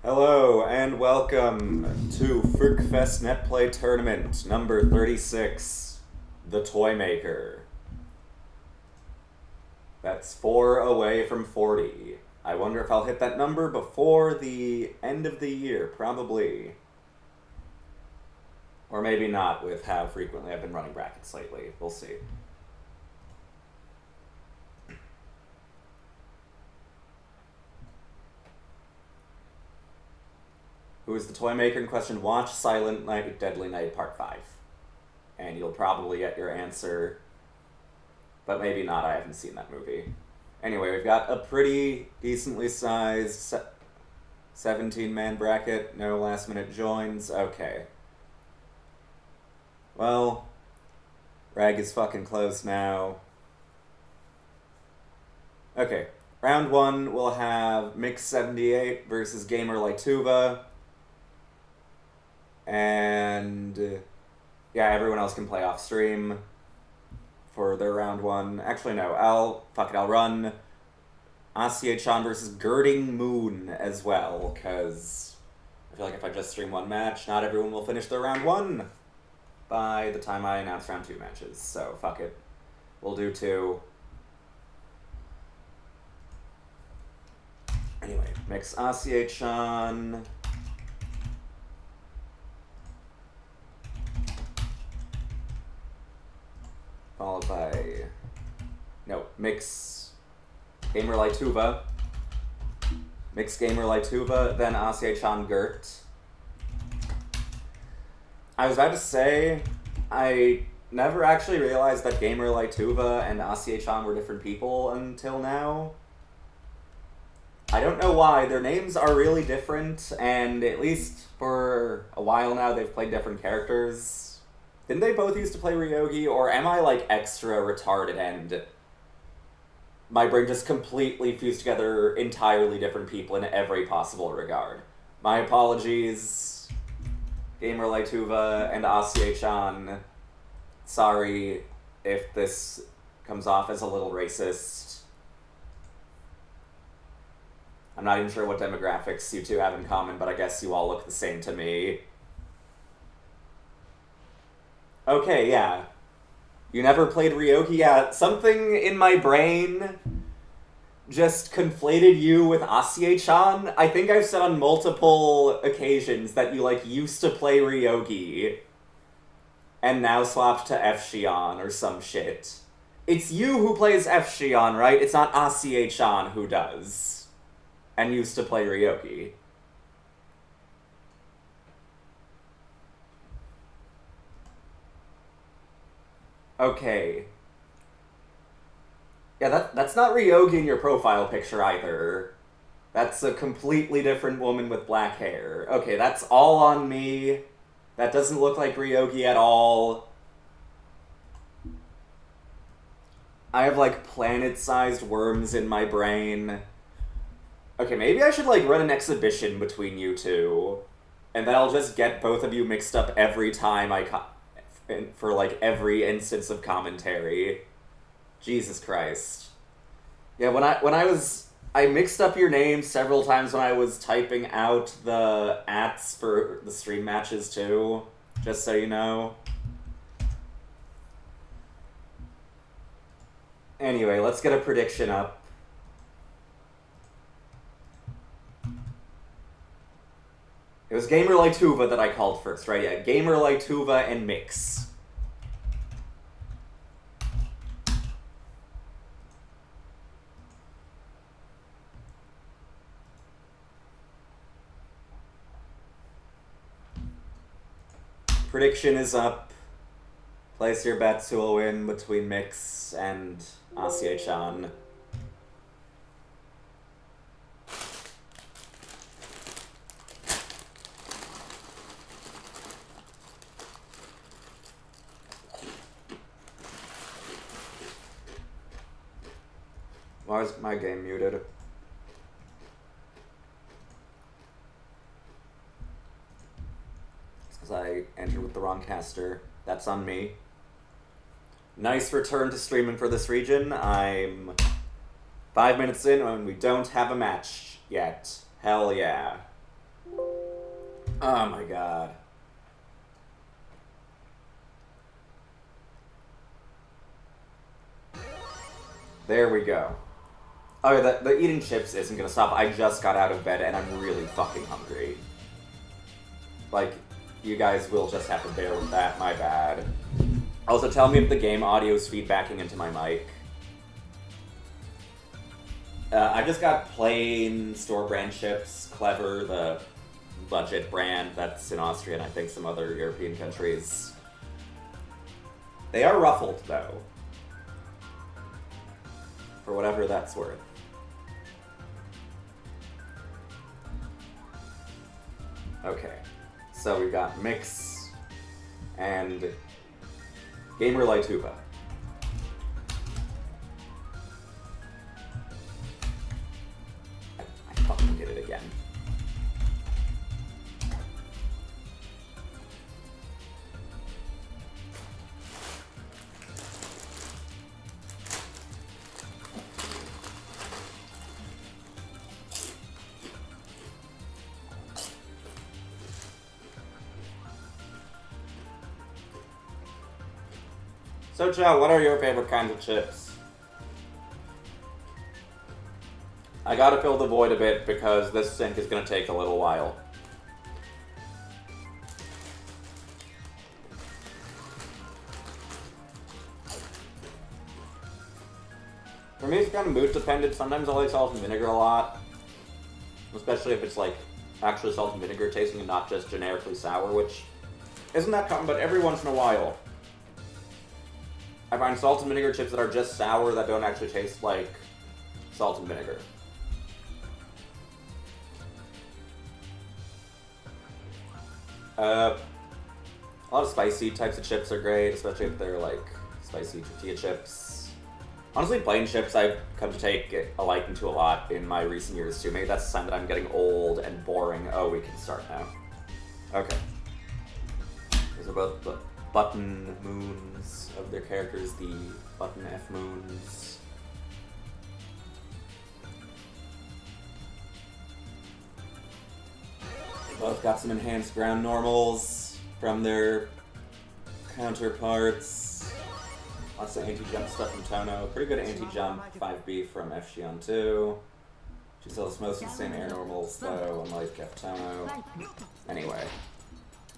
Hello and welcome to FFEUR Netplay Tournament number 36, The Toy Maker. That's 4 away from 40. I wonder if I'll hit that number before the end of the year, probably. Or maybe not with how frequently I've been running brackets lately. We'll see. Who is the toy maker in question? Watch Silent Night, Deadly Night Part 5. And you'll probably get your answer. But maybe not, I haven't seen that movie. Anyway, we've got a pretty decently sized 17-man bracket. No last minute joins. Okay. Well, Rag is fucking close now. Okay. Round 1, we'll have Mix78 versus Gamer Lytuva. And yeah, everyone else can play off stream for their round 1. Actually, no, I'll run Asiye-chan versus Girding Moon as well, because I feel like if I just stream one match, not everyone will finish their round 1 by the time I announce round 2 matches. So fuck it, we'll do 2. Anyway, mix Asiye-chan. Followed by, mix Gamer Lytuva. Mix Gamer Lytuva, then Asiye-chan Gert. I was about to say, I never actually realized that Gamer Lytuva and Asiye-chan were different people until now. I don't know why. Their names are really different, and at least for a while now they've played different characters. Didn't they both used to play Ryogi, or am I, like, extra retarded and my brain just completely fused together entirely different people in every possible regard? My apologies, Gamer Lytuva and Asiye-chan. Sorry if this comes off as a little racist. I'm not even sure what demographics you two have in common, but I guess you all look the same to me. Okay, yeah. You never played Ryogi? Yeah, something in my brain just conflated you with Asiye-chan. I think I've said on multiple occasions that you, like, used to play Ryogi and now swapped to F-Shion or some shit. It's you who plays F-Shion, right? It's not Asiye-chan who does and used to play Ryogi. Okay. Yeah, that's not Ryogi in your profile picture either. That's a completely different woman with black hair. Okay, that's all on me. That doesn't look like Ryogi at all. I have, like, planet-sized worms in my brain. Okay, maybe I should, like, run an exhibition between you two. And then I'll just get both of you mixed up every time for, like, every instance of commentary. Jesus Christ. Yeah, I mixed up your name several times when I was typing out the ats for the stream matches too, just so you know. Anyway, let's get a prediction up. It was Gamer Lytuva that I called first, right? Yeah, Gamer Lytuva and Mix. Prediction is up. Place your bets who will win between Mix and Asiye-chan. Why is my game muted? It's because I entered with the wrong caster. That's on me. Nice return to streaming for this region. I'm 5 minutes in and we don't have a match yet. Hell yeah. Oh my god. There we go. Oh, the eating chips isn't gonna stop. I just got out of bed and I'm really fucking hungry. Like, you guys will just have to bear with that, my bad. Also, tell me if the game audio is feedbacking into my mic. I just got plain store brand chips, Clever, the budget brand that's in Austria and I think some other European countries. They are ruffled, though. For whatever that's worth. Okay, so we've got Mix and Gamer Lightuva. I fucking did it again. So, Joe, what are your favorite kinds of chips? I gotta fill the void a bit because this sync is gonna take a little while. For me, it's kind of mood dependent. Sometimes I like salt and vinegar a lot. Especially if it's like actually salt and vinegar tasting and not just generically sour, which isn't that common, but every once in a while. I find salt and vinegar chips that are just sour that don't actually taste like salt and vinegar. A lot of spicy types of chips are great, especially if they're like spicy tortilla chips. Honestly, plain chips I've come to take a liking to a lot in my recent years too. Maybe that's a sign that I'm getting old and boring. Oh, we can start now. Okay. These are both the button moons of their characters, the button F moons. They both got some enhanced ground normals from their counterparts. Lots of anti-jump stuff from Tono. Pretty good anti-jump 5B from F-Shion 2. She still has most of the same air normals though, unlike F-Tono. Anyway.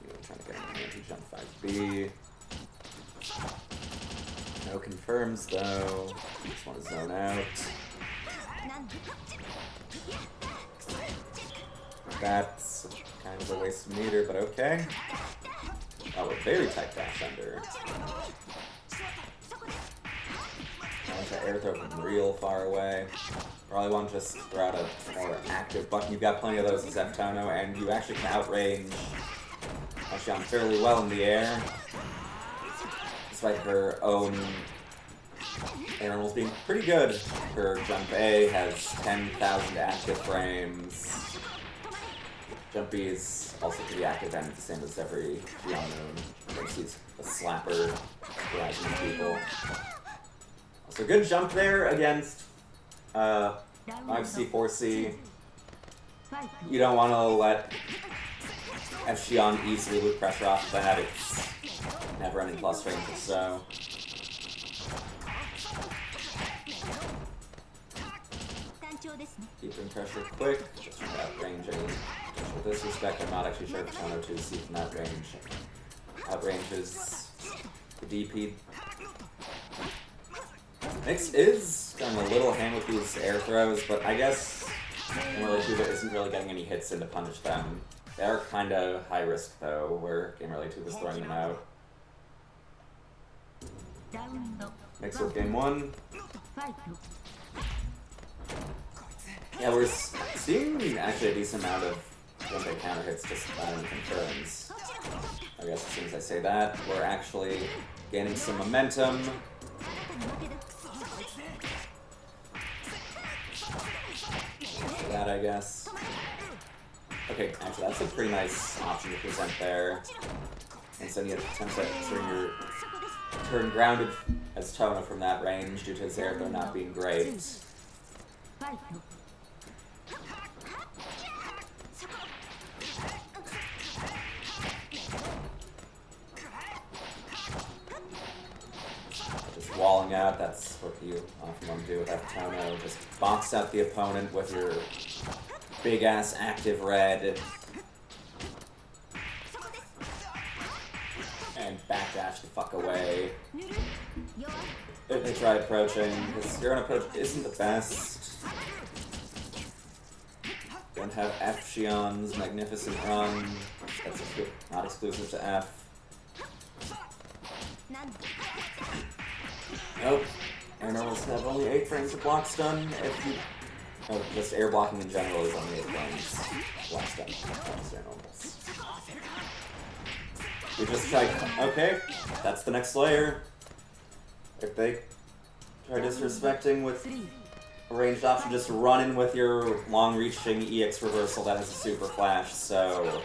I'm trying to get an anti-jump 5B. No confirms though. Just want to zone out. That's kind of a waste of meter, but okay. Oh, a very tight dash under. To air throw from real far away. Probably want to just throw out a more active button. You've got plenty of those as F-Tono, and you actually can outrange F-Shion fairly well in the air. Despite her own animals being pretty good. Her jump A has 10,000 active frames. Jump B is also pretty active and the same as every Shion moon. She's a slapper, driving people. So good jump there against 5C, 4C. You don't want to let F-Shion easily with pressure off that. It's never ending plus range or so. Keeping pressure quick, just from that range. With this respect, I'm not actually sure if Tono 2C from that range outranges the DP. Mix is going a little hand with these air throws, but I guess Gamer Lightuva isn't really getting any hits in to punish them. They are kind of high risk though, where Gamer Lightuva is throwing them out. Mix with game one. Yeah, we're seeing actually a decent amount of one-day counter hits just confirms. I guess as soon as I say that, we're actually gaining some momentum. That, I guess. Okay, actually, that's a pretty nice option to present there. And so you attempt at turn your turn grounded as Tono from that range due to his air throw not being great. walling out, that's what you often want to do with F-Tono. Just box out the opponent with your big-ass active red. And backdash the fuck away. If they try approaching, because your own approach isn't the best. Don't have F Shion's magnificent run. That's not exclusive to F. Nope. Air normals have only 8 frames of block stun. If you... Oh, just air blocking in general is only 8 frames. Block stun. That's air normals. We just tried... Okay, that's the next layer. If they try disrespecting with a ranged option, just run in with your long-reaching EX reversal that has a super flash, so...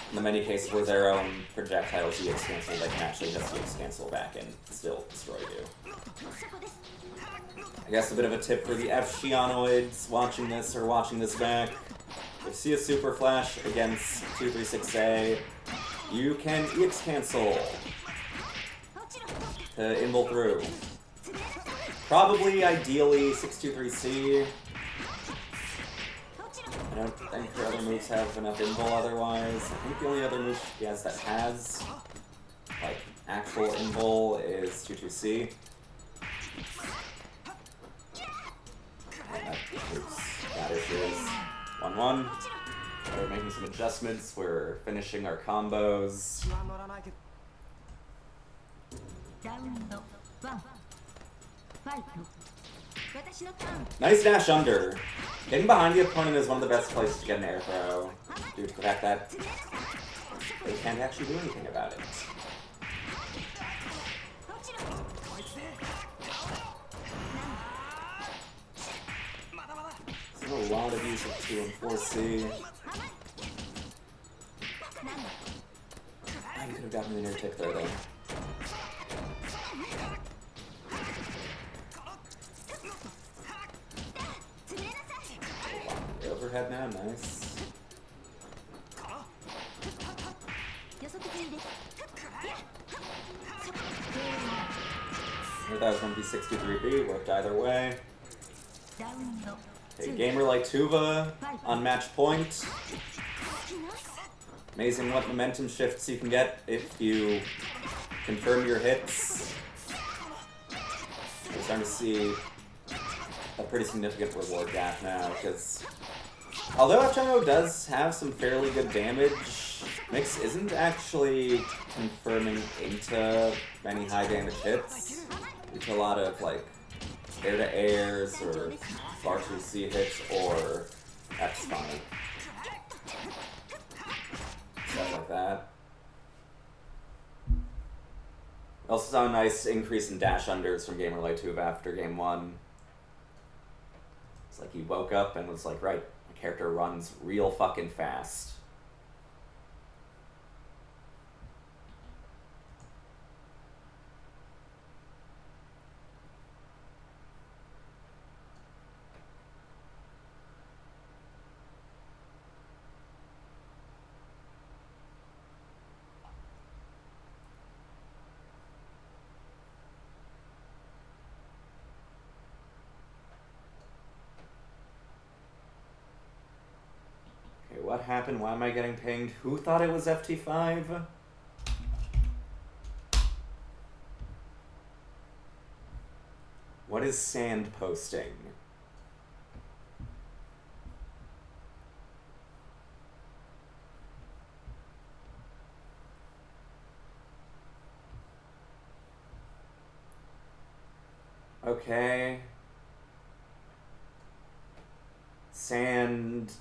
In the many cases where their own projectiles EX cancel, they can actually just EX cancel back and still destroy you. I guess a bit of a tip for the F Shionoids watching this or watching this back. If you see a super flash against 236A, you can EX cancel to invul through. Probably, ideally, 623C. I don't think her other moves have enough invul otherwise. I think the only other move she has that has, like, actual invul is 22C. That issues. 1-1. We're making some adjustments. We're finishing our combos. Nice dash under. Getting behind the opponent is one of the best places to get an air throw, due to the fact that they can't actually do anything about it. There's a lot of use of 2 and 4C. I could have gotten an air tick there, though. Overhead now, nice. That was going to be 63B, worked either way. Okay, gamer like Tuva on match point. Amazing what momentum shifts you can get if you confirm your hits. We're starting to see a pretty significant reward gap now, because although F-Tono does have some fairly good damage, Mix isn't actually confirming into many high damage hits. It's a lot of like air-to-airs or R2C hits or X-Fine. Stuff like that. We also saw a nice increase in dash unders from Gamer Light 2 after game 1. It's like he woke up and was like, right, my character runs real fucking fast. What happened? Why am I getting pinged? Who thought it was FT5? What is Sand posting? Okay. Sand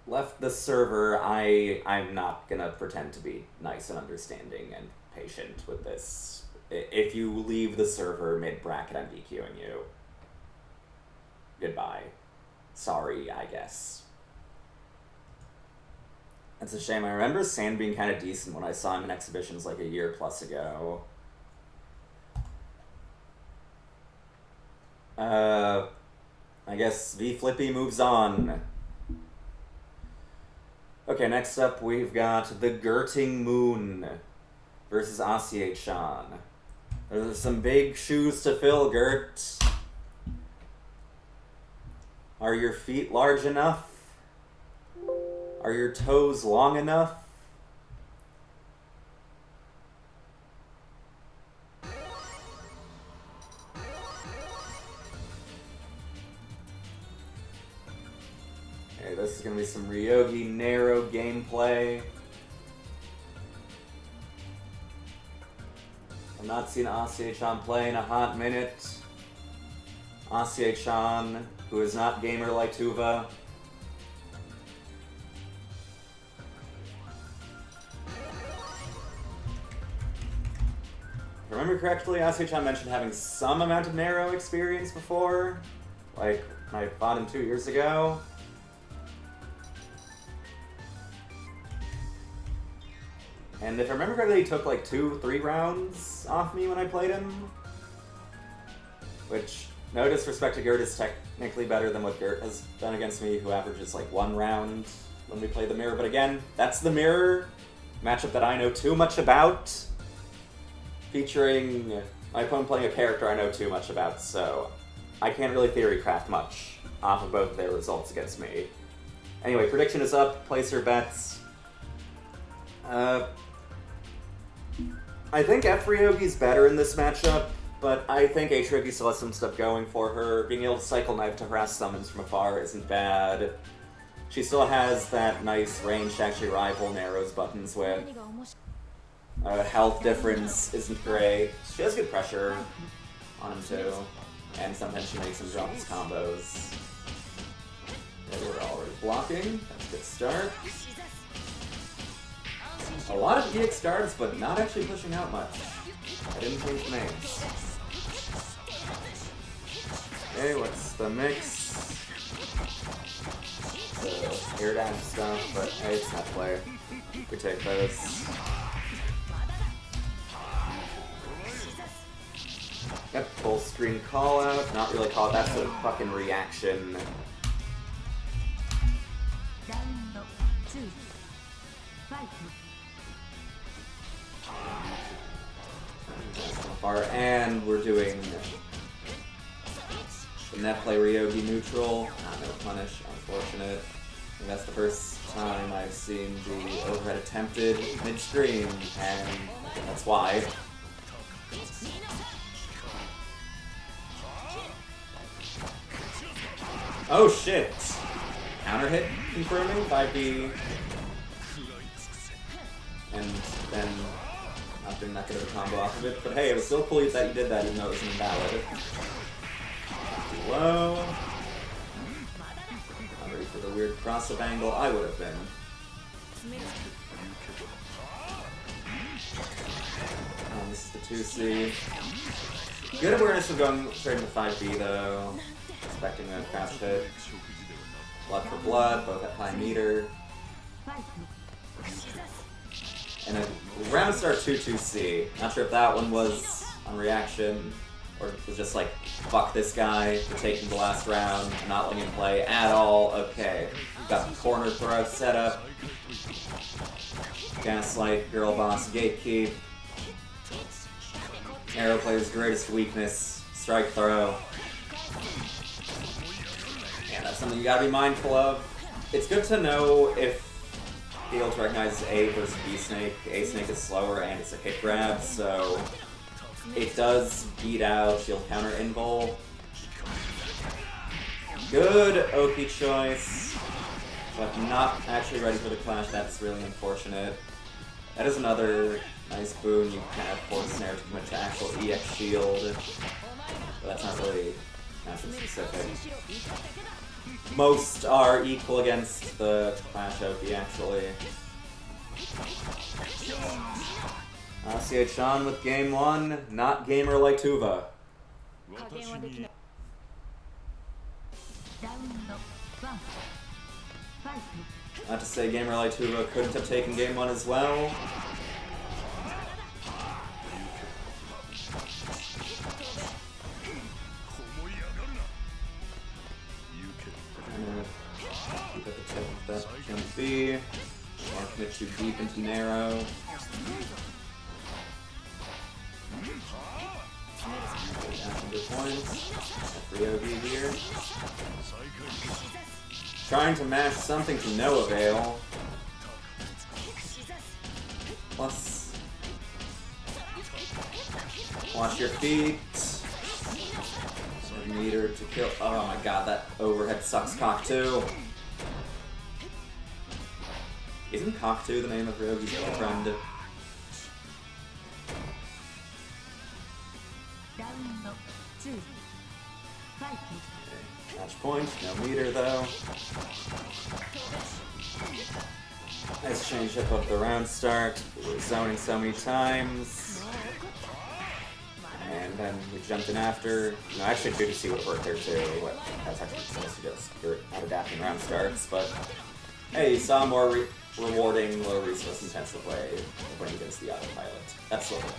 left the server. I'm not gonna pretend to be nice and understanding and patient with this. If you leave the server mid-bracket, I'm DQing you. Goodbye. Sorry, I guess. That's a shame. I remember Sand being kind of decent when I saw him in exhibitions like a year plus ago. I guess V Flippy moves on. Okay, next up we've got the Girting Moon. versus ACH-chan. There's some big shoes to fill, Gert. Are your feet large enough? Are your toes long enough? Okay, this is gonna be some Ryogi Nero gameplay. I've not seen ACH-chan play in a hot minute. ACH-chan, who is not gamer like Tuva. If I remember correctly, ACH-chan mentioned having some amount of Nero experience before. Like, when I fought him 2 years ago. And if I remember correctly, he took like 2-3 rounds off me when I played him. Which, no disrespect to Gert, is technically better than what Gert has done against me, who averages like 1 round when we play the mirror. But again, that's the mirror matchup that I know too much about. Featuring my opponent playing a character I know too much about, so I can't really theory craft much off of both their results against me. Anyway, prediction is up, place your bets. I think F Ryogi's better in this matchup, but I think H Ryogi still has some stuff going for her. Being able to cycle knife to harass summons from afar isn't bad. She still has that nice range to actually rival Nero's buttons with. Health difference isn't great. She has good pressure on him too, and sometimes she makes him drop his combos. Okay, we're already blocking. That's a good start. A lot of EX starts, but not actually pushing out much. I didn't change the names. Okay, what's the mix? The air dash stuff, but hey, it's not play. We take those. Yep, full screen call out. Not really call out, that's a fucking reaction. And we're doing the net play Ryogi neutral. No punish, unfortunate. I think that's the first time I've seen the overhead attempted midstream, and I think that's why. Oh shit! Counter hit confirming 5D. And then not doing that good of a combo off of it, but hey, it was still cool that you did that even though it was invalid. Too low. Not ready for the weird cross-up angle I would have been. This is the 2C. Good awareness of going straight into 5B though. Expecting a crouch hit. Blood for blood, both at high meter. And a round start 2-2C. Not sure if that one was on reaction, or it was just like, fuck this guy for taking the last round, not letting him play at all. Okay, got the corner throw set up. Gaslight, girl boss, gatekeep. Arrow player's greatest weakness, strike throw. And that's something you gotta be mindful of. It's good to know if be able to recognize A versus B snake. A snake is slower and it's a hit grab, so it does beat out shield counter invul. Good Oki choice, but not actually ready for the clash. That's really unfortunate. That is another nice boon. You can have force snare to commit to actual EX shield, but that's not really matchup specific. Most are equal against the Clash Oki, actually. ACH-chan with game 1, not gamer like Tuva. Not to say gamer like Tuva couldn't have taken game 1 as well. Keep at the tip of that jump B. Or commit too deep into narrow. 100 points. FFEUR here. Trying to mash something to no avail. Plus, watch your feet. Meter to kill. Oh my god, that overhead sucks cock too. Isn't cock 2 the name of Ryogi's girlfriend? Okay. Match point, no meter though. Nice change up of the round start. We were zoning so many times. And then we jumped in after. No, actually, 2DC would have worked there too. That's actually supposed to just you're out of adapting round starts, but hey, you saw a more rewarding, low resource intensive way of playing against the autopilot. That's what we're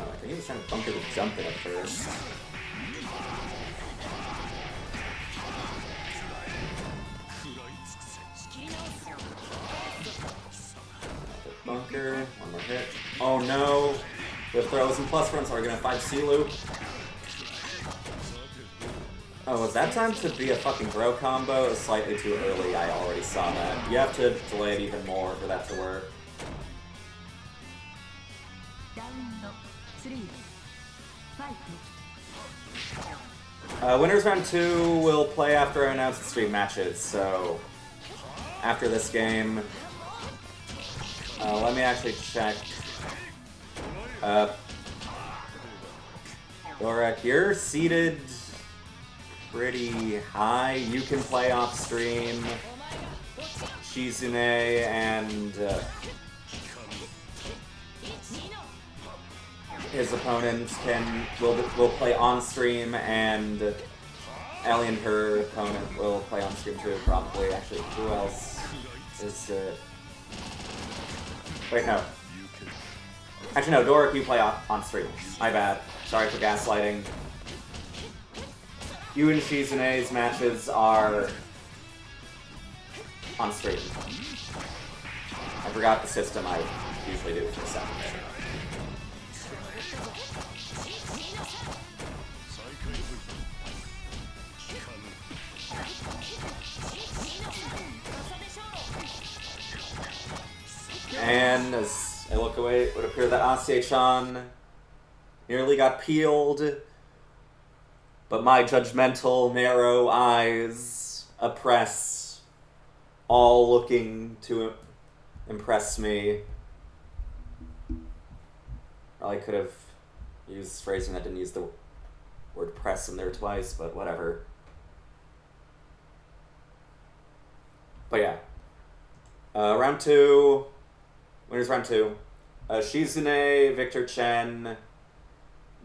I think he was trying to bunker the jump in at first. Bunker, one more hit. Oh no! With throws and plus runs, so we're gonna 5C loop. Oh, was that time to be a fucking throw combo? It was slightly too early, I already saw that. You have to delay it even more for that to work. Winners round 2 will play after I announce the stream matches, so after this game, let me actually check. Dorek, you're seated pretty high. You can play off stream. Shizune and his opponent will play on stream, and Ellie and her opponent will play on stream too, probably. Actually, who else is wait, no. Actually, no, Dorek, you play on stream. My bad. Sorry for gaslighting. You and Shizune's matches are on stream. I forgot the system I usually do for a second there. And as I look away, it would appear that Asie-chan nearly got peeled, but my judgmental, narrow eyes oppress, all looking to impress me. I could have used phrasing that didn't use the word press in there twice, but whatever. But yeah. Round 2. Winners round 2. Shizune, Victor Chen,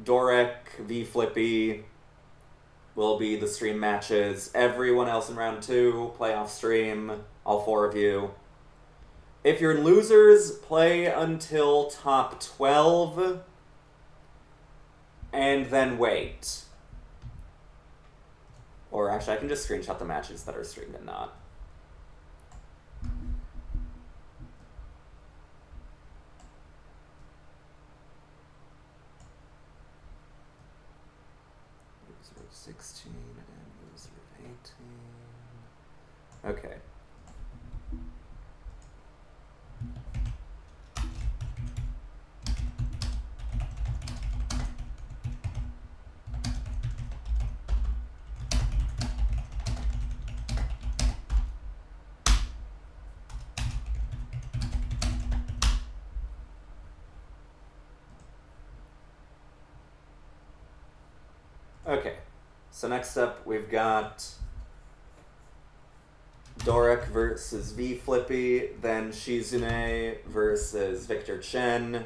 Dorek, V Flippy will be the stream matches. Everyone else in round 2, playoff stream, all 4 of you. If you're losers, play until top 12, and then wait. Or actually, I can just screenshot the matches that are streamed and not. Loser of 16 and loser of 18. Okay. Okay, so next up we've got Dorek versus V Flippy, then Shizune versus Victor Chen.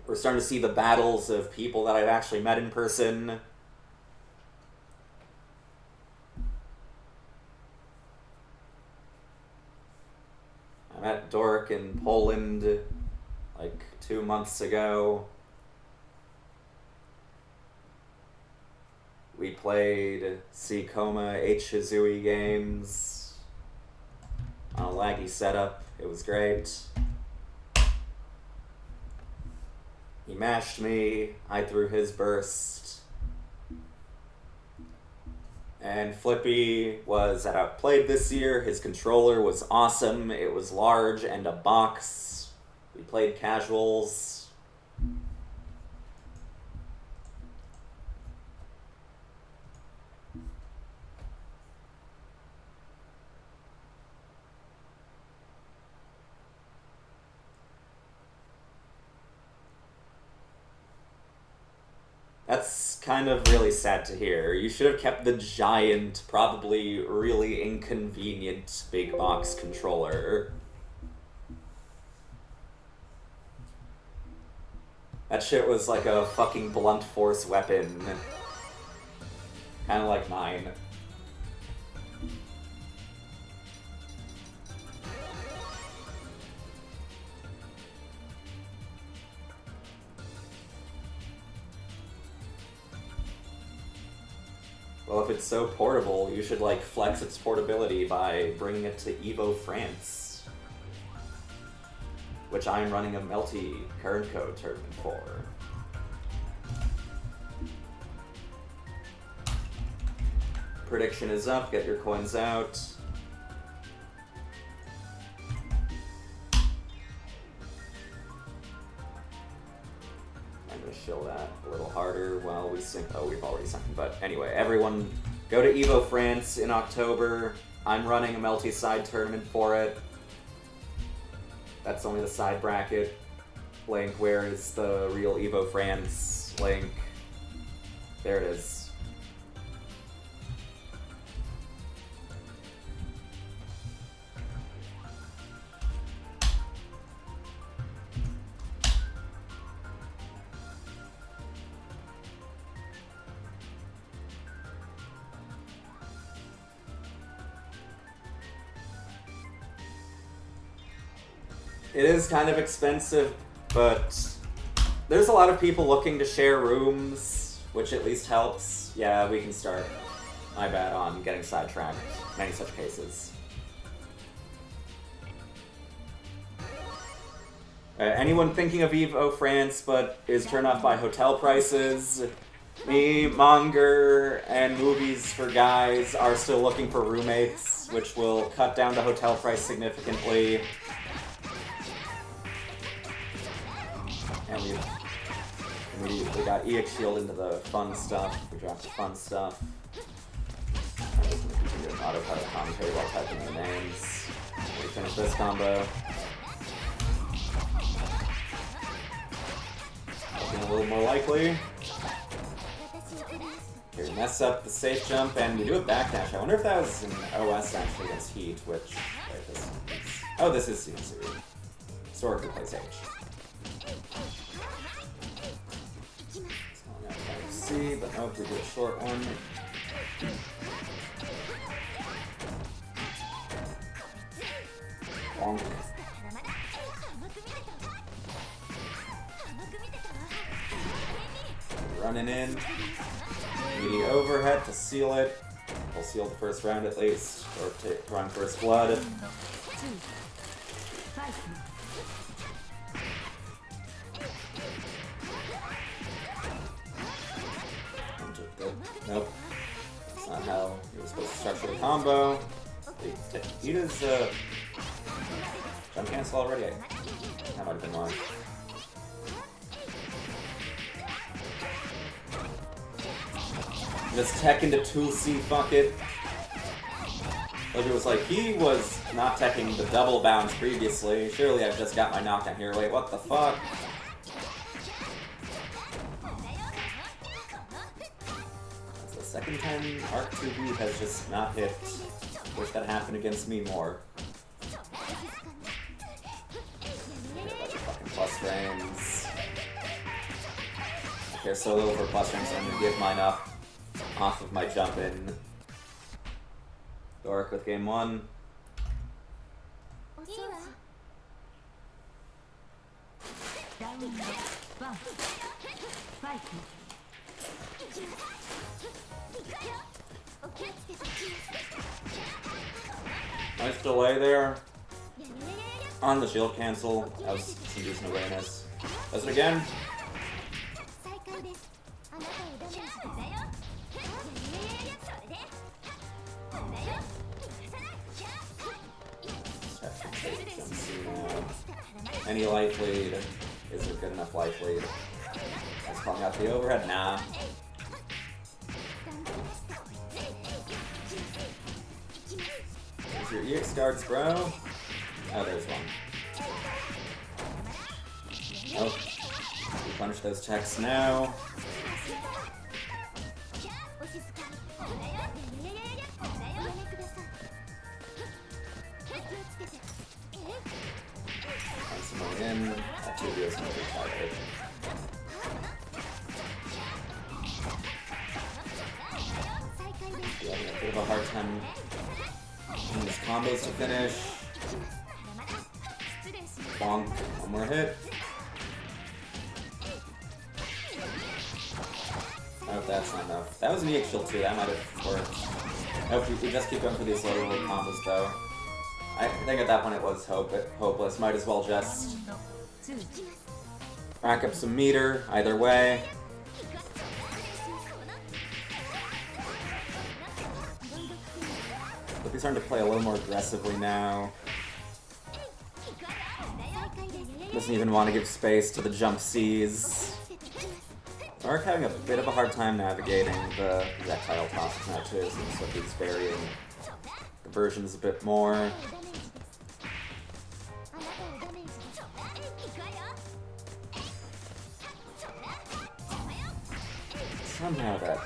We're starting to see the battles of people that I've actually met in person. I met Dorek in Poland like 2 months ago. We played Seikoma H. Hizui games on a laggy setup. It was great. He mashed me, I threw his burst. And Flippy was outplayed this year. His controller was awesome. It was large and a box. We played casuals. That's kind of really sad to hear. You should have kept the giant, probably really inconvenient big box controller. That shit was like a fucking blunt force weapon. Kinda like mine. Well, if it's so portable, you should, like, flex its portability by bringing it to Evo France, which I'm running a Melty current code tournament for. Prediction is up, get your coins out. Chill that a little harder while we sync. Oh, we've already synced. But anyway, everyone go to Evo France in October. I'm running a multi-side tournament for it. That's only the side bracket link. Where is the real Evo France link? There it is. It is kind of expensive, but there's a lot of people looking to share rooms, which at least helps. Yeah, we can start. My bad on getting sidetracked. Many such cases. Anyone thinking of Evo France but is turned off by hotel prices? Me, Monger, and Movies for Guys are still looking for roommates, which will cut down the hotel price significantly. And we got EX Shield into the fun stuff. We dropped the fun stuff. I'm just going to continue an autopilot commentary while typing the names. We finish this combo. Looking a little more likely. Here, mess up the safe jump, and we do a backdash. I wonder if that was an OS actually against Heat, which... Wait, this is... Oh, this is CNC. Historically plays H. See, but nope, we do a short one. Bonk. Running in. Meaty overhead to seal it. We'll seal the first round at least, or drawing first blood. Nope. That's not how you were supposed to structure the combo. He does jump cancel already? That might have been wrong. Just tech into 2C, fuck it. Like it was like, he was not teching the double bounce previously. Surely I've just got my knockdown here. Wait, what the fuck? Second time Arc 2B has just not hit. Wish that happened against me more. Fucking plus frames. I care so little for plus frames, so I'm gonna give mine up off of my jump in. Doric with game 1. Nice delay there. On the shield cancel. That was some decent awareness. Does it again? Any life lead? Is it good enough life lead? That's calling out the overhead? Nah. There's your EX guards, bro. Oh, there's one. Nope. Punish those checks now. In. That 2 is going to be targeted. Yeah, having a bit of a hard time getting these combos to finish. Bonk. One more hit. Oh, that's not enough. That was an EX shield too. That might have worked. Nope, we just keep going for these low roll combos though. I think at that point it was hopeless. Might as well just rack up some meter, either way. But he's starting to play a little more aggressively now. Doesn't even want to give space to the jump C's. Ark having a bit of a hard time navigating the projectile tosses now too, seems like he's varying the versions a bit more. Somehow that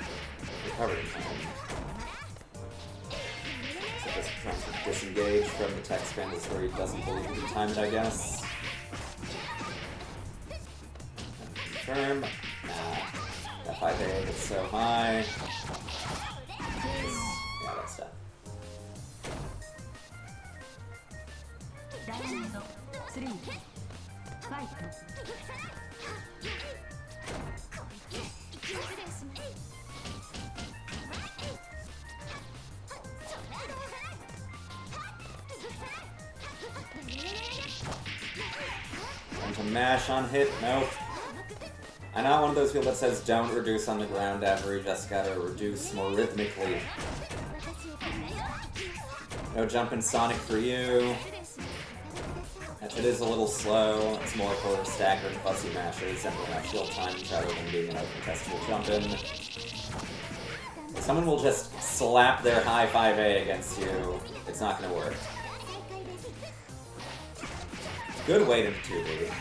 recovered in time. So just trying to disengage from the tech spin is where he doesn't believe he can time it, I guess. Confirm. Nah. That 5A gets so high. Yeah, that's dead. Going to mash on hit, nope. I'm not one of those people that says don't reduce on the ground ever, you just gotta reduce more rhythmically. No jumping Sonic for you. That shit is a little slow, it's more for staggered fuzzy mashes and enough shield time rather than being an uncontestable jump-in. If someone will just slap their high 5A against you, it's not gonna work. Good weight into 2, baby.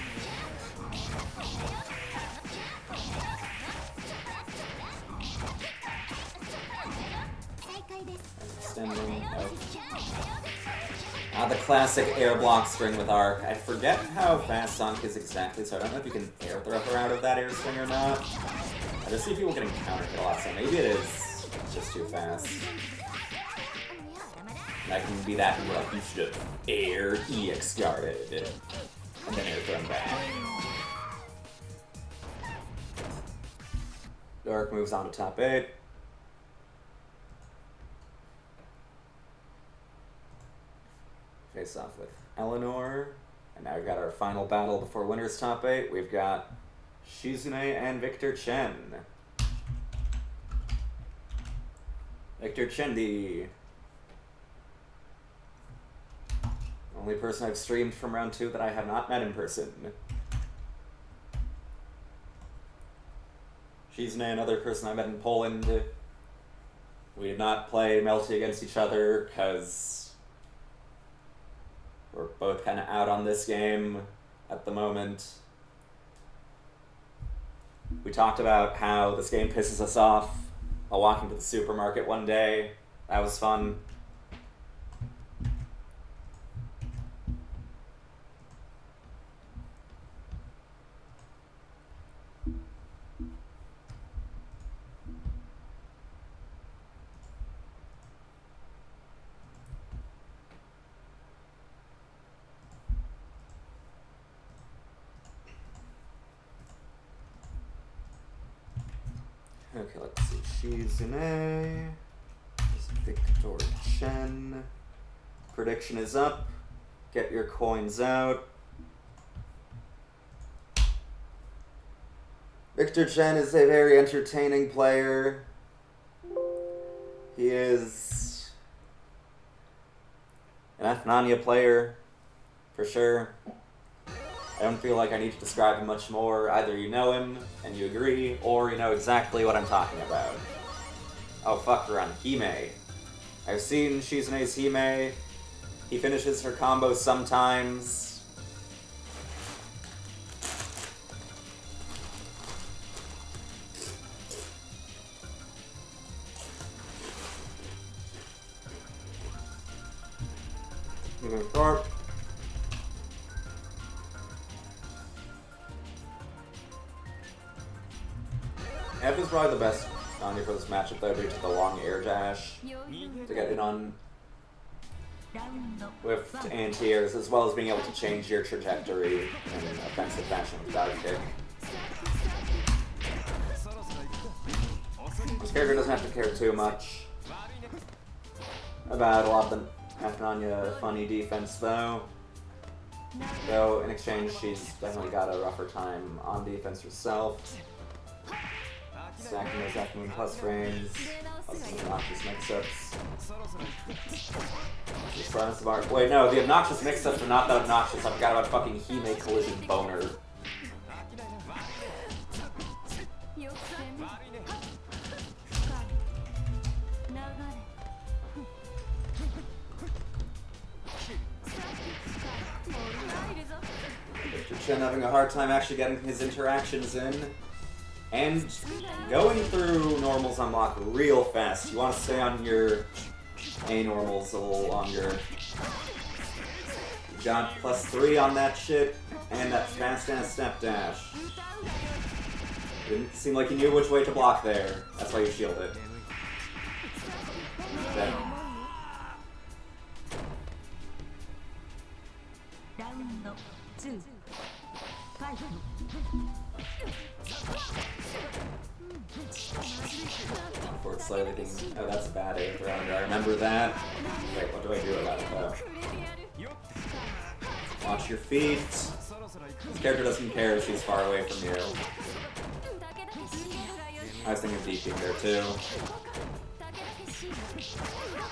Extending. Oh. The classic air block string with Arc. I forget how fast Sonic is exactly, so I don't know if you can air throw her out of that air string or not. I just see people getting counter hit a lot, so maybe it is just too fast. That can be that, and like, you should have air EX guarded, and then air thrown back. Dark moves on to top 8. Face off with Eleanor, and now we've got our final battle before winner's top 8. We've got Shizune and Victor Chen. Victor Chen, the only person I've streamed from round 2 that I have not met in person. Shizune, another person I met in Poland. We did not play Melty against each other because we're both kind of out on this game at the moment. We talked about how this game pisses us off while walking to the supermarket one day. That was fun. Okay, let's see. Shizune. Victor Chen. Prediction is up. Get your coins out. Victor Chen is a very entertaining player. He is an F-Nania player, for sure. I don't feel like I need to describe him much more. Either you know him and you agree, or you know exactly what I'm talking about. Oh fuck, we're on Hime. I've seen Shizune's Hime. He finishes her combos sometimes. Short. F is probably the best Nani for this matchup though, due to the long air dash to get in on with anti-airs, as well as being able to change your trajectory in an offensive fashion with dive kick. This character doesn't have to care too much about a lot of the F-Nania funny defense though. Though in exchange she's definitely got a rougher time on defense herself. Stacking those F-Moon plus frames, plus some obnoxious mix-ups. Wait, no, the obnoxious mix-ups are not that obnoxious. I forgot about fucking Hime collision boner. Victor Chen having a hard time actually getting his interactions in. And going through normals unlock real fast. You want to stay on your A normals a little longer. You got +3 on that shit, and that fast-ass step dash. Didn't seem like you knew which way to block there. That's why you shielded. Okay. Forward slightly getting... Oh, that's a bad air throw. I remember that. Wait, what do I do about it though? Watch your feet. This character doesn't care if she's far away from you. I was thinking of DPing there too.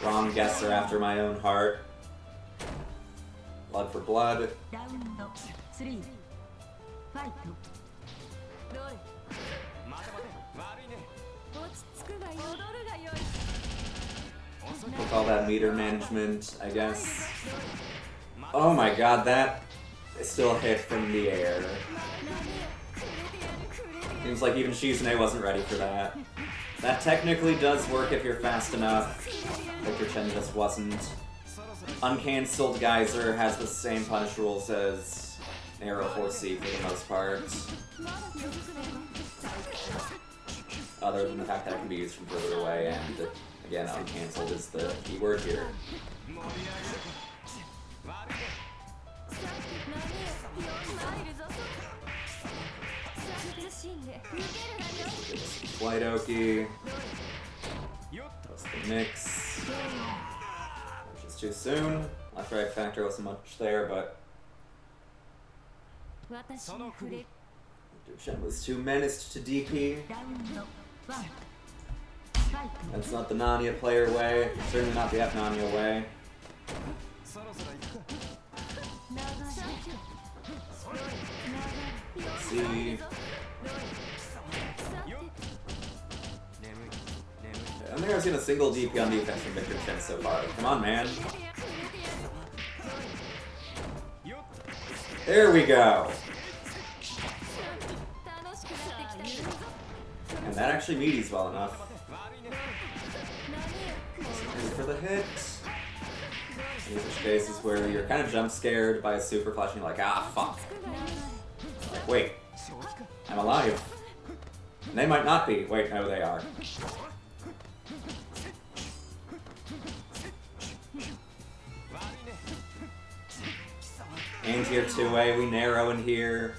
Wrong guesser after my own heart. Blood for blood. We'll call that meter management, I guess. Oh my god, that is still a hit from the air. Seems like even Shizune wasn't ready for that. That technically does work if you're fast enough. Victor Chen just wasn't. Uncancelled Geyser has the same punish rules as Narrow 4C for the most part. Other than the fact that it can be used from further away, and again, uncancelled is the key word here. Flight Oki. That's the mix. Which is too soon. Left right factor wasn't much there, but Victor Chen was too menaced to DP. That's not the Nania player way, certainly not the F-Nania way. Let's see. I don't think I've seen a single DP on defense from Victor Chen so far. Come on, man. There we go. And that actually meaties well enough. Ready for the hit. In which cases where you're kind of jump scared by a super flash and you're like, ah, fuck. Like, wait, I'm alive. And they might not be. Wait, no, they are. And here 2A, we narrow in here.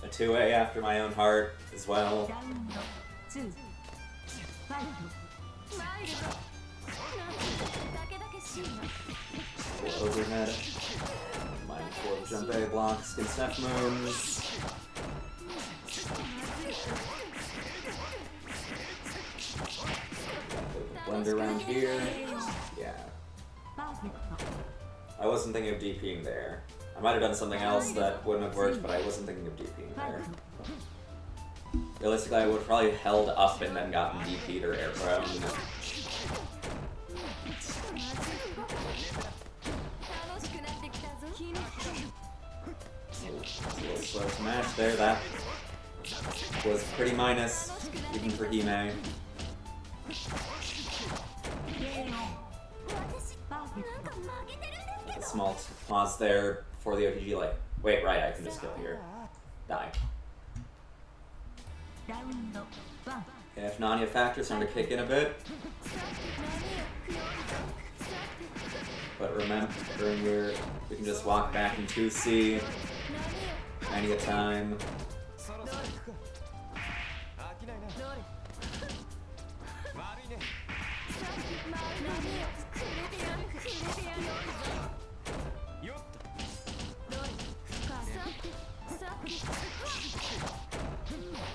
A 2A after my own heart as well. Overhead. Before the jump A blocks against F moons. Blender around here. Yeah. I wasn't thinking of DPing there. I might have done something else that wouldn't have worked, but I wasn't thinking of DPing there. Realistically, I would have probably held up and then gotten DP'd or air thrown. A little slow smash there. That was pretty minus, even for Hime. A small pause there for the OTG, like, wait, right, I can just kill here. Die. Okay, if Nanya factor's starting to kick in a bit. But remembering we can just walk back in 2C any a time.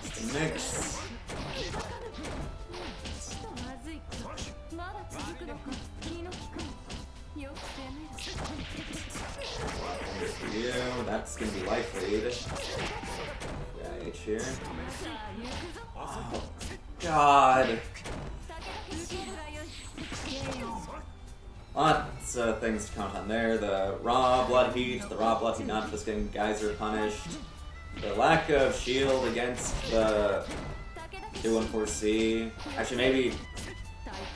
Just a mix. That's gonna be life lead. Yeah, H here. Oh, God. Lots of things to count on there. The raw blood heat not just getting geyser punished. The lack of shield against the 214C. Actually, maybe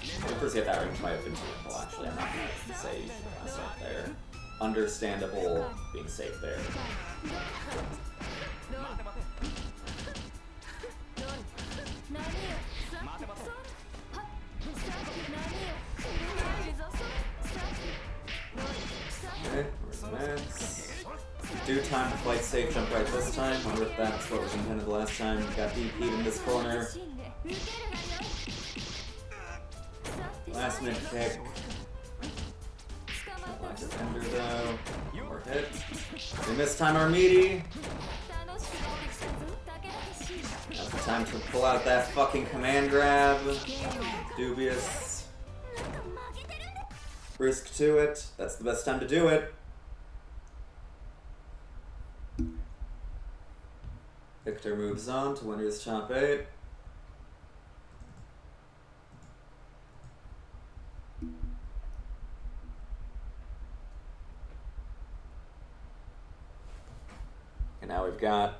214C at that range might have been too simple, actually. I'm not gonna say you should mess up there. Understandable being safe there. Okay, next. Do time to fight safe jump right this time. Wonder if that's what was intended the last time. Got DP'd in this corner. Last minute kick. Like the tender though. More hit. We missed time our meaty. Now's the time to pull out that fucking command grab. Dubious. Risk to it. That's the best time to do it. Victor moves on to winner's top 8. And now we've got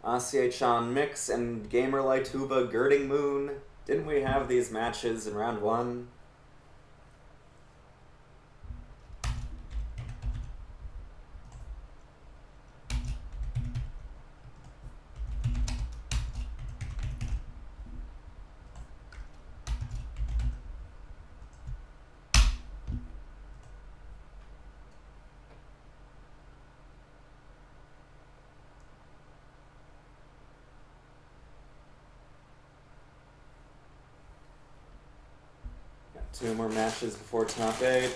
Asiye-chan Mix and Gamer Lightuva Girding Moon. Didn't we have these matches in round 1? Got 2 more matches before top 8.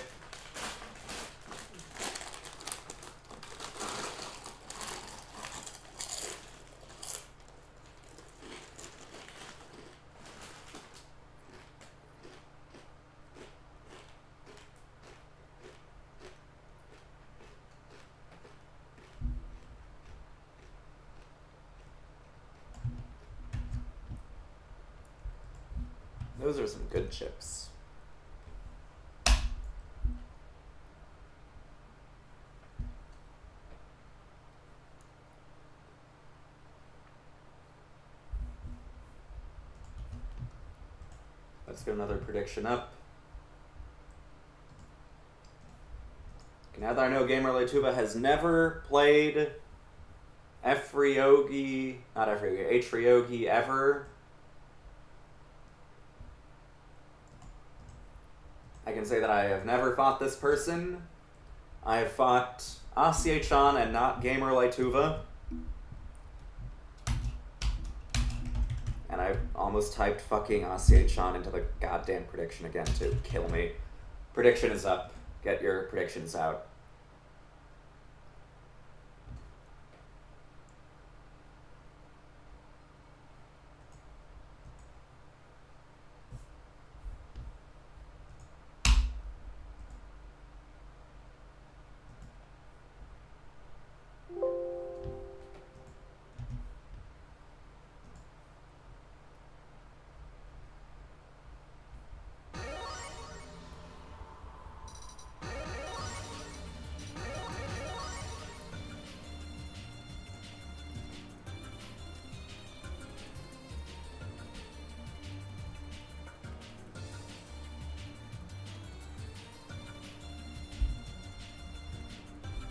Those are some good chips. Let's get another prediction up. Okay, now that I know Gamer Lightuva has never played H-Ryogi ever, I can say that I have never fought this person. I have fought Asiye-chan and not Gamer Lightuva. And I almost typed fucking Asiye-chan into the goddamn prediction again to kill me. Prediction is up. Get your predictions out.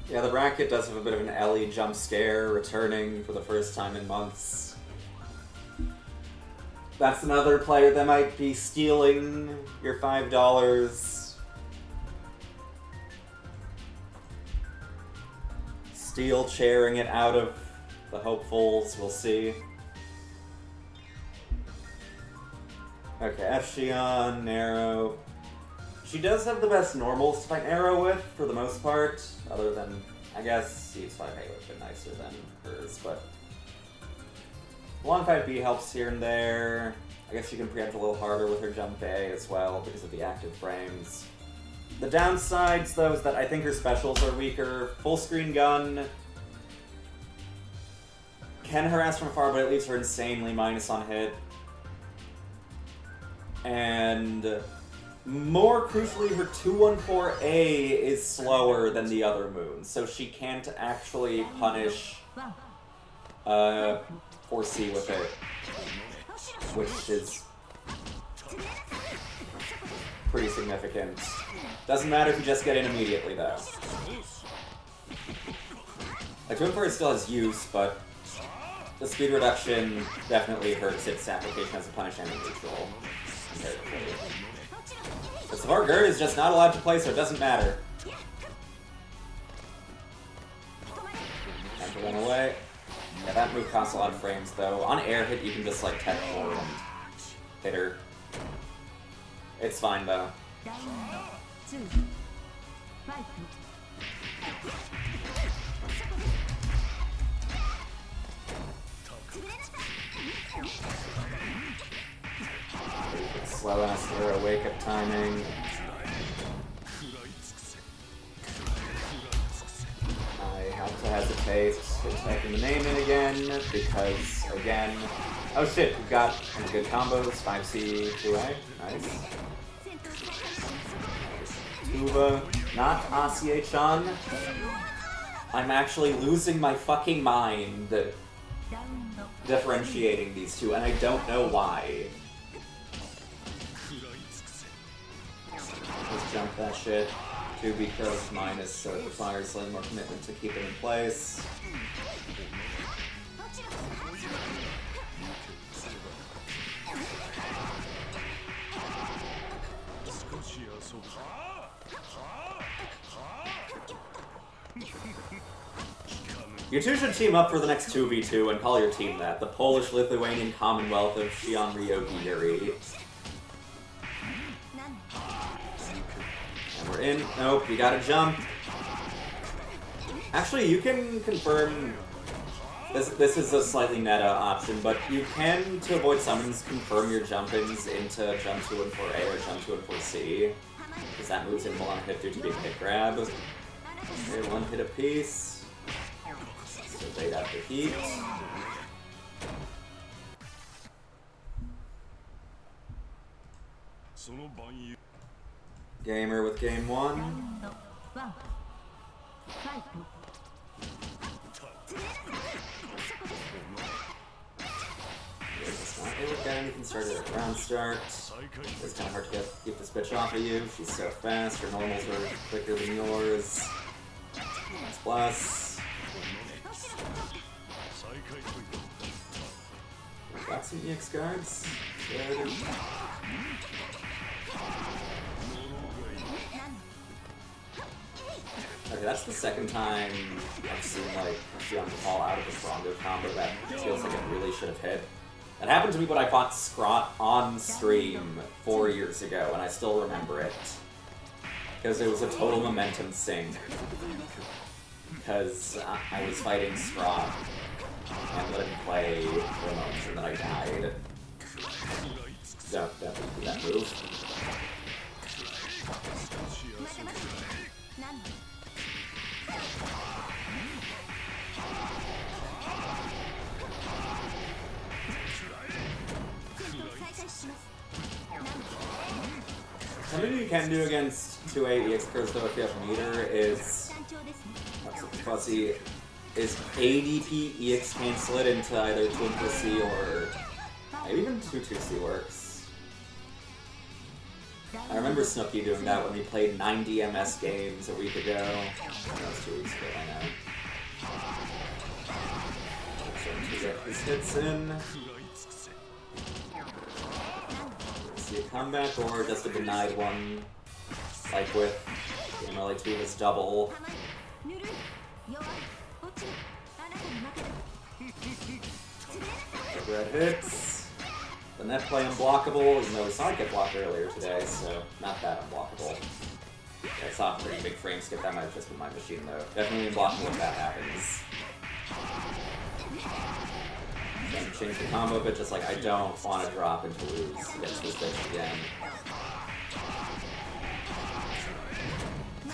Yeah, the bracket does have a bit of an Ellie jump scare returning for the first time in months. That's another player that might be stealing your $5. Steel chairing it out of the hopefuls, we'll see. Okay, Efxion, Nero. She does have the best normals to fight Nero with, for the most part, other than, I guess, Steve's 5A would have been nicer than hers, but... Long 5B helps here and there. I guess she can preempt a little harder with her jump A as well, because of the active frames. The downsides, though, is that I think her specials are weaker. Full screen gun can harass from afar, but it leaves her insanely minus on hit. And more crucially, her 214A is slower than the other moons, so she can't actually punish 4C with it, which is pretty significant. Doesn't matter if you just get in immediately, though. Like, 214 still has use, but the speed reduction definitely hurts its application as a punish enemy neutral. But Savar Gerd is just not allowed to play, so it doesn't matter. Time to run away. Yeah, that move costs a lot of frames, though. On air hit, you can just, like, tech forward and hit her. It's fine, though. Slow ass hero wake up timing. I have to hesitate in typing the name in again because, again, oh shit, we've got some good combos. 5C, 2A, nice. Tuba, not Asiye-chan. I'm actually losing my fucking mind differentiating these two, and I don't know why. Let's jump that shit. 2B curls minus, so it requires slightly more commitment to keep it in place. You two should team up for the next 2v2 and call your team that. The Polish-Lithuanian Commonwealth of Shion Ryogi Yuri. And we're in. Nope, you gotta jump. Actually, you can confirm... This is a slightly meta option, but you can, to avoid summons, confirm your jump-ins into jump 2 and 4A or jump 2 and 4C. Because that moves in on a hit due to being hit grab. Okay, one hit apiece. So bait out the heat. Gamer with game 1. It's not able to get anything started at round start. It's kind of hard to keep this bitch off of you. She's so fast. Her normals are quicker than yours. That's plus. Got some EX guards. Good. Okay, that's the second time I've seen, like, Shion fall out of a stronger combo that feels like it really should have hit. That happened to me when I fought Scrot on stream 4 years ago, and I still remember it. Because it was a total momentum sink. Because I was fighting Scrot and let him play Ramones, and then I died. Don't do that move. Something you can do against 2A EX curves, though, if you have meter, is fuzzy. Is ADP EX cancel it into either 2 and 4C or maybe even 2-2C works. I remember Snooki doing that when we played 90 MS games a week ago. That was 2 weeks ago, I know. Trying to get his hits in. See a comeback or just a denied one, like with Gamer Like 2's double. Red hits. The net play unblockable, even though we saw it get blocked earlier today, so not that unblockable. Yeah, I saw a pretty big frame skip, that might have just been my machine though. Definitely unblockable if that happens. Then change the combo, but just like I don't want to drop into lose against this bitch again.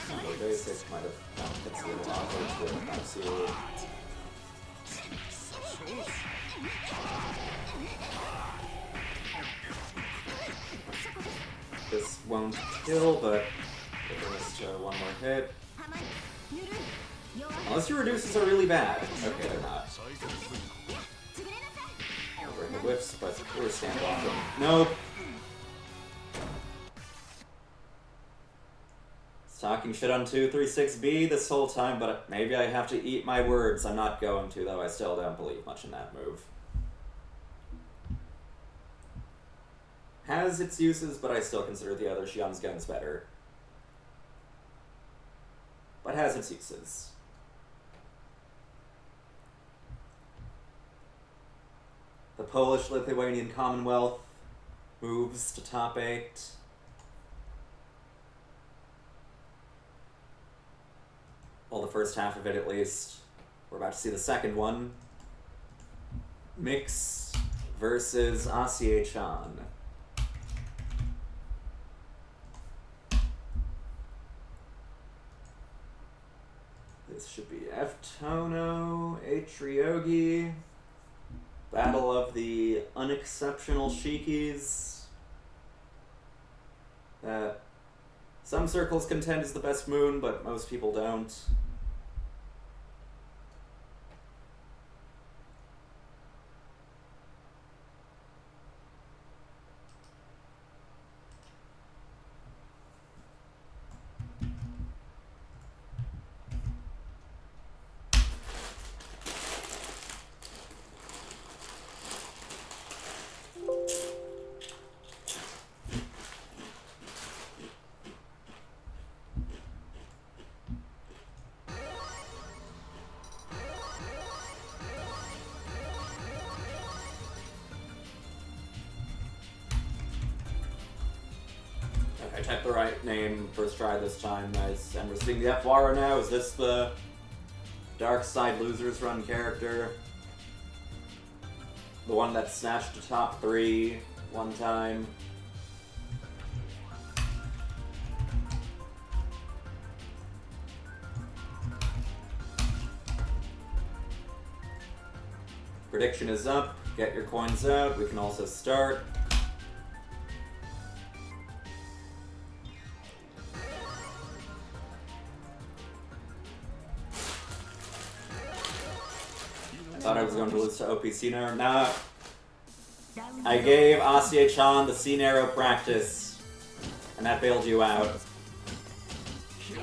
Combo basic might have hit a little awkward to it if I see it. This won't kill, but it brings to one more hit. Unless your reduces are really bad. Okay, they're not. Overhead whiffs, but we're standoffing. Nope. It's talking shit on 236B this whole time, but maybe I have to eat my words. I'm not going to, though. I still don't believe much in that move. Has its uses, but I still consider the other Xian's guns better. But has its uses. The Polish-Lithuanian Commonwealth moves to top 8. Well, the first half of it at least. We're about to see the second one. Mix versus Asiye-chan. This should be F-Tono, Atriogi, Battle of the Unexceptional Shikis. That some circles contend is the best moon, but most people don't. I typed the right name first try this time, nice. And we're seeing the FFEUR now. Is this the Dark Side Losers Run character? The one that snatched the top 3 one time? Prediction is up. Get your coins out. We can also start. Thought I was going to lose to OP C-Narrow. Nah. I gave Asiye-chan the C-Narrow practice, and that bailed you out. The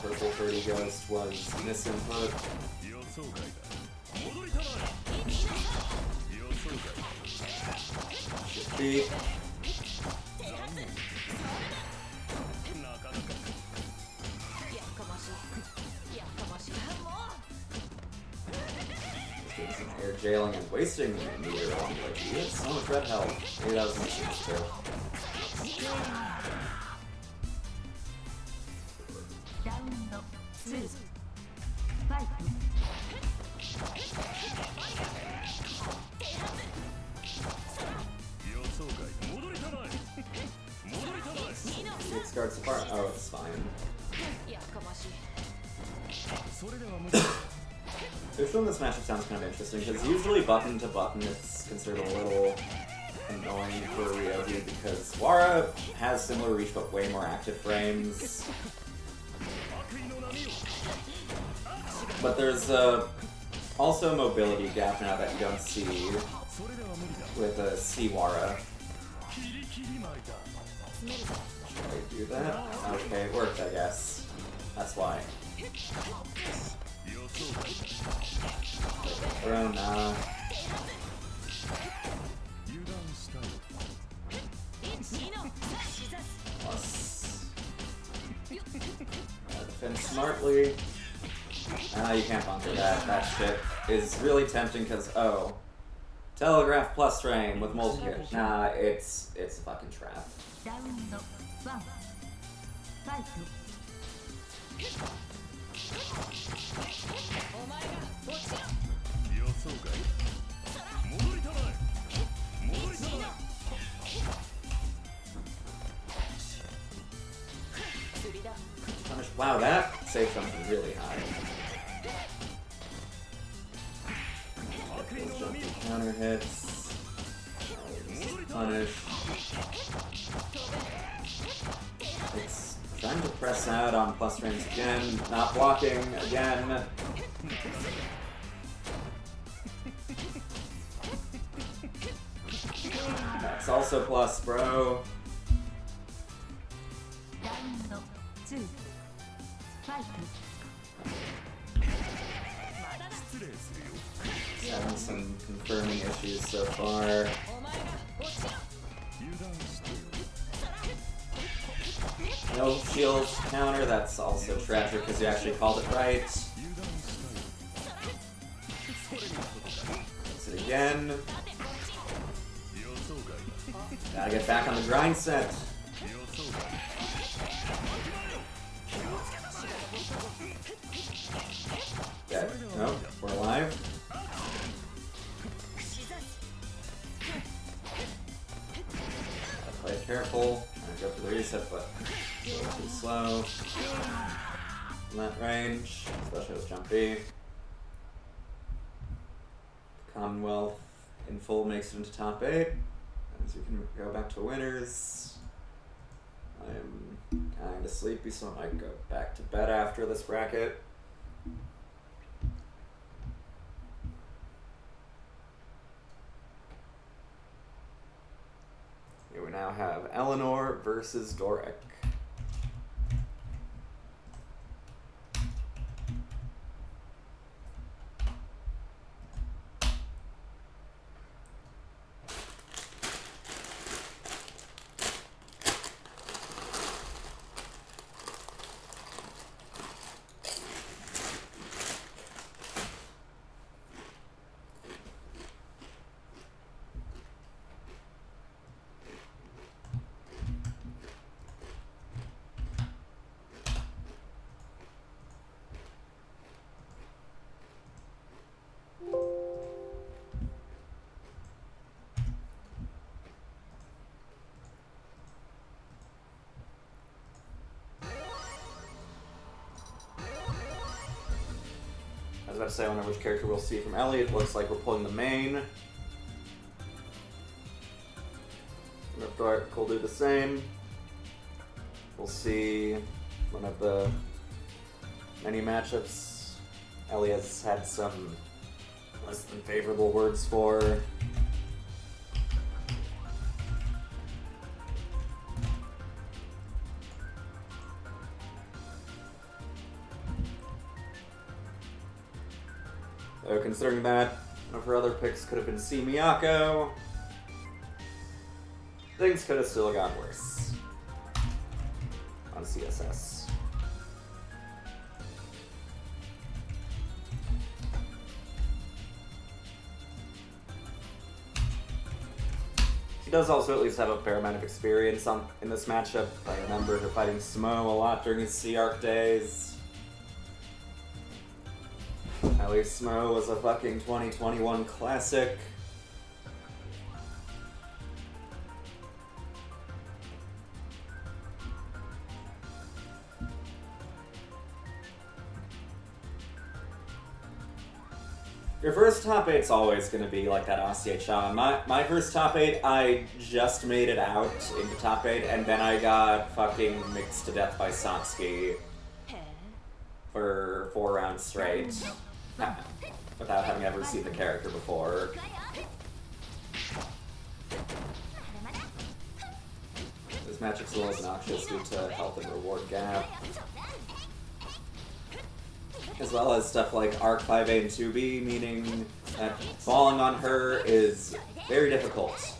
purple 30 ghost was misinput. Should be. Air jailing and wasting the meter on like he had so much red health. Maybe that was missions too. It starts apart. Oh, it's fine. This one, this matchup sounds kind of interesting, because usually button to button it's considered a little annoying for Ryogi, because Wara has similar reach but way more active frames. But there's also a mobility gap now that you don't see with a Siwara. Should I do that? Okay, it worked, I guess. That's why. Bro, nah. Plus. Defend smartly. You can't bunker that. That shit is really tempting because, oh. Telegraph plus frame with multi-hit. Nah, it's a fucking trap. Wow, that saved something really high. Those jumping counter hits. Punish. It's trying to press out on plus frames again. Not blocking again. That's also plus, bro. Having some confirming issues so far. No shield counter, that's also tragic because you actually called it right. Hits it again. Gotta get back on the grind set. Yeah, no, we're alive. Gotta play careful. Go for the reset, but a little too slow. In that range, especially with Jumpy. Commonwealth in full makes it into top 8. As you can go back to winners. I am kind of sleepy, so I might go back to bed after this bracket. Here we now have Eleanor versus Doric. I was about to say, I wonder which character we'll see from Ellie. It looks like we're pulling the main. Doric will do the same. We'll see one of the many matchups Ellie has had some less than favorable words for. Considering that one of her other picks could have been C. Miyako, things could have still gone worse on CSS. She does also at least have a fair amount of experience in this matchup. I remember her fighting Smo a lot during his C-Arc days. At least Smo was a fucking 2021 classic. Your first top 8's always going to be like that Asya-chan. My first top 8, I just made it out into top 8, and then I got fucking mixed to death by Satsuki for 4 rounds straight. Without having ever seen the character before. This magic's a little obnoxious due to health and reward gap. As well as stuff like Arc 5A and 2B, meaning that falling on her is very difficult.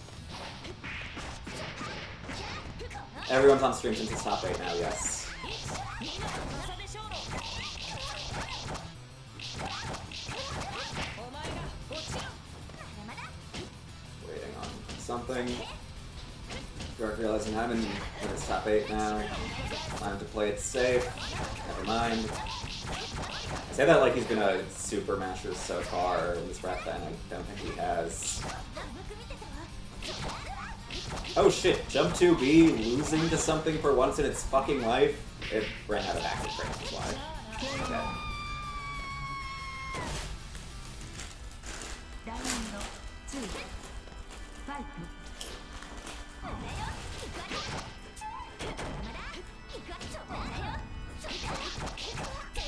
Everyone's on stream since it's top 8 now, yes. Waiting on something. Dark realizing I'm in its top 8 now. Time to play it safe. Never mind. I say that like he's been a super master so far in this bracket, and I don't think he has. Oh shit, jump 2B, losing to something for once in its fucking life? It ran out of active frames, is why. Okay.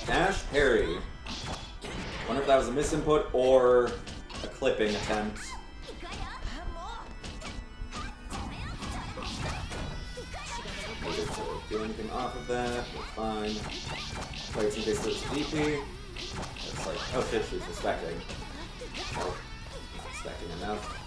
Dash parry. Wonder if that was a misinput or a clipping attempt. Maybe to do anything off of that, we're fine. Wait, in case there's a DP. It's like, oh shit, she's respecting. Oh, not respecting enough.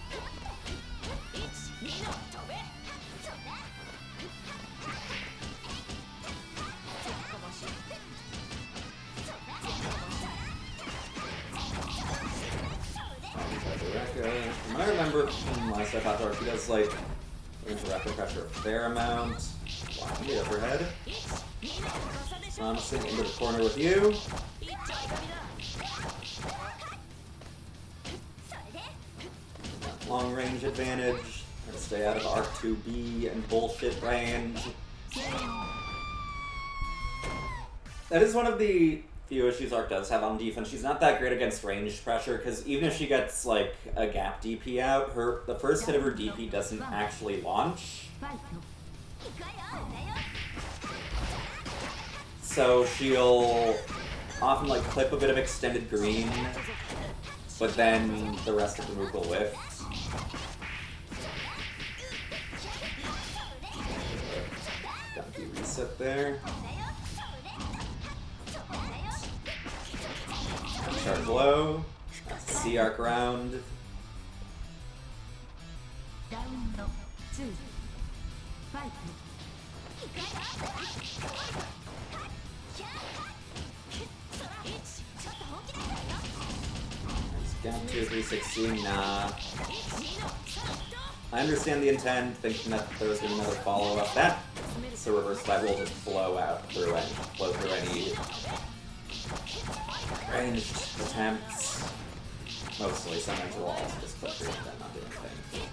From what I remember from last step out there, she does like rapid pressure a fair amount. Blocking the overhead. Promising into the corner with you. Long range advantage. Gotta stay out of Arc 2B and bullshit range. That is one of the few issues Arc does have on defense. She's not that great against ranged pressure, because even if she gets like a gap DP out, the first hit of her DP doesn't actually launch. So she'll often like clip a bit of extended green, but then the rest of the move will whiff. Donkey reset there. Charge low. That's a C arc round. Gap 2, 316, nah. I understand the intent, thinking that there was going to be another follow-up. That's a reverse that will just blow through any ranged attempts. Mostly, sometimes it will also just clip through and then not do anything.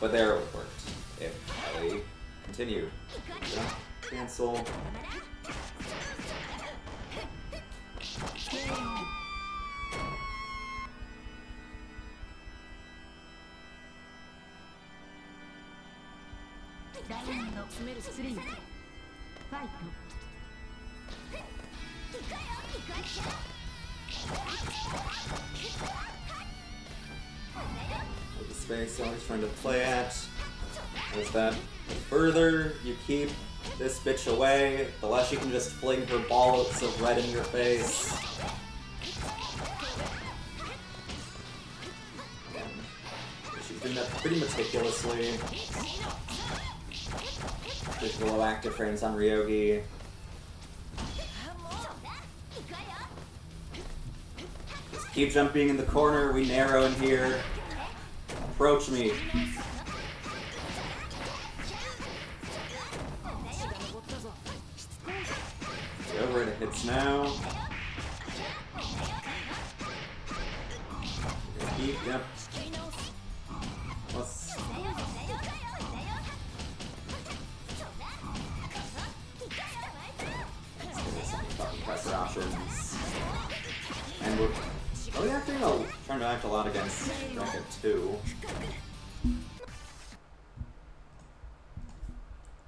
But there it worked. If Ellie continued. Cancel. The space always trying to play at is that the further you keep this bitch away, the less you can just fling her balls of red in your face. She's doing that pretty meticulously. There's the low active frames on Ryogi. Just keep jumping in the corner, we narrow in here. Approach me. The overhead hits now. Yep. Plus. Fucking pressure options. And we're really trying to act a lot against bracket 2.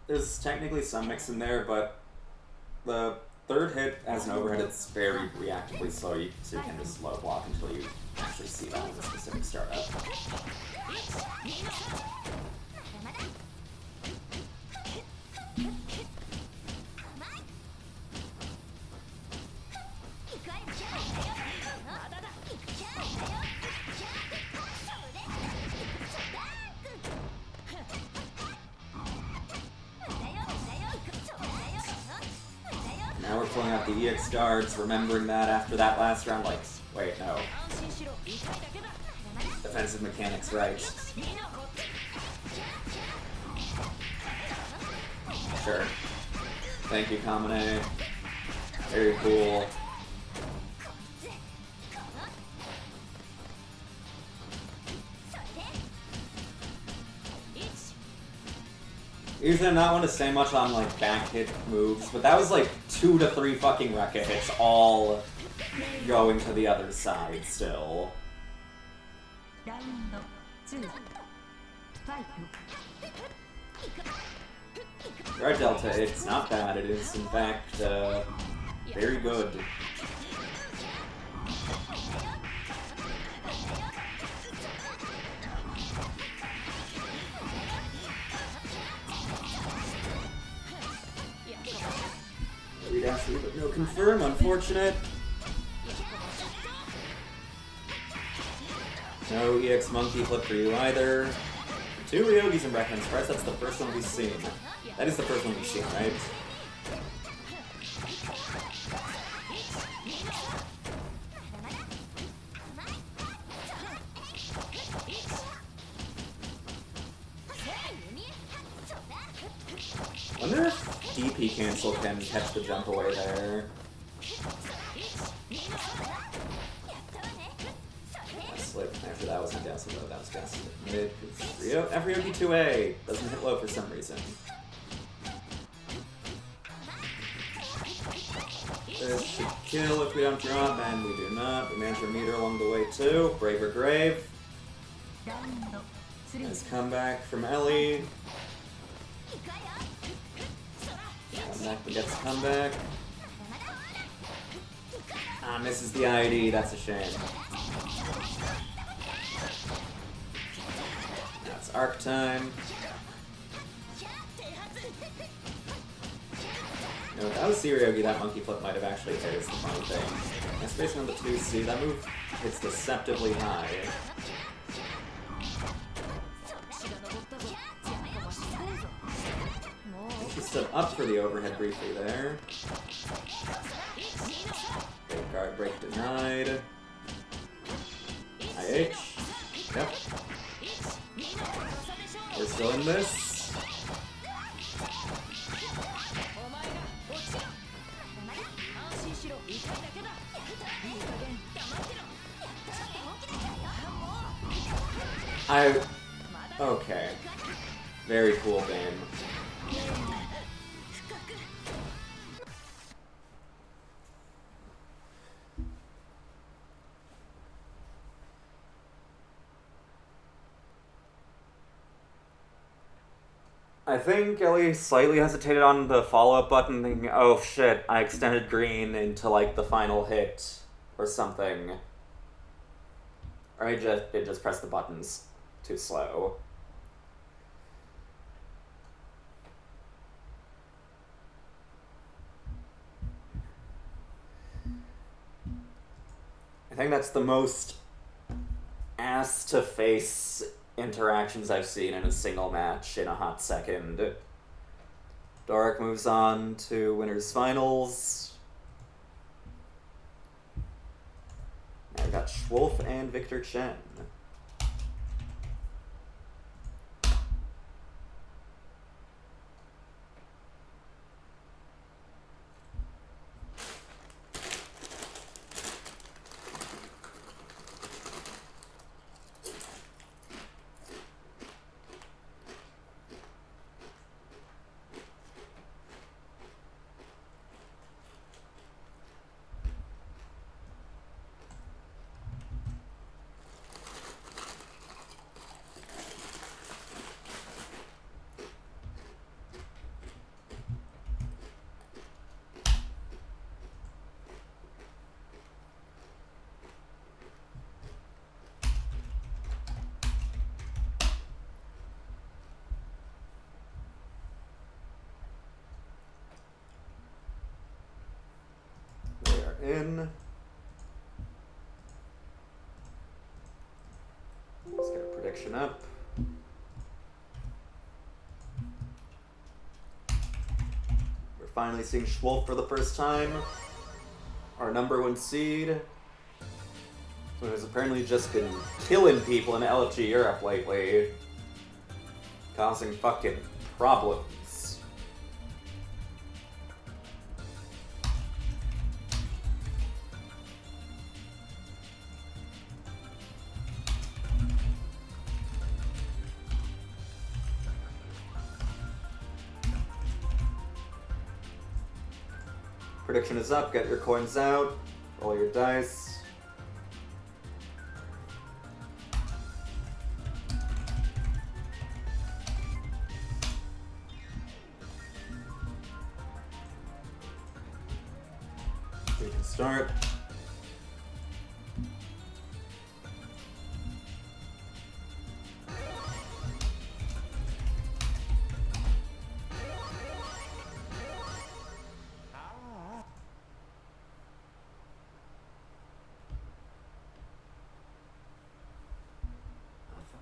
There's technically some mix in there, but the third hit as an overhead, it's very reactively slow, so you can just low block until you actually see that as a specific startup. Now we're pulling out the EX guards, remembering that after that last round, like, wait, no. Defensive mechanics, right. Sure. Thank you, Kamine. Very cool. Usually I'm not one to say much on, like, back hit moves, but that was, like, 2 to 3 fucking Rekka hits all going to the other side still. Right, Delta, it's not bad. It is, in fact, very good. Redash, but no confirm, unfortunate. No EX Monkey Flip for you either. 2 Ryogis and Brecken's Press, that's the first one we've seen. That is the first one we've seen, right? I wonder if DP cancel can catch the jump away there. Slip. Actually, that wasn't down so low, that was down so mid. F-Ryogi 2A doesn't hit low for some reason. This should kill if we don't drop, and we do not. We manage our meter along the way too. Braver Grave. Nice comeback from Ellie. Comeback begets comeback. Ah, misses the ID, that's a shame. Now it's arc time. You know, without Ryogi, that monkey flip might have actually hit is the funny thing. And spacing on the 2C, that move hits deceptively high. She stood up for the overhead briefly there. Big guard break denied. IH. Yep. We're still in this. Okay. Very cool game. I think Ellie slightly hesitated on the follow-up button, thinking, oh shit, I extended green into, like, the final hit, or something. Or it just pressed the buttons too slow. I think that's the most ass-to-face interactions I've seen in a single match in a hot second. Doric moves on to winners finals. Now we got Schwolf and Victor Chen. Start in. Let's get a prediction up. We're finally seeing Schwolf for the first time. Our #1 seed. Who has apparently just been killing people in LFG Europe lately. Causing fucking problems. Prediction is up, get your coins out, roll your dice. We can start.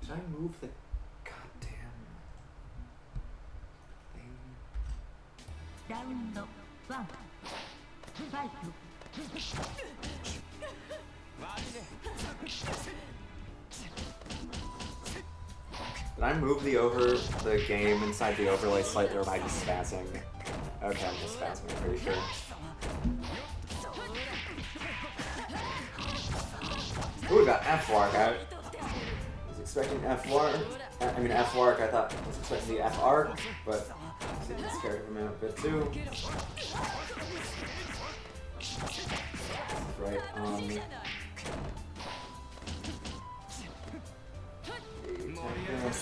Did I move the goddamn thing? Round 1 fight. Did I move the game inside the overlay slightly, or am I just spazzing? Okay, I'm just spazzing, I'm pretty sure. Ooh, we got F-Wark. I was expecting F-Wark. I mean F-Wark, I thought I was expecting the F-Arc, but I was getting scared of him out a bit too. Right, yes.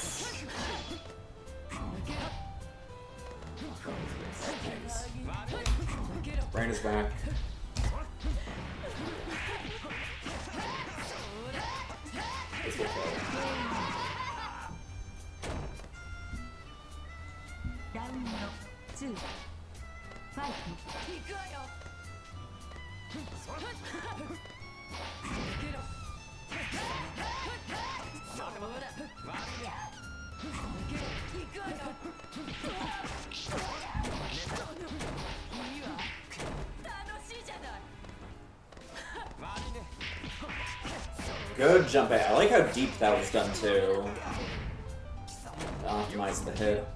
Thanks. Brain is back. This will kill. Round 2 fight. Good jump A. I like how deep that was done too. To optimize the hit.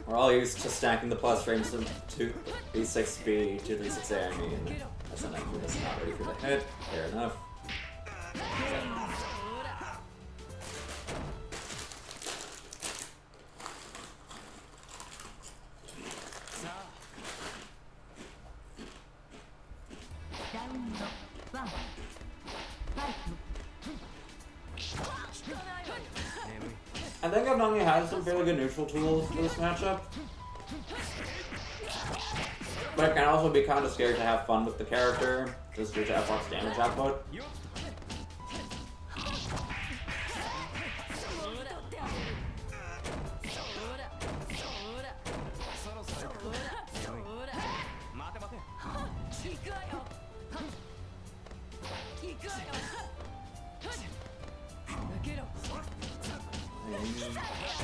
We're all used to stacking the plus frames from 236B, 236A, I mean. That's not ready for the hit. Fair enough. Round 1 fight. I think Avnami has some fairly good neutral tools for this matchup. But it can also be kind of scared to have fun with the character, just due to F-War's damage output.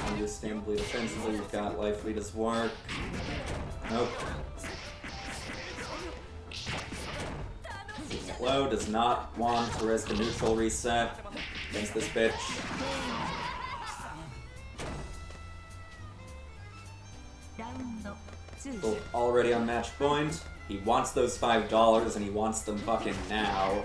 Understandably defensively, we've got Life Lead as work. Nope. Low does not want to risk a neutral reset against this bitch. Round 2 Both already on match point. He wants those $5 and he wants them fucking now.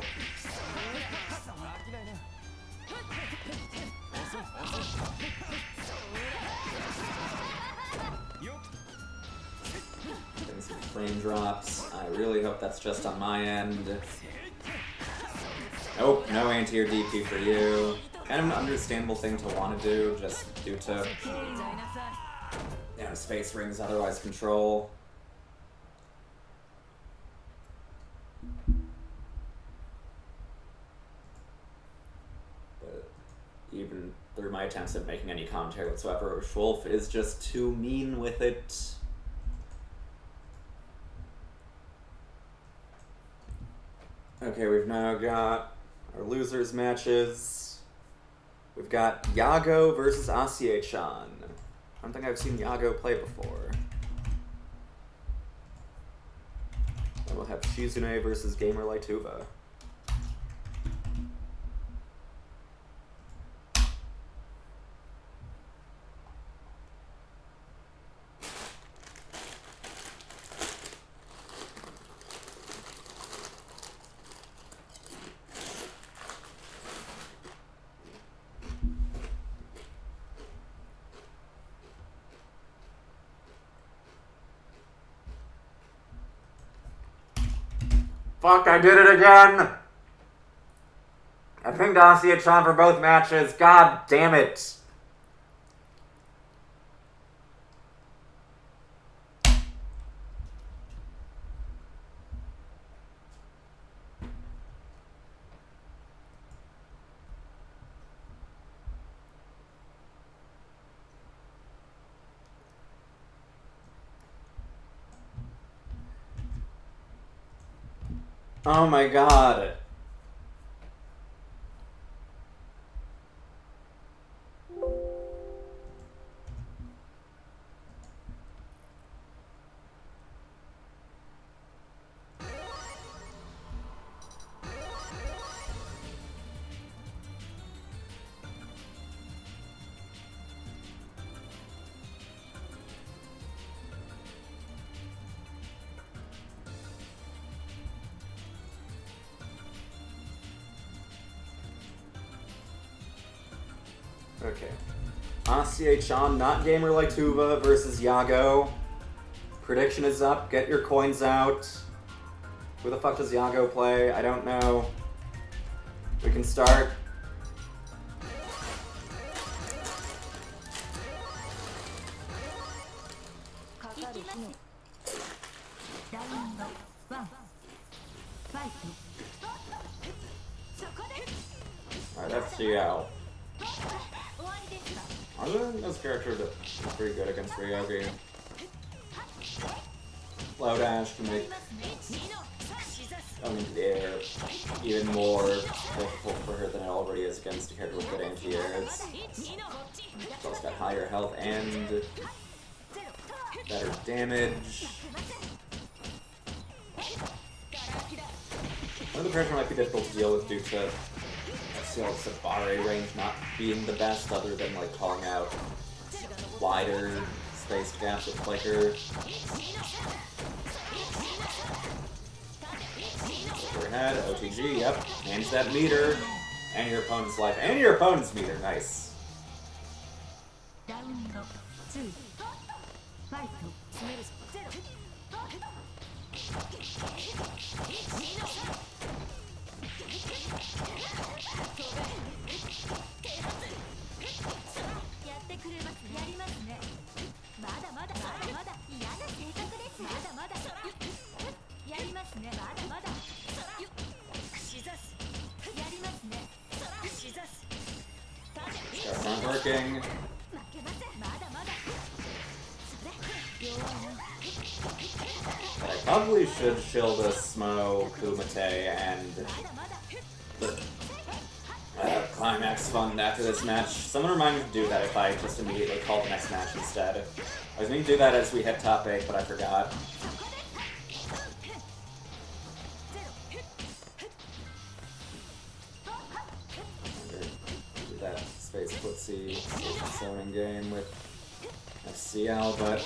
Getting some frame drops. I really hope that's just on my end. Nope, no anti or DP for you. Kind of an understandable thing to want to do, just due to, you know, space rings otherwise control. But even through my attempts at making any commentary whatsoever, Schwolf is just too mean with it. Okay, we've now got our losers matches. We've got Yago versus Asie-chan. I don't think I've seen Yago play before. Then we'll have Shizune versus Gamer Tuva. Fuck, I did it again! I pinged Asie-chan for both matches. God damn it! Oh my god. Okay. Asie-chan, not Gamer Tuva versus Yago. Prediction is up. Get your coins out. Who the fuck does Yago play? I don't know. We can start. Alright, that's Xiao. I think this character is pretty good against Ryogi. Low dash can make coming into the air even more difficult for her than it already is against a character with good anti-airs. She's also got higher health and better damage. One of the pressure might be difficult to deal with due to Sabare range not being the best, other than like calling out wider spaced gaps with Flicker. Overhead, OTG, yep. Manage that meter. And your opponent's life. And your opponent's meter, nice. That's not working. I probably should shield a Smo, Kumite, and the Climax Fund after this match. Someone remind me to do that if I just immediately call the next match instead. I was going to do that as we hit top 8, but I forgot. Do that space footsie zoning game with FCL, but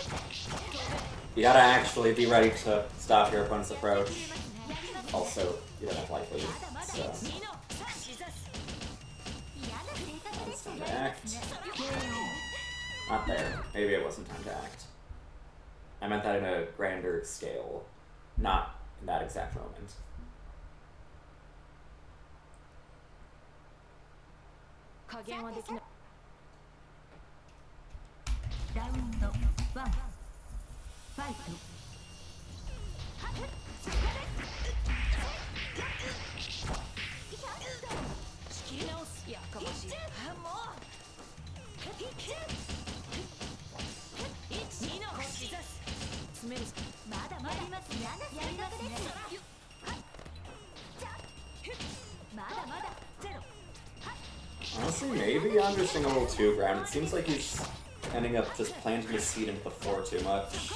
you gotta actually be ready to stop your opponent's approach. Also, you don't have life lead, so it's time to act. Not there. Maybe it wasn't time to act. I meant that in a grander scale, not in that exact moment. Round 1 Fight. Honestly, maybe I'm just being a little too grounded. It seems like he's ending up just planting his seed into the floor too much.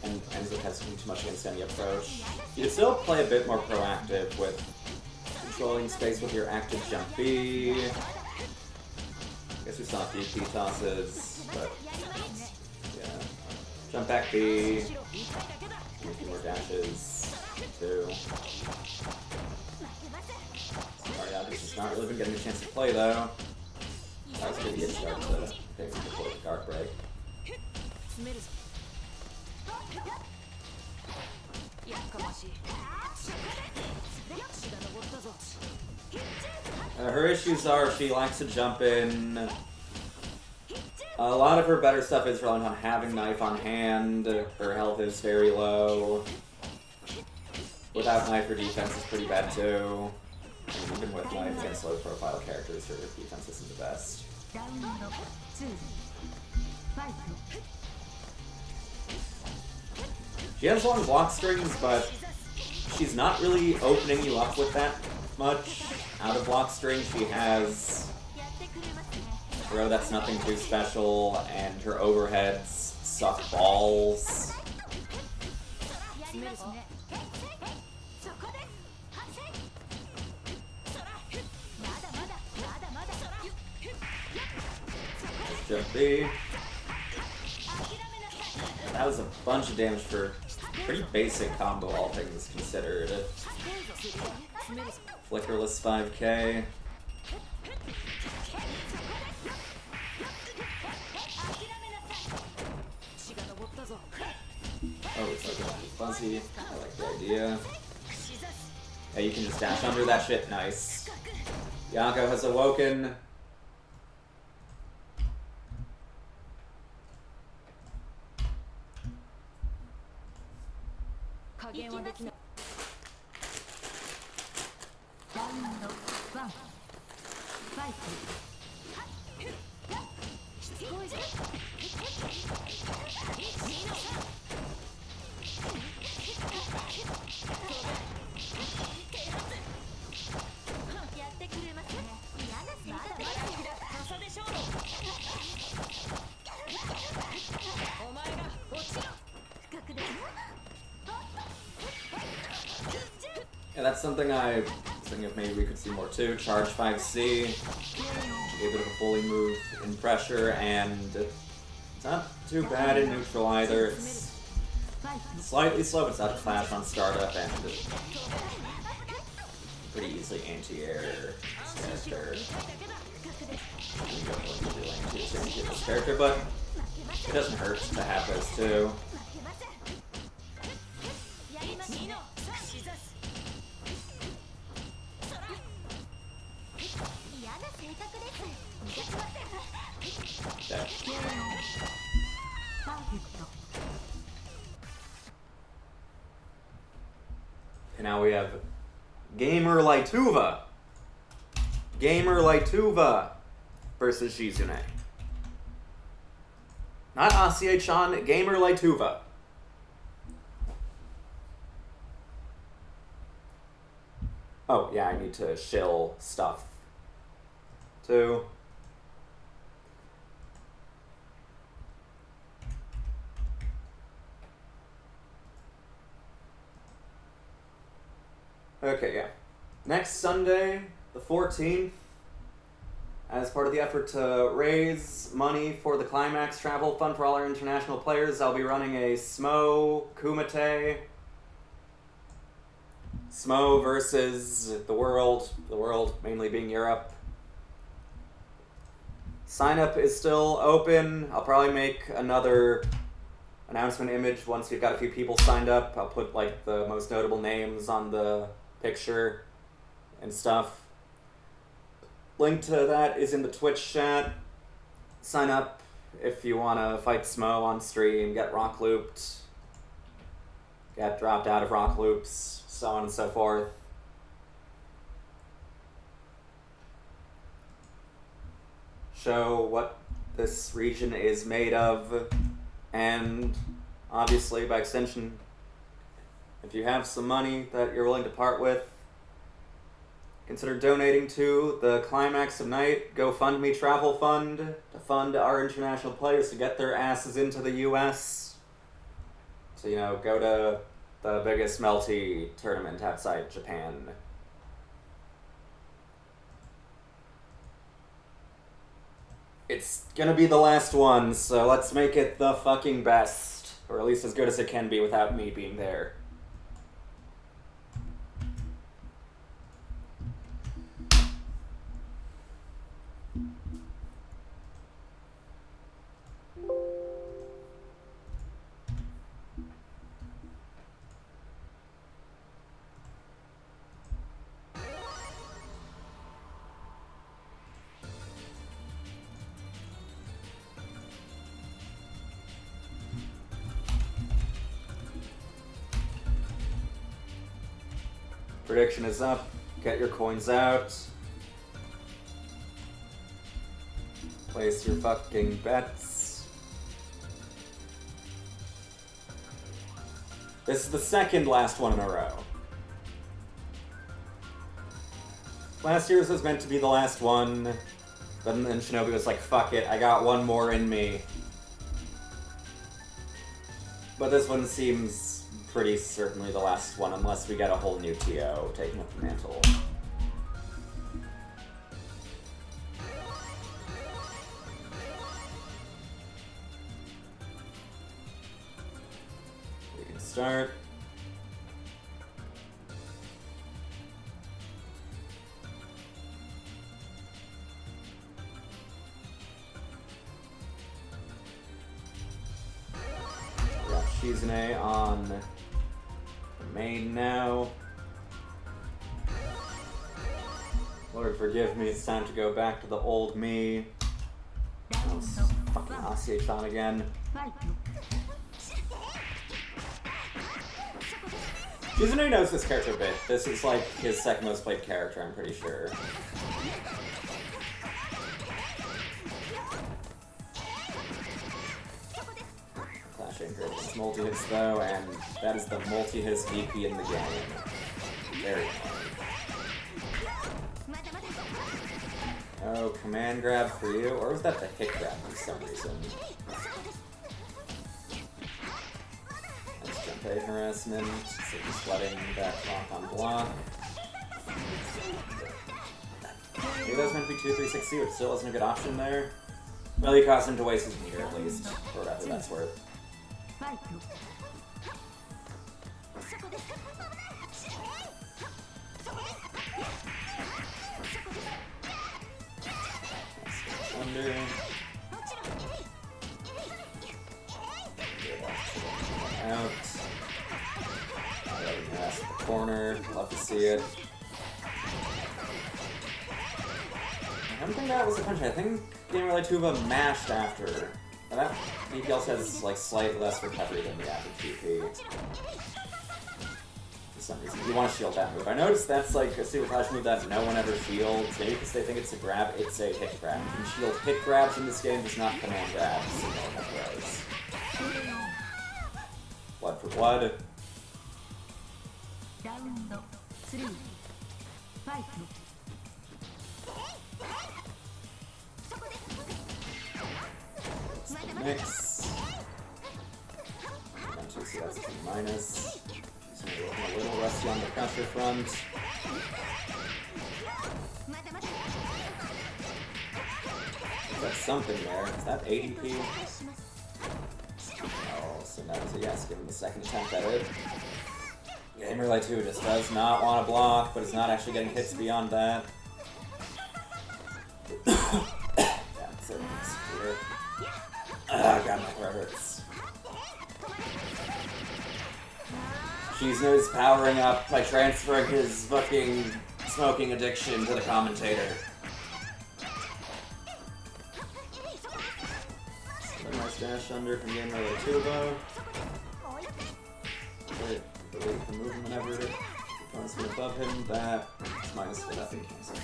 And ends up hesitating too much against any approach. You can still play a bit more proactive with controlling space with your active jump B. I guess we saw a few key tosses, but yeah. Jump back B. A few more dashes. 2. Mariaga's just not really been getting a chance to play though. That was a good get start to pick before the guard break. Her issues are she likes to jump in. A lot of her better stuff is relying on having knife on hand. Her health is very low. Without knife, her defense is pretty bad too. And even with knife against low profile characters, her defense isn't the best. She has long block strings, but she's not really opening you up with that much. Out of block string, she has throw that's nothing too special, and her overheads suck balls. Jump B. That was a bunch of damage for pretty basic combo, all things considered. Flickerless 5k. Oh, it's like fuzzy. I like the idea. Yeah, you can just dash under that shit. Nice. Yanko has awoken. Yeah, that's something I was thinking of maybe we could see more too. Charge 5C. Able to fully move in pressure, and it's not too bad in neutral either. It's slightly slow, but it's out of clash on startup, and pretty easily anti-air this character. You don't really do anti-air this character, but it doesn't hurt to have those two. And now we have Gamer Lighttuva. Gamer Lighttuva versus Shizune. Not Asuye-chan, Gamer Lighttuva. Oh, yeah, I need to shill stuff too. Okay, yeah. Next Sunday, the 14th, as part of the effort to raise money for the Climax Travel Fund for all our international players, I'll be running a SMO Kumite. SMO versus the world mainly being Europe. Sign up is still open. I'll probably make another announcement image once we've got a few people signed up. I'll put like the most notable names on the picture and stuff. Link to that is in the Twitch chat. Sign up if you want to fight SMO on stream, get rock looped, get dropped out of rock loops, so on and so forth. Show what this region is made of, and obviously by extension, if you have some money that you're willing to part with, consider donating to the Climax of Night GoFundMe travel fund to fund our international players to get their asses into the US. So, you know, go to the biggest Melty tournament outside Japan. It's gonna be the last one, so let's make it the fucking best. Or at least as good as it can be without me being there. Prediction is up. Get your coins out. Place your fucking bets. This is the second last one in a row. Last year's was meant to be the last one, but then Shinobi was like, fuck it, I got one more in me. But this one seems pretty certainly the last one, unless we get a whole new TO taking up the mantle. We can start. We got Shizune on the main now. Lord forgive me, it's time to go back to the old me. Oh, fucking Asie-chan again. Shizune knows this character a bit. This is like his second most played character, I'm pretty sure. Clashing against multi-hits though, and that is the multi-hits VP in the game. Very annoying. Oh, command grab for you? Or was that the hit grab for some reason? That's jump aid harassment, so just letting that block on block. Maybe that was meant to be 2-3-6-2, it still wasn't a good option there. Well, he caused him to waste his meter at least, or whatever that's worth. Under. Out. Letting pass the corner. Love to see it. I don't think that was a punch. I think Game Relay Tuba mashed after. But that VP also has like slightly less recovery than the average VP. For some reason. You want to shield that move. I noticed that's like a super flash move that no one ever shields. Maybe because they think it's a grab, it's a hit grab. You can shield hit grabs in this game, just not command grabs. Blood for blood. Round 3. Fight. Mix. 1, 2, so that's 2 minus. So we're looking a little rusty on the pressure front. That's something there. Is that ADP? Oh, so that was a yes, given the second attempt at it. Game Relay 2 just does not want to block, but is not actually getting hits beyond that. That's it. Ah, God, my throat hurts. Shizune is powering up by transferring his fucking smoking addiction to the commentator. Nice dash under from Game Relay 2 though. Wait, delete the movement whenever the opponent's been above him. That's minus for nothing cancel.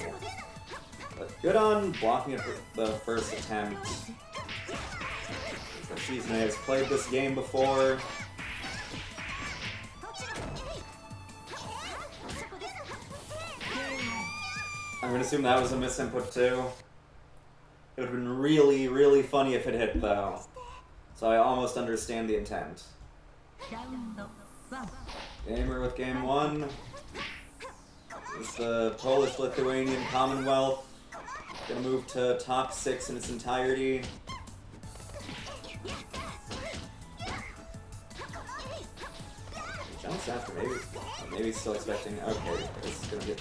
But good on blocking it for the first attempt. Shizune has played this game before. gonna assume that was a misinput too. It would have been really, really funny if it hit though. So I almost understand the intent. ラウンド1 Gamer with game 1. It's the Polish-Lithuanian Commonwealth. Gonna move to top 6 in its entirety. Jumps after, maybe he's still expecting. Okay, this is gonna get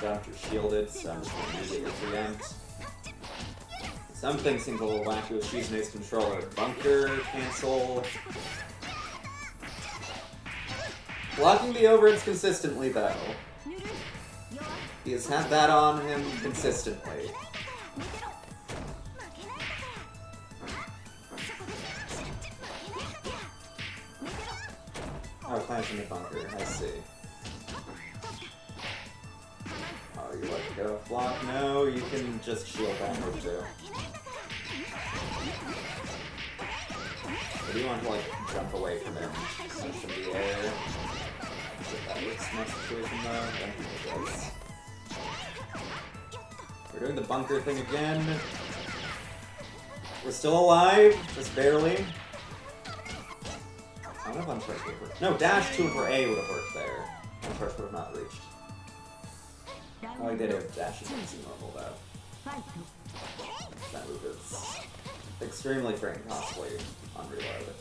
jumped or shielded, so I'm just gonna use it to preempt. Something seems a little wacky with Shizune's controller. Bunker, cancel. Blocking the overheads consistently though. He has had that on him consistently. Oh, plants in the bunker, I see. Oh, you let go of block? No, you can just shield that move too. Or do you want to like jump away from him? Punch from the air? If that works in that situation though, I don't think it does. We're doing the bunker thing again. We're still alive, just barely. I don't know if uncharge would have worked. No, dash 2 for A would have worked there. Uncharge would have not reached. Oh, I did have dash against normal though. That move is extremely frame costly on reload.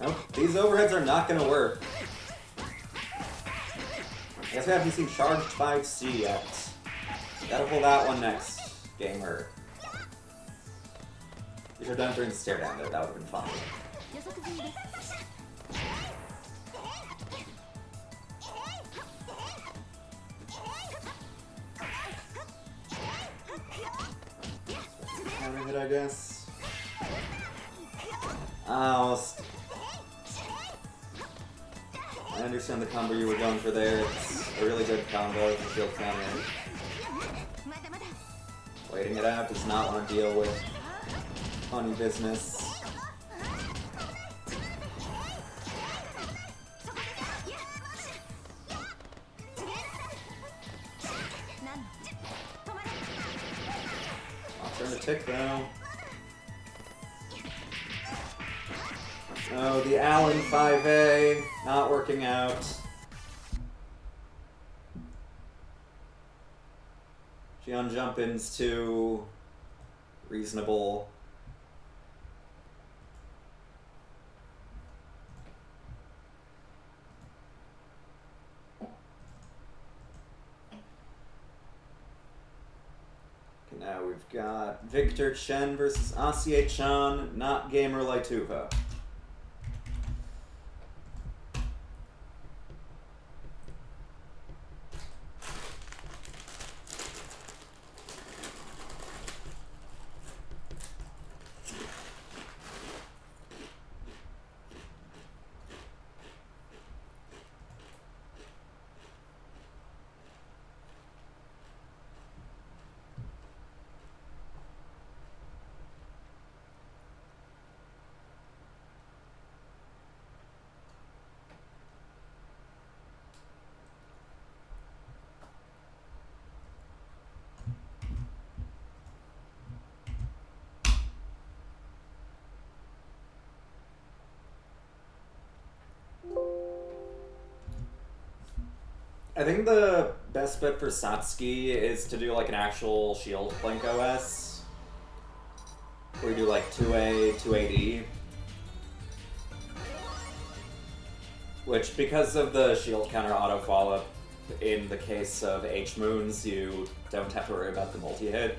Nope, these overheads are not gonna work. I guess we haven't seen Charged 5C yet. Gotta pull that one next, gamer. You should have done it during the stare down though, that would have been fun. Counter hit, I guess. Almost. I understand the combo you were going for there. It's a really good combo to shield counter. Waiting it out, does not want to deal with funny business. I'll turn the tick though. Oh, the Allen 5A, not working out. Gion jump-in's too reasonable. Okay, now we've got Victor Chen versus Asie Chan, not Gamer Laituva. I think the best bet for Satsuki is to do like an actual shield Blink OS. Where you do like 2A, 2AD. Which, because of the shield counter auto follow-up, in the case of H-Moons, you don't have to worry about the multi-hit.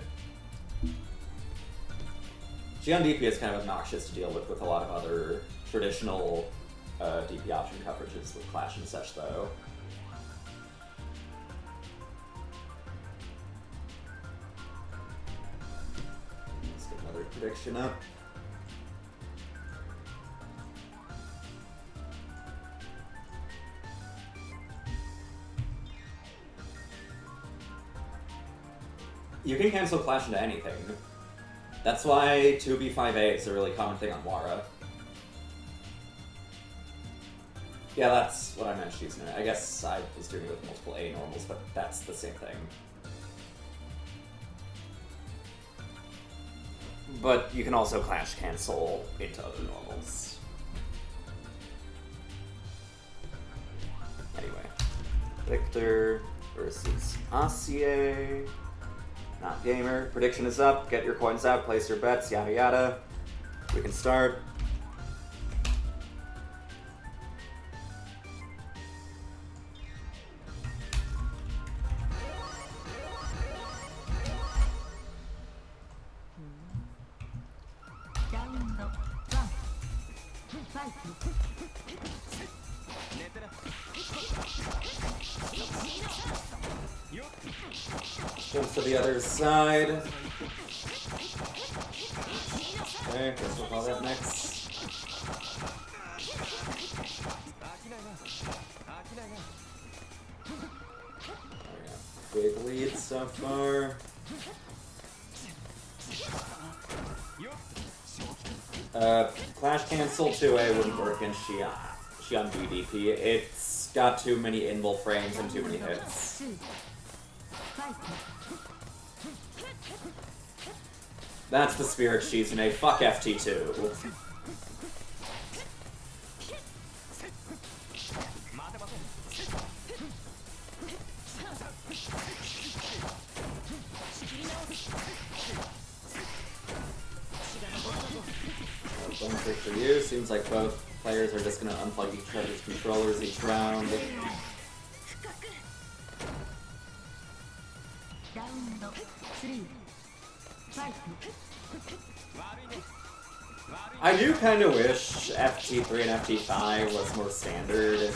Gion DP is kind of obnoxious to deal with a lot of other traditional DP option coverages with Clash and such, though. Let's get another prediction up. You can cancel Clash into anything. That's why 2B5A is a really common thing on Wara. Yeah, that's what I meant using it. I guess I was doing it with multiple A normals, but that's the same thing. But you can also clash cancel into other normals. Anyway, Victor versus Asie. Not gamer. Prediction is up. Get your coins out. Place your bets. Yada yada. We can start. Jumps to the other side. Okay, guess we'll call that next. Big lead so far. Clash cancel 2A wouldn't work in Xian BDP. It's got too many invul frames and too many hits. That's the spirit Shizune. Fuck FT2. One pick for you. Seems like both players are just gonna unplug each other's controllers each round. I do kind of wish FT3 and FT5 was more standard.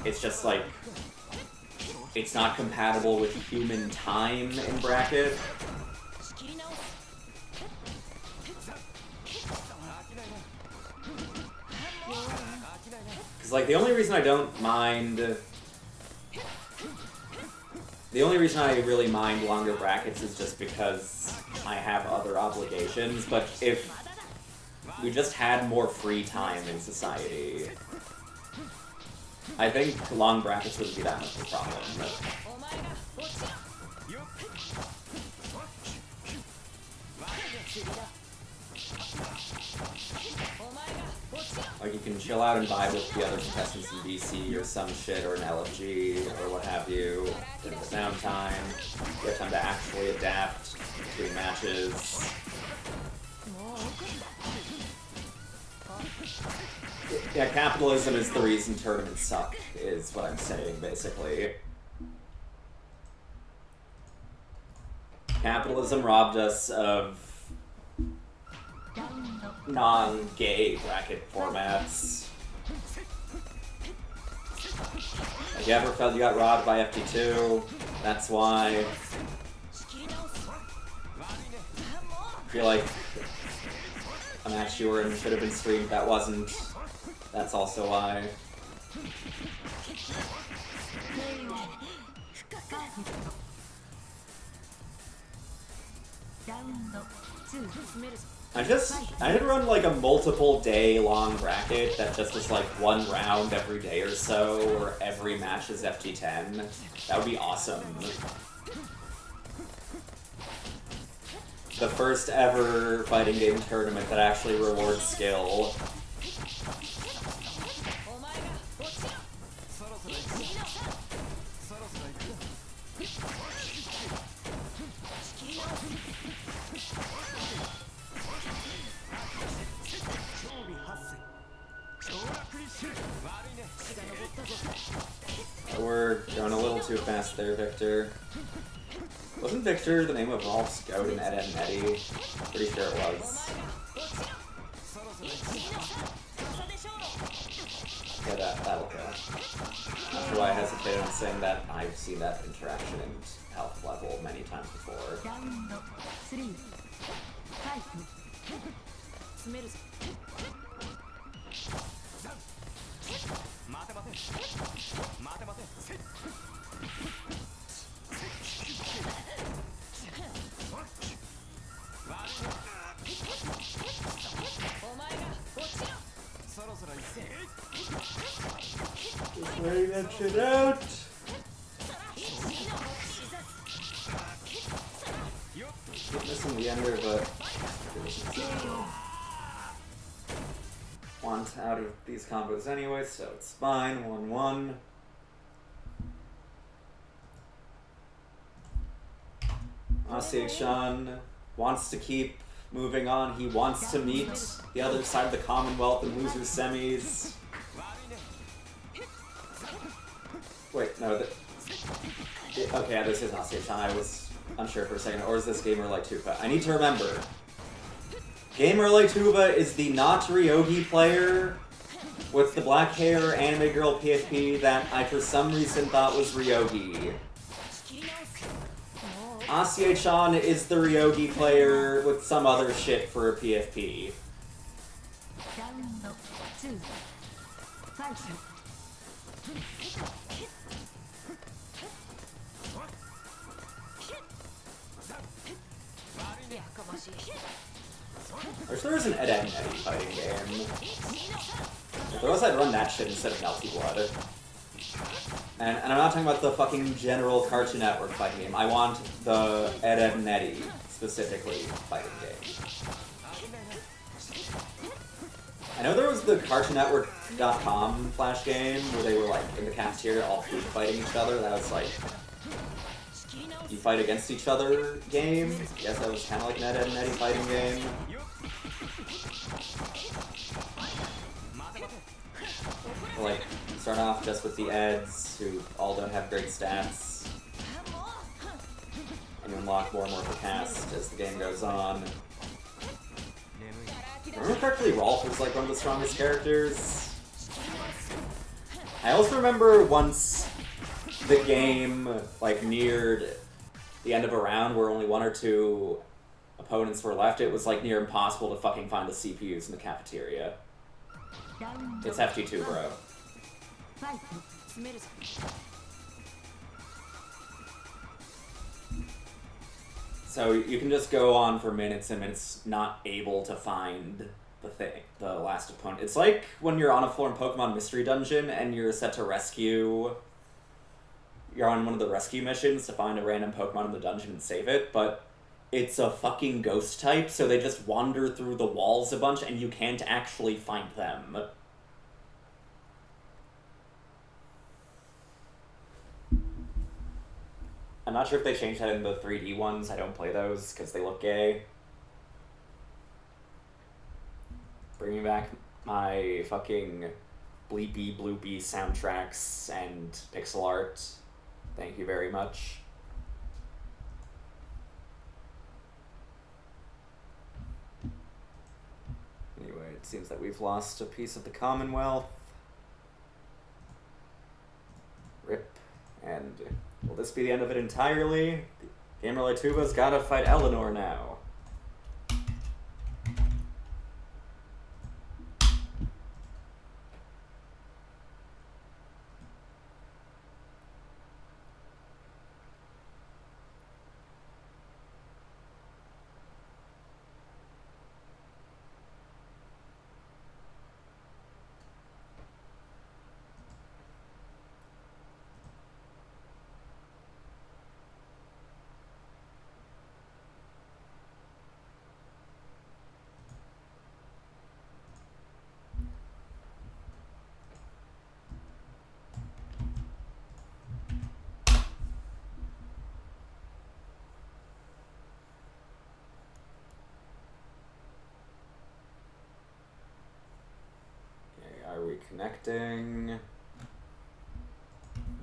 It's just like, it's not compatible with human time in bracket. Because like, the only reason I really mind longer brackets is just because I have other obligations, but if we just had more free time in society, I think long brackets wouldn't be that much of a problem. Like, you can chill out and vibe with the other contestants in DC or some shit, or an LFG, or what have you, in the downtime. You have time to actually adapt between matches. Yeah, capitalism is the reason tournaments suck, is what I'm saying, basically. Capitalism robbed us of non-gay bracket formats. Like, you ever felt you got robbed by FT2? That's why. I feel like a match you were in should have been streamed that wasn't. That's also why. I did run like a multiple day long bracket that just is like one round every day or so, or every match is FT10. That would be awesome. The first ever fighting game tournament that actually rewards skill. We're going a little too fast there, Victor. Wasn't Victor the name of Rolf Scout in Ed, Edd n Eddy? Pretty sure it was. Yeah, that'll go. After why I hesitated on saying that, I've seen that interaction in health level many times before. Just wearing that shit out. Keep missing the ender, but want out of these combos anyway, so it's fine. 1-1. Asiachan wants to keep moving on. He wants to meet the other side of the Commonwealth and losers semis. Wait, no. Okay, this is Asiachan. I was unsure for a second. Or is this Gamer Like Tuva? I need to remember. Gamer Like Tuva is the not Ryogi player with the black hair anime girl PFP that I for some reason thought was Ryogi. Asiachan is the Ryogi player with some other shit for a PFP. I wish there was an Ed Ed fighting game. If there was, I'd run that shit instead of Melty Blood. And I'm not talking about the fucking general Cartoon Network fighting game. I want the Ed Ed and Eddie, specifically, fighting game. I know there was the CartoonNetwork.com flash game where they were like in the cafeteria all food fighting each other. That was like you fight against each other game. I guess that was kind of like an Ed Ed and Eddie fighting game. Like, start off just with the Eds, who all don't have great stats. And you unlock more and more per cast as the game goes on. If I remember correctly, Rolf was like one of the strongest characters. I also remember once the game like neared the end of a round where only 1 or 2 opponents were left, it was like near impossible to fucking find the CPUs in the cafeteria. It's FT2, bro. So you can just go on for minutes and minutes not able to find the last opponent. It's like when you're on a floor in Pokemon Mystery Dungeon and you're set to rescue... You're on one of the rescue missions to find a random Pokemon in the dungeon and save it, but it's a fucking ghost type, so they just wander through the walls a bunch and you can't actually find them. I'm not sure if they changed that in the 3D ones. I don't play those because they look gay. Bringing back my fucking bleepy bloopy soundtracks and pixel art. Thank you very much. Anyway, it seems that we've lost a piece of the Commonwealth. Rip. And will this be the end of it entirely? Gamer Like Tuva's gotta fight Eleanor now. Are we connecting?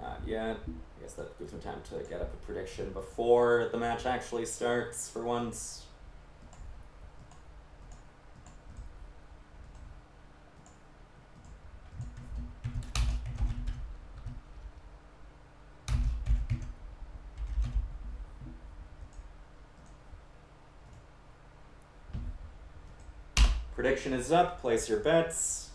Not yet. I guess that gives me time to get up a prediction before the match actually starts for once. Prediction is up. Place your bets.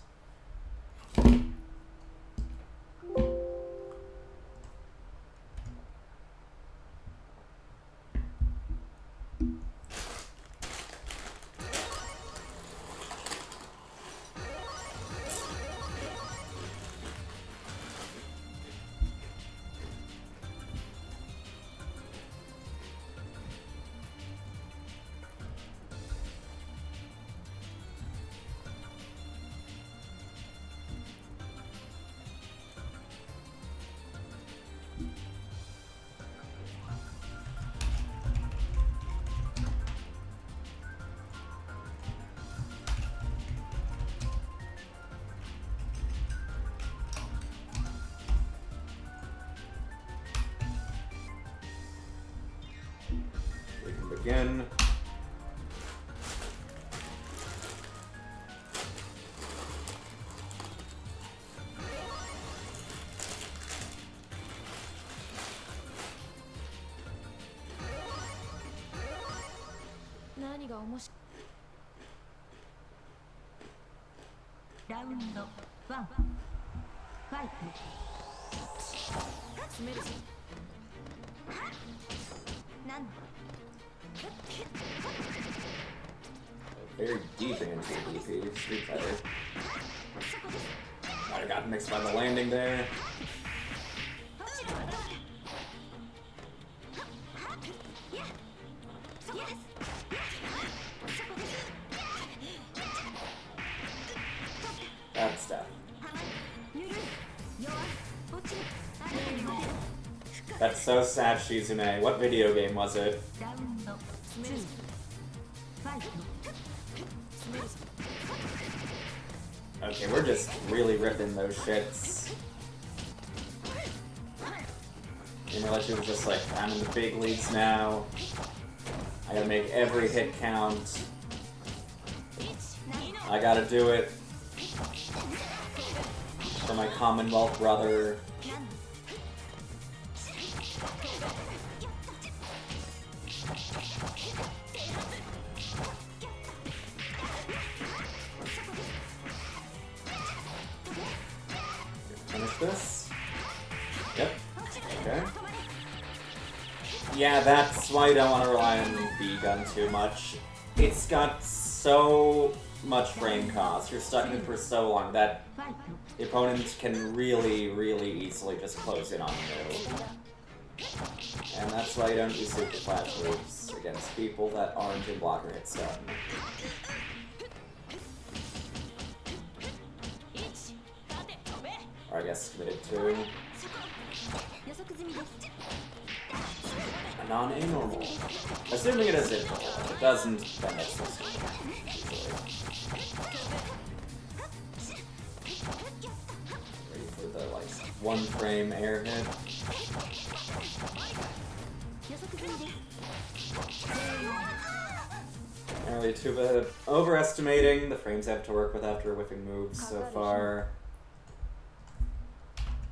begin. Round 1 Fight Very deep into DP, Street Fighter. I got mixed by the landing there. That's death. That's so sad, Shizume. What video game was it? Round 2 Fight Okay, we're just really ripping those shits. Gamer was just like, I'm in the big leagues now. I gotta make every hit count. I gotta do it for my Commonwealth brother. Finish this? Yep. Okay. Yeah, that's why you don't want to rely on the B-gun too much. It's got so much frame cost. You're stuck in it for so long that the opponent can really, really easily just close in on you. And that's why you don't use super flash moves against people that aren't in blocker hit stun. Or I guess committed to a non-anormal. Assuming it is integral. If it doesn't, then it's just ready for the like one frame air hit. Apparently Tuba overestimating the frames I have to work with after whipping moves so far.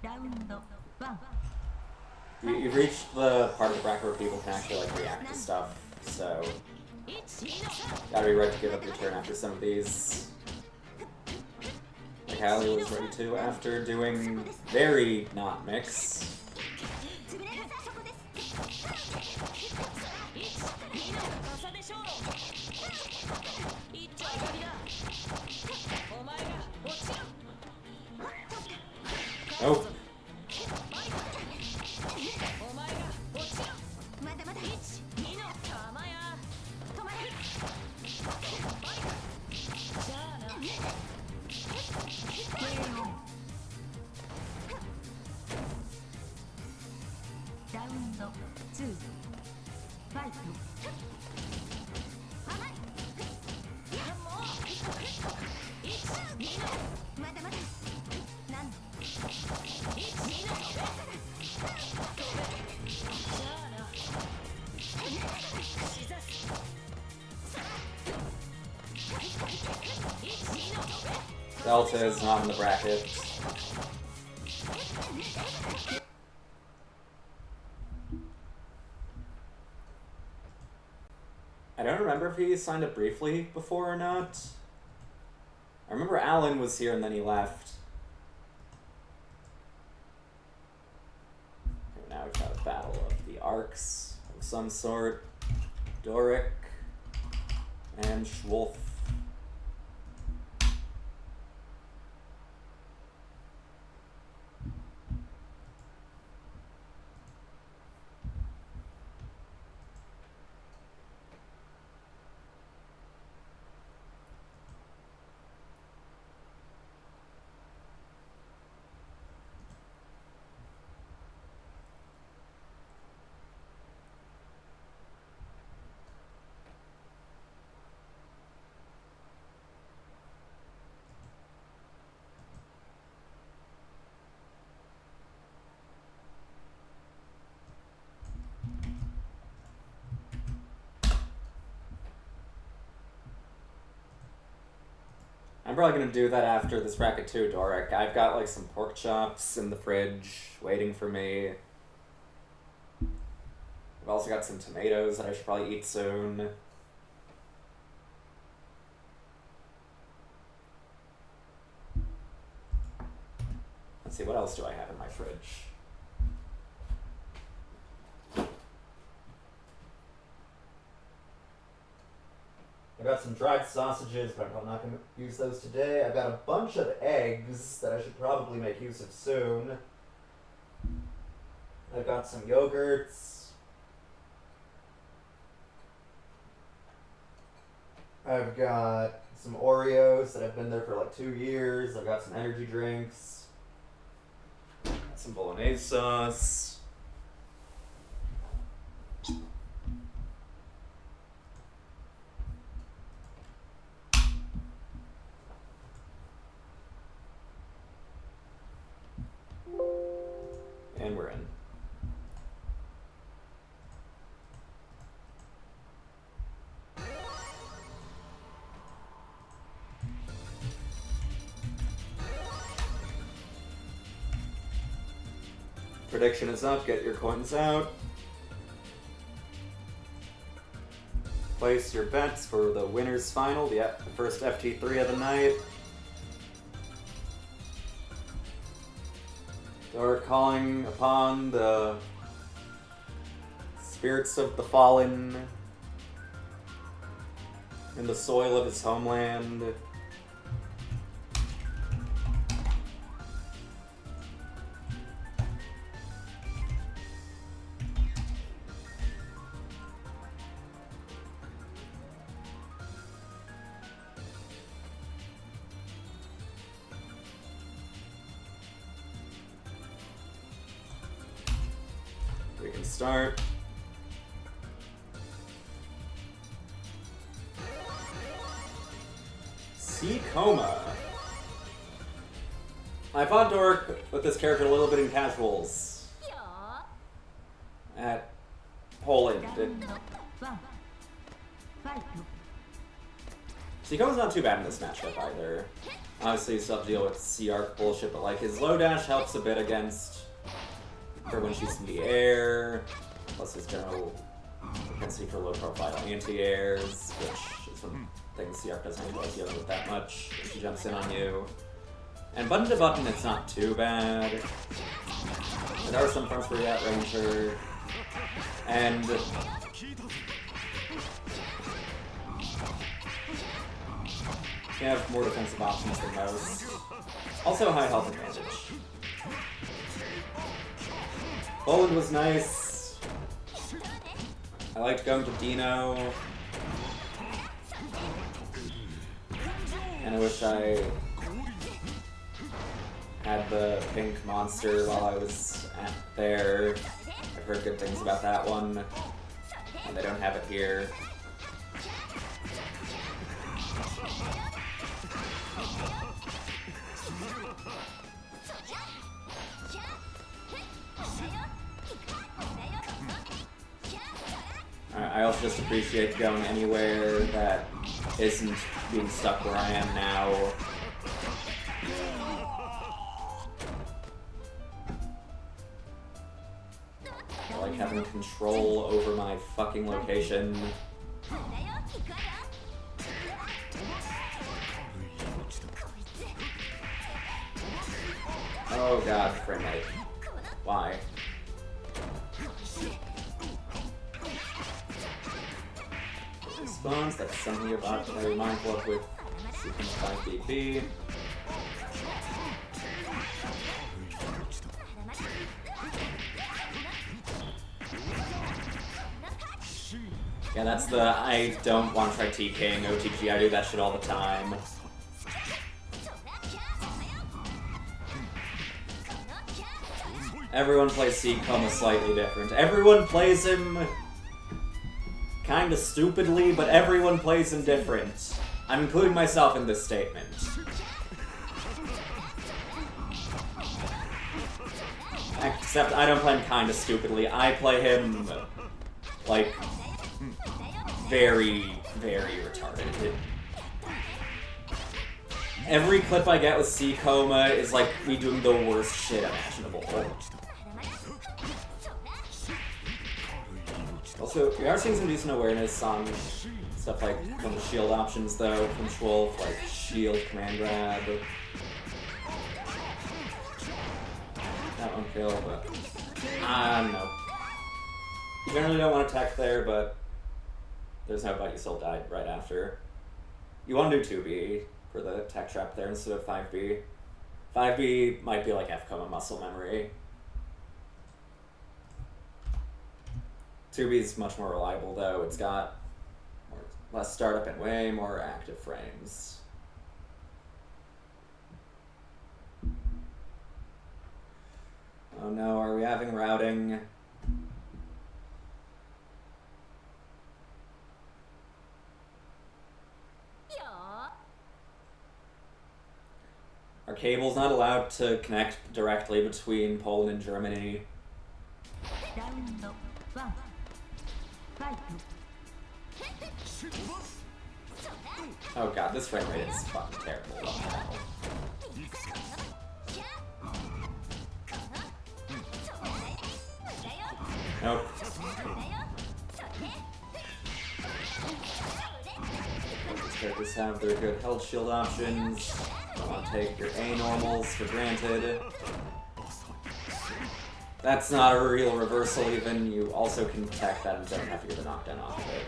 Round 1 You've reached the part of the bracket where people can actually like react to stuff, so gotta be ready to give up your turn after some of these. Like Hallie was ready to after doing very not mix. Oh. Round 2 Fight Delta is not in the bracket. I don't remember if he signed up briefly before or not. I remember Alan was here and then he left. Okay, now we've got a battle of the arcs of some sort. Doric and Schwolf. I'm probably gonna do that after this bracket too, Doric. I've got like some pork chops in the fridge waiting for me. I've also got some tomatoes that I should probably eat soon. Let's see, what else do I have in my fridge? I got some dried sausages, but I'm not going to use those today. I've got a bunch of eggs that I should probably make use of soon. I've got some yogurts. I've got some Oreos that have been there for like 2 years. I've got some energy drinks. Got some bolognese sauce. And we're in. Prediction is up, get your coins out. Place your bets for the winner's final, the first FT3 of the night. We're calling upon the spirits of the fallen in the soil of his homeland. We can start. C Coma. I fought Dork with this character a little bit in casuals at Poland. C Coma's not too bad in this matchup either. Obviously, you still have to deal with C-Arc bullshit, but like his low dash helps a bit against her when she's in the air, plus his general propensity for low profile anti-airs, which is one thing C-Arc doesn't really like dealing with that much if she jumps in on you. And button to button, it's not too bad. There are some fronts where you outrange her, and you have more defensive options than most. Also, high health advantage. Poland was nice. I liked going to Dino. And I wish I had the pink monster while I was there. I've heard good things about that one, and they don't have it here. I also just appreciate going anywhere that isn't being stuck where I am now. I like having control over my fucking location. Oh god, frame rate. Why? Response, that's something you're about to be mindful of with sequence 5DB. Yeah, that's the I don't want to try TKing OTG, I do that shit all the time. Everyone plays C-Coma slightly different. Everyone plays him kinda stupidly, but everyone plays him different. I'm including myself in this statement. Except I don't play him kinda stupidly. I play him, like, very, very retarded. Every clip I get with C Coma is like me doing the worst shit imaginable. Also, we are seeing some decent awareness on stuff like from the shield options though, from Schwolf, like shield, command grab. That one kill, but I don't know. You generally don't want to tech there, but there's no but you still died right after. You want to do 2B for the tech trap there instead of 5B. 5B might be like F-Coma muscle memory. 2B is much more reliable though. It's got less startup and way more active frames. Oh no, are we having routing? Our cable's not allowed to connect directly between Poland and Germany. Round 1 Fight. Oh god, this frame rate is fucking terrible. Nope. These characters have their good health shield options. Don't want to take your A normals for granted. That's not a real reversal even. You also can tech that and don't have to get the knockdown off of it.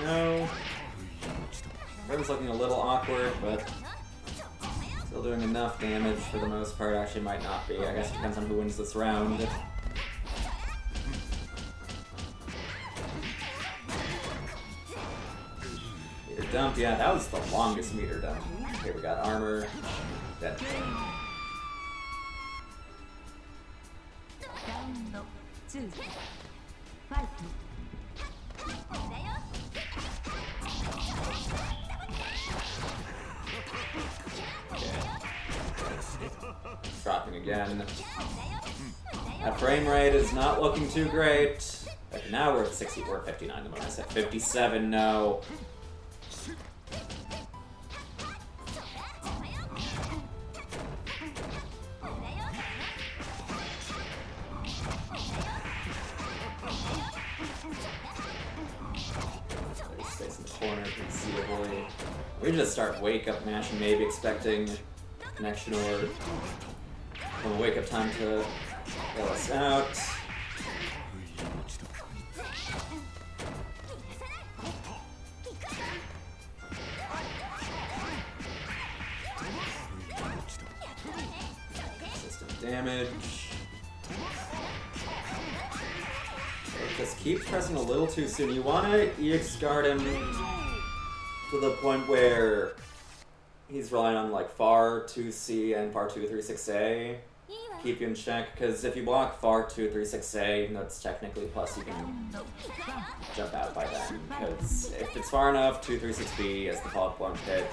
No. Frame's looking a little awkward, but still doing enough damage for the most part. Actually might not be. I guess it depends on who wins this round. Meter dump, yeah, that was the longest meter dump. Okay, we got armor. Dead. Round 2 Fight. Dropping again. That frame rate is not looking too great. Okay, now we're at 60, we're at 59 the moment I said 57, no. Stays in the corner conceivably. We just start wake up mashing, maybe expecting connection or from wake up time to bail us out. Consistent damage. Just keep pressing a little too soon. You want to EX guard him to the point where he's relying on like FAR 2C and FAR 236A. Keep you in check, because if you block FAR 236A, even though it's technically plus, you can jump out by then. Because if it's far enough, 236B as the follow-up won't hit.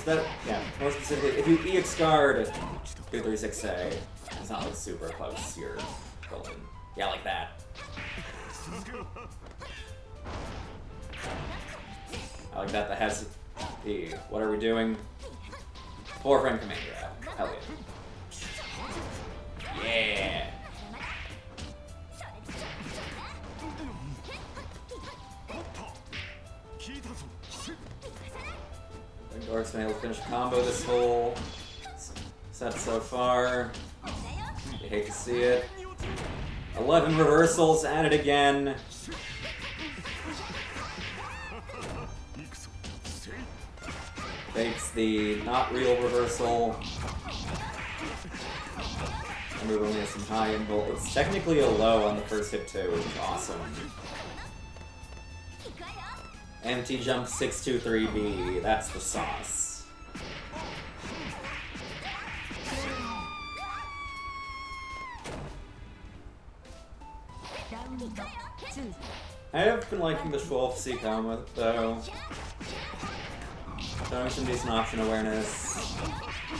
That, yeah, more specifically, if you EX guard 236A, it's not like super close, you're golden. Yeah, like that. I like that has the, what are we doing? 4-frame command grab. Hell yeah. Yeah! Dork's been able to finish a combo this whole set so far. You hate to see it. 11 reversals at it again. Fakes the not real reversal. And we only have some high invul. It's technically a low on the first hit too, which is awesome. Empty jump 623B, that's the sauce. Round 2 I have been liking the Schwolf Seacom though. Showing some decent option awareness.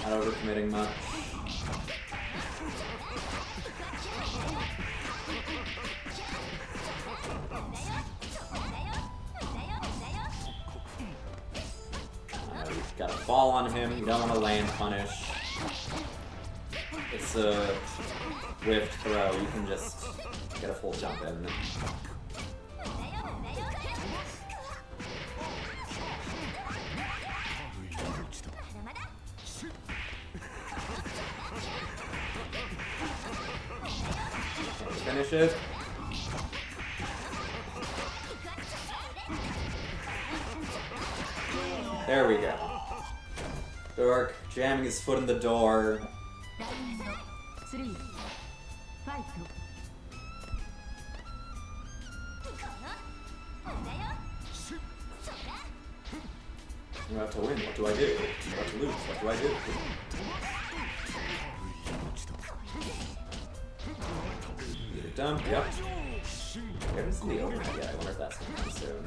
Not overcommitting much. Gotta fall on him, you don't want to land punish. It's a whiffed throw, you can just get a full jump in. Finish it. There we go. Dork jamming his foot in the door. I'm about to win. What do I do? I'm about to lose. What do I do? Get it done. Yep. I haven't seen the overhead yet. I wonder if that's going to come soon.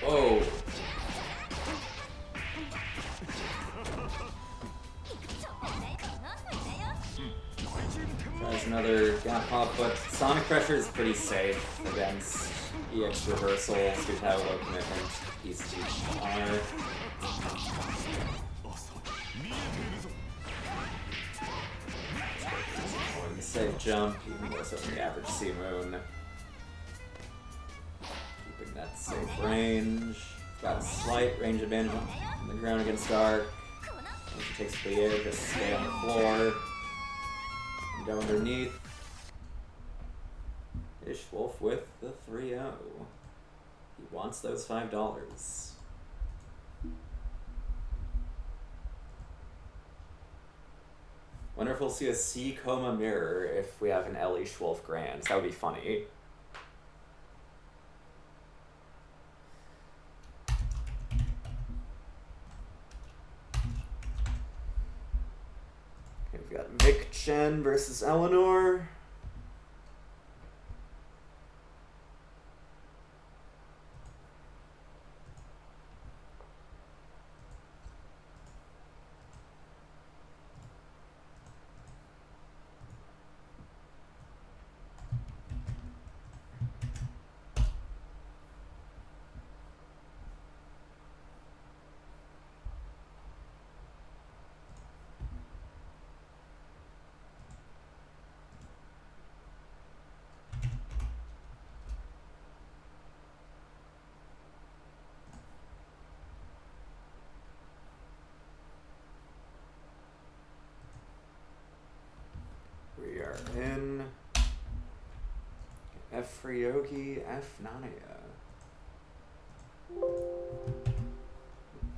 Oh. Tries another gap pop, but Sonic Pressure is pretty safe against EX reversals due to how low commitment pieces each are. The safe jump, even more so than the average Sea Moon. Keeping that safe range. Got a slight range advantage on the ground against Dark. Once he takes the air, just stay on the floor. And go underneath. Ish Wolf with the 3-0. He wants those $5. Wonder if we'll see a C Coma mirror if we have an Ellie Schwolf Grand. That would be funny. Okay, we've got Vic Chen versus Eleanor. We are in FFEUR F Nania.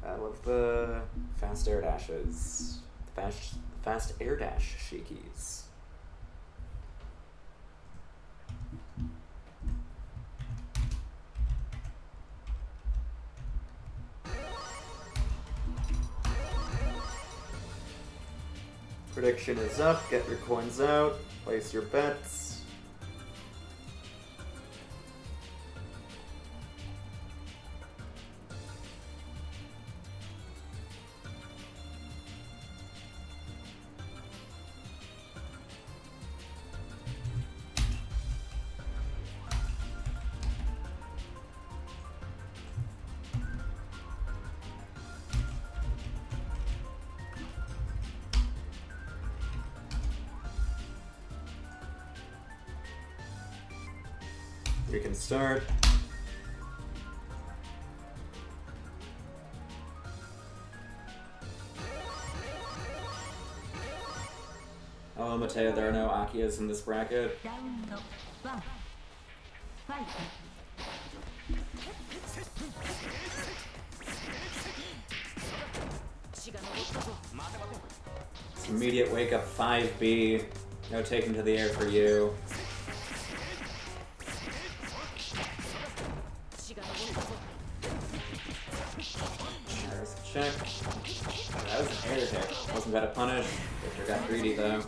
Battle of the fast air dashes. Fast air dash shikis. Prediction is up, get your coins out, place your bets. We can start. Oh, Mateo, there are no Akias in this bracket. It's immediate wake up 5B. No taking to the air for you. check. That was an air hit. Wasn't gonna punish. Victor got greedy though.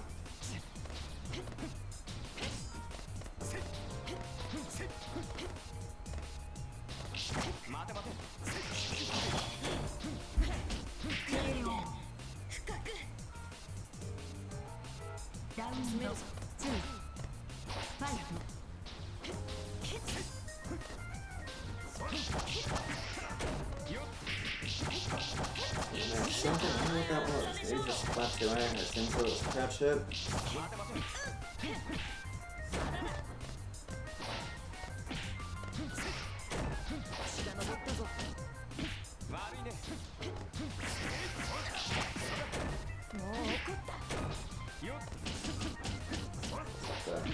Something, I don't know what that was. Maybe just slapped your eye. I assume so it was a catch hit.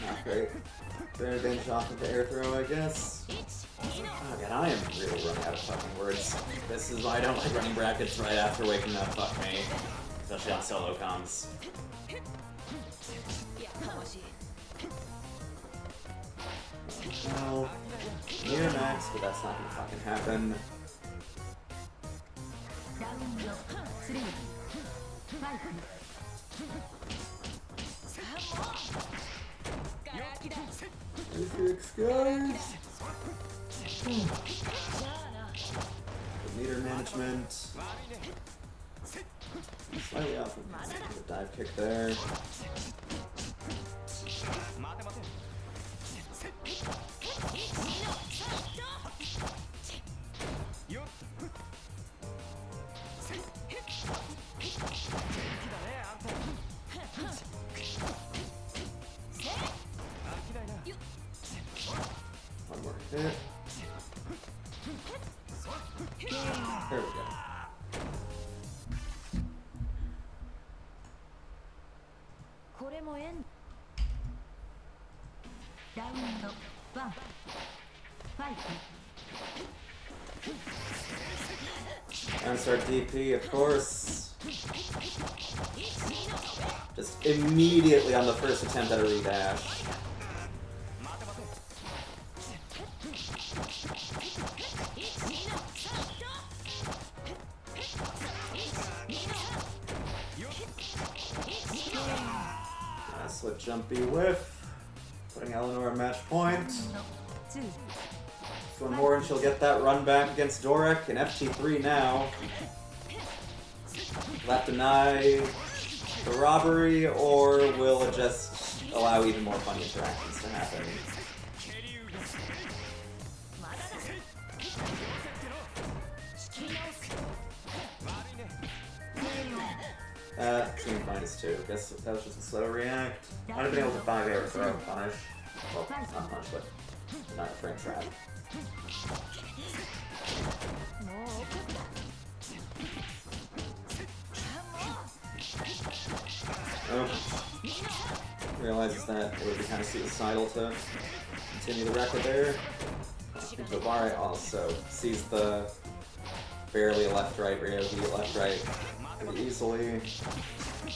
Not great. Fair advantage off of the air throw, I guess. Oh god, I am really running out of fucking words. This is why I don't like running brackets right after waking up, fuck me. Especially on solo comms. Well, near max, but that's not gonna fucking happen. Refix, guys! Good meter management. Slightly off of the dive kick there. One more hit. There we go. Answer DP, of course. Just immediately on the first attempt at a redash. Nice with jumpy whiff. Putting Eleanor at match point. One more and she'll get that run back against Dorek in FT3 now. Will that deny the robbery, or will it just allow even more funny interactions to happen? Team -2. Guess that was just a slow react. I'd have been able to 5 air throw punish. Well, not punish, but not a frame trap. Oh. Realizes that it would be kind of suicidal to continue the record there. Tobare also sees the barely left-right Ryogi left-right pretty easily.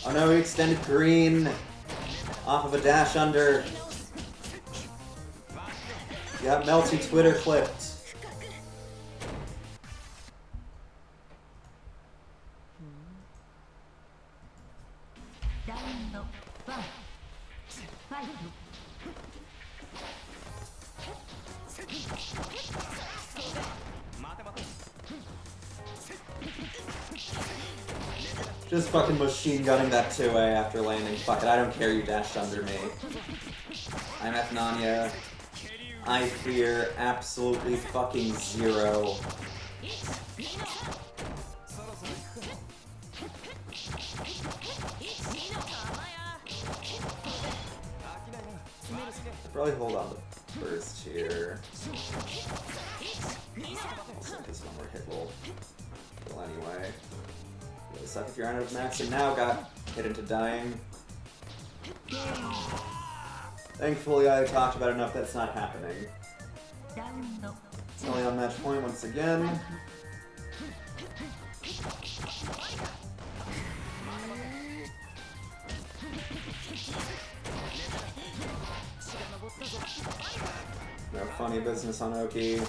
Oh no, he extended green off of a dash under. Got Melty Twitter clipped. Just fucking machine gunning that 2A after landing. Fuck it, I don't care, you dashed under me. I'm F Nanya. I fear absolutely fucking zero. Probably hold on to burst here. Also, just one more hit roll. Well, anyway. Really suck if you're out of max and now got hit into dying. Thankfully, I talked about enough that it's not happening. Only on match point once again. No funny business on Oki.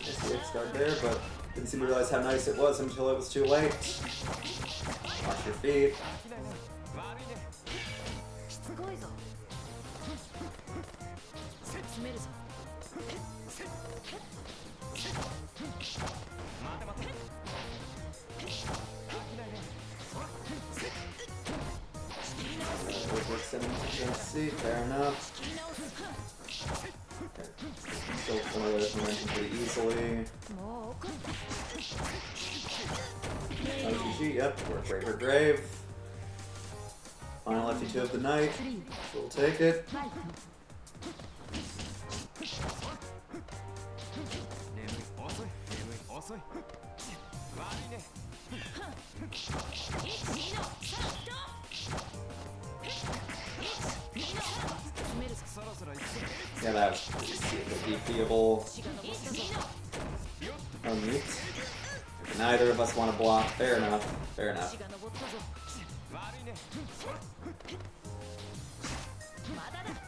SCX guard there, but didn't seem to realize how nice it was until it was too late. Watch your feet. しつこいぞ詰めるぞ See, fair enough. Okay. Still one of those momentum pretty easily. OGG, yep, we're Brave or Grave. Final FT2 of the night. We'll take it. Yeah, that was pretty defeatable. Unmute. Neither of us want to block. Fair enough. Fair enough.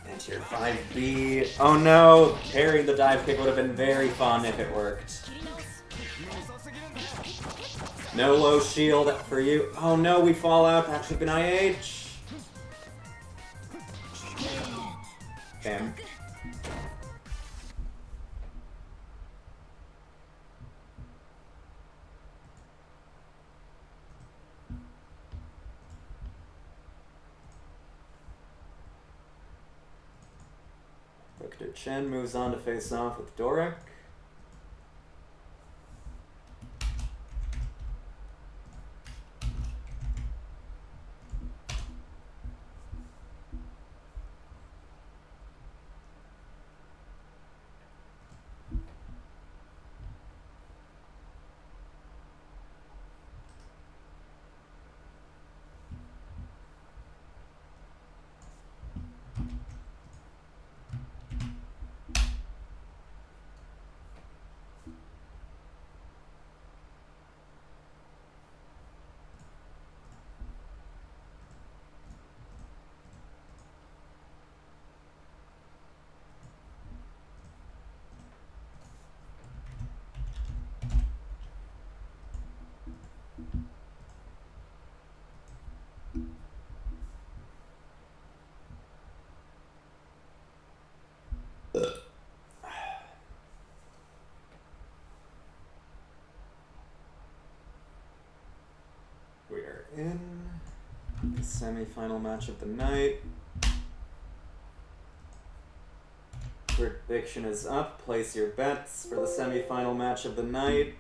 Enter 5B. Oh no! Parrying the dive kick would have been very fun if it worked. No low shield for you. Oh no, we fall out. That should have been IH. Damn. Victor Chen moves on to face off with Doric. We are in the semi-final match of the night. Prediction is up. Place your bets for the semi-final match of the night.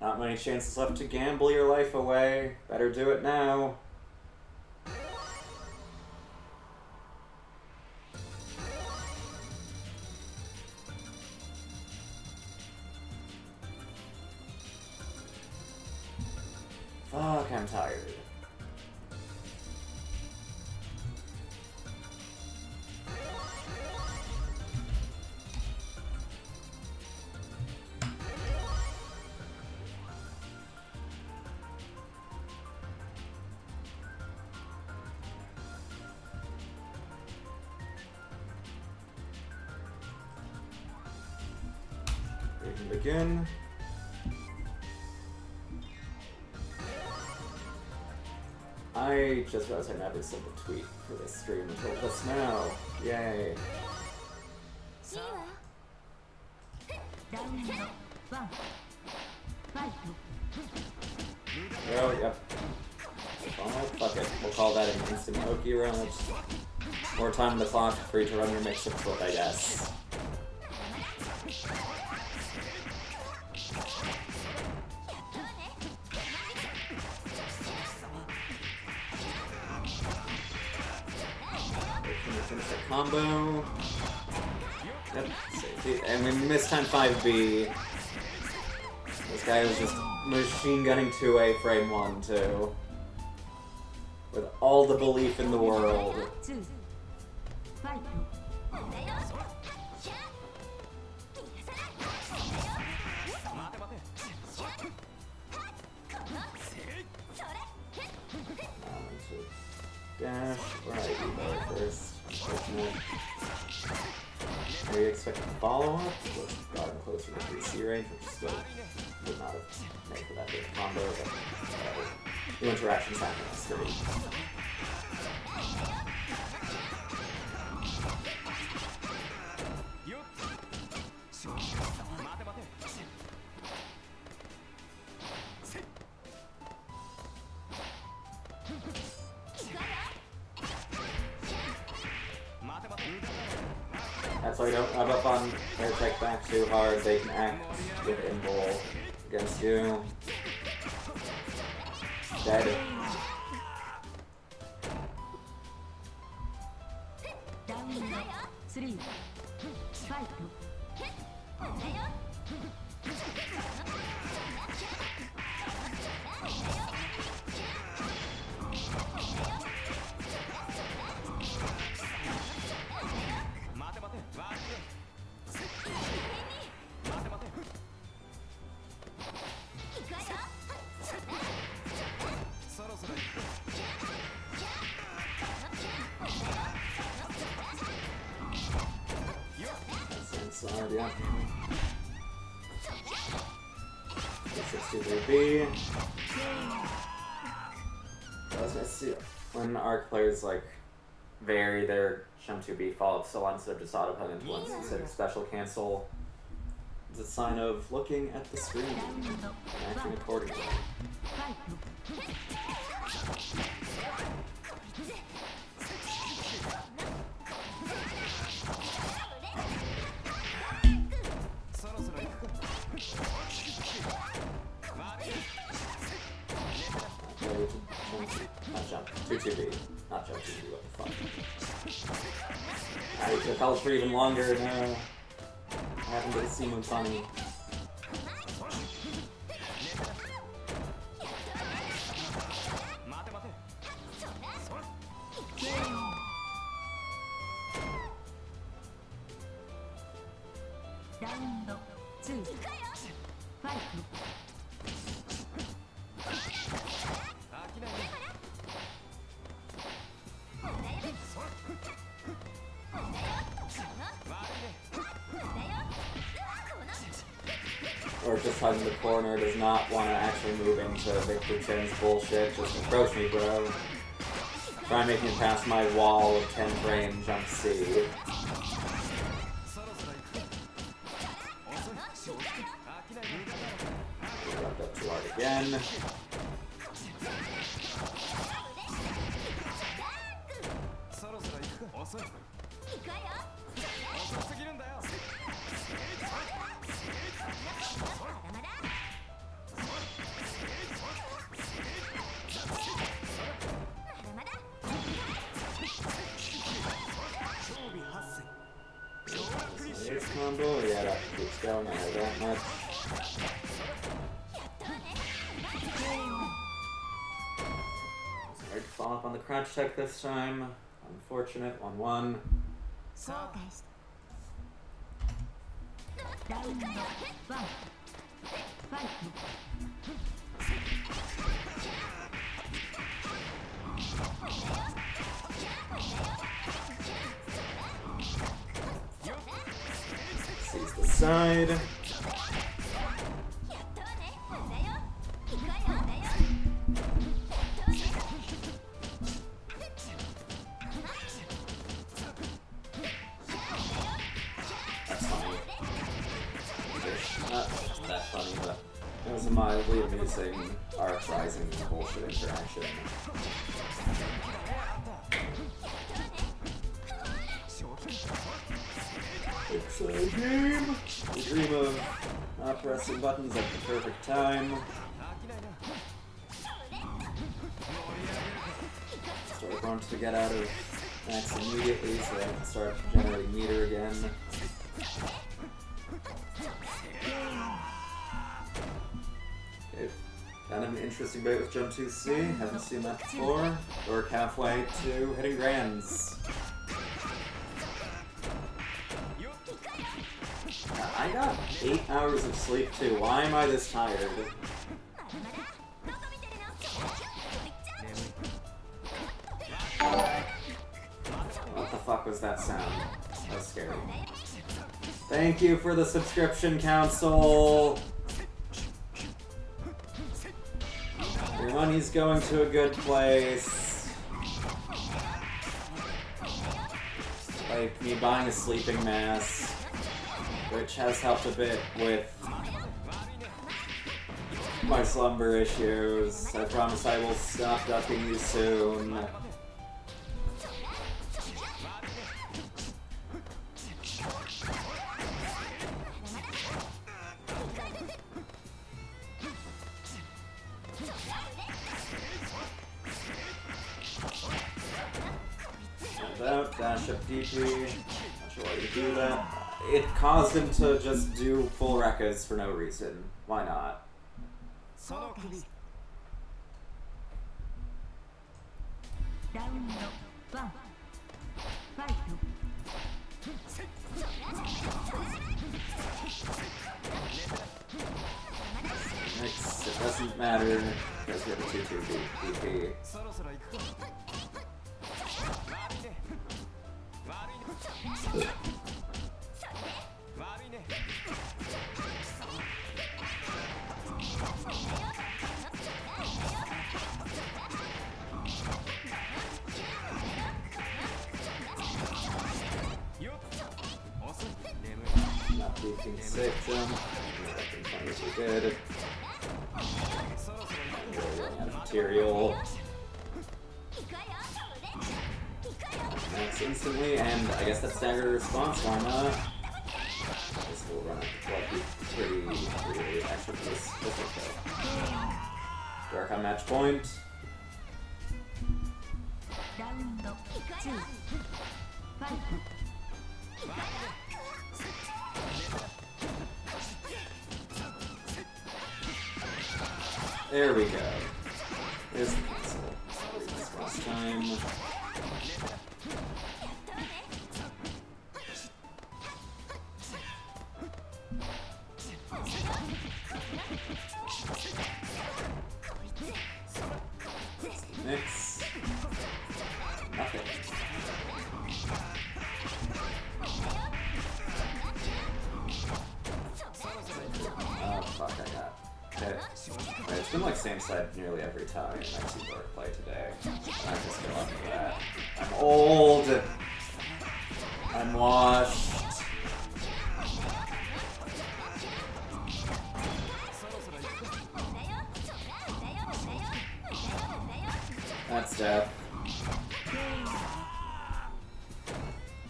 Not many chances left to gamble your life away. Better do it now. Fuck, I'm tired. We can begin. I just realized I never sent a tweet for this stream until just now. Yay. Oh, yep. Oh, fuck it. We'll call that an instant Oki round. More time on the clock for you to run your makeshift flip, I guess. Finish the combo. Yep, safety. And we missed time 5B. This guy was just machine gunning 2A frame 1 too. With all the belief in the world. Dash. dash, or I do first. Unfortunate. Are you expecting a follow-up? Which got him closer to 3C range, which still would not have made for that big combo, but the interactions happening is great. That's why you don't have up on air check back too hard. They can act with invul against you. Dead. Inside, yeah. 623B. I was gonna see when ARC players like vary their jump 2B follow-up still instead of just auto-put into once instead of special cancel. It's a sign of looking at the screen and acting accordingly. Not jump. 2-2B. Not jump 2B, what the fuck. I could have held for even longer, no. I haven't been seeming funny. Or just hiding in the corner, does not want to actually move into Victor Chen's bullshit. Just approach me, bro. Try making it past my wall of 10 frame jump C. Wrapped up too hard again. Ace combo, yeah, that keeps going, I know that much. Hard to follow up on the crouch tech this time. Unfortunate, 1-1. Sees the side. That's funny. Not that funny, but it was a mildly amusing arc rising bullshit interaction. Exciting! We dream of not pressing buttons at the perfect time. Start wants to get out of max immediately, so I can start generating meter again. Okay, kind of an interesting bait with jump 2C. Haven't seen that before. We're halfway to hitting grands. I got 8 hours of sleep too. Why am I this tired? fuck was that sound? That was scary. Thank you for the subscription, Council! Your money's going to a good place. Like me buying a sleeping mask, which has helped a bit with my slumber issues. I promise I will stop ducking you soon. Out, dash up DP. Not sure why you do that. It caused him to just do full records for no reason. Why not? Next, it doesn't matter because we have a 2-2 DP. Not beating 6 jump. That's good. Running out of material. Max instantly, and I guess that's staggered response, why not? I guess we'll run out the clock pretty actually for this okay. Dark on match point. There we go. There's the cancel. This last time. Mix. Nothing. Oh fuck, I got hit. Right, it's been like same side nearly every time I see Dork play today. I just go up to that. I'm old. I'm washed. That's death.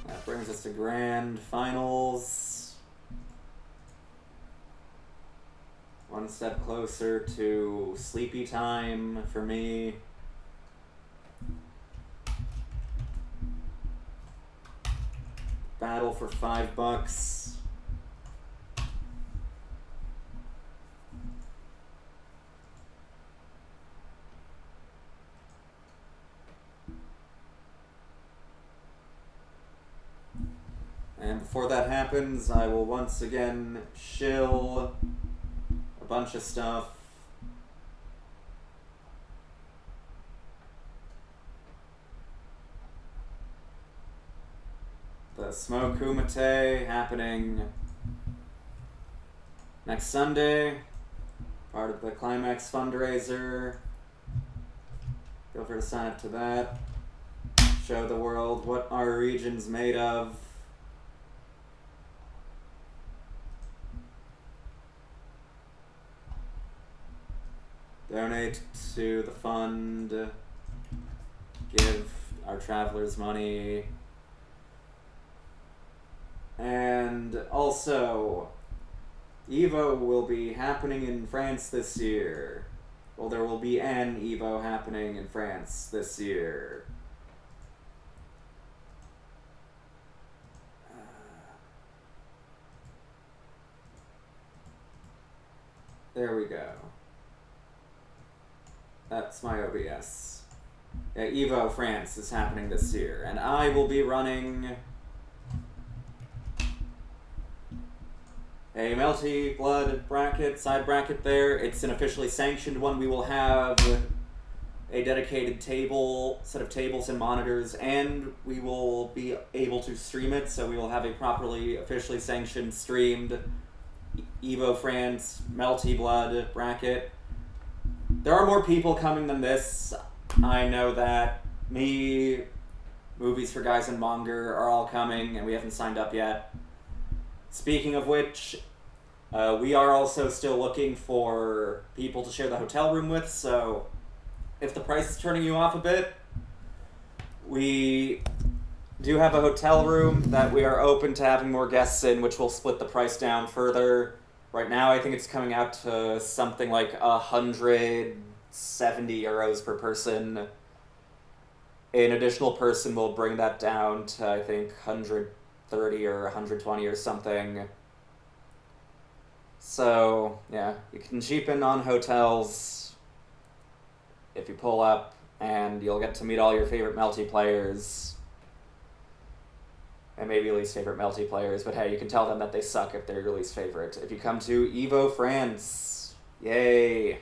That brings us to grand finals. One step closer to sleepy time for me. Battle for $5. And before that happens, I will once again shill a bunch of stuff. The Smoke Kumite happening next Sunday, part of the Climax fundraiser. Feel free to sign up to that. Show the world what our region's made of. Donate to the fund. Give our travelers money. And also, EVO will be happening in France this year. Well, there will be an EVO happening in France this year. There we go. That's my OBS. Yeah, EVO France is happening this year, and I will be running a Melty Blood bracket, side bracket there. It's an officially sanctioned one. We will have a dedicated set of tables and monitors, and we will be able to stream it, so we will have a properly, officially sanctioned, streamed Evo France Melty Blood bracket. There are more people coming than this. I know that. Me, Movies for Guys and Monger are all coming, and we haven't signed up yet. Speaking of which, we are also still looking for people to share the hotel room with, so if the price is turning you off a bit, we do have a hotel room that we are open to having more guests in, which will split the price down further. Right now, I think it's coming out to something like 170 euros per person. An additional person will bring that down to, I think, 130 or 120 or something. So, yeah, you can cheapen on hotels if you pull up, and you'll get to meet all your favorite Melty players. And maybe least favorite Melty players, but hey, you can tell them that they suck if they're your least favorite. If you come to Evo France, yay!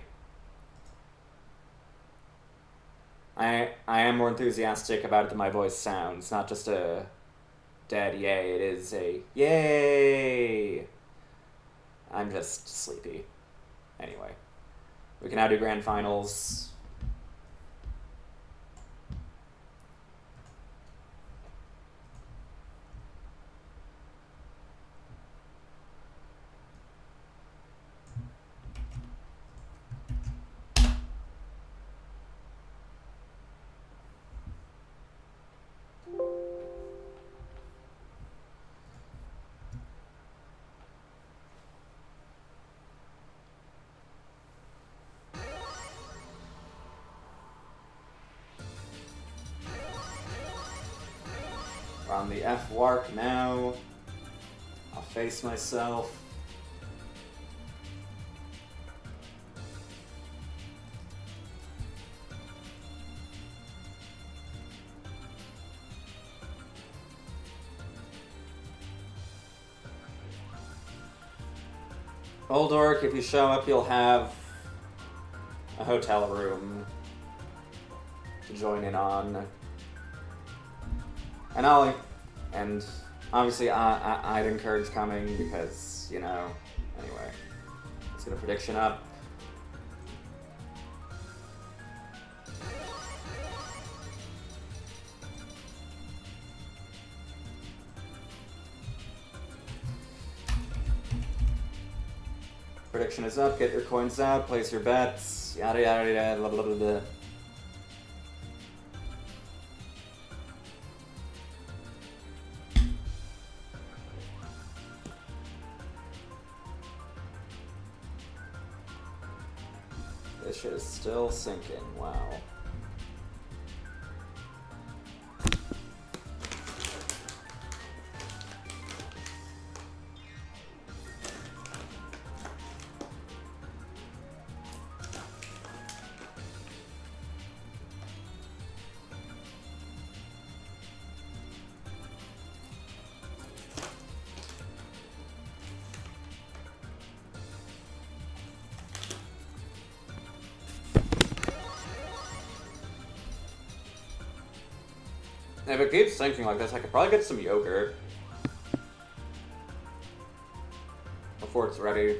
I am more enthusiastic about it than my voice sounds. Not just a dead yay, it is a yay! I'm just sleepy. Anyway, we can now do grand finals. On the FFEUR now. I'll face myself. Old Orc, if you show up, you'll have a hotel room to join in on. And obviously I'd encourage coming because, you know, anyway. Let's get a prediction up. Prediction is up, get your coins out, place your bets, yada yada yada, blah blah blah blah. This shit is still sinking, wow. If it keeps sinking like this, I could probably get some yogurt before it's ready.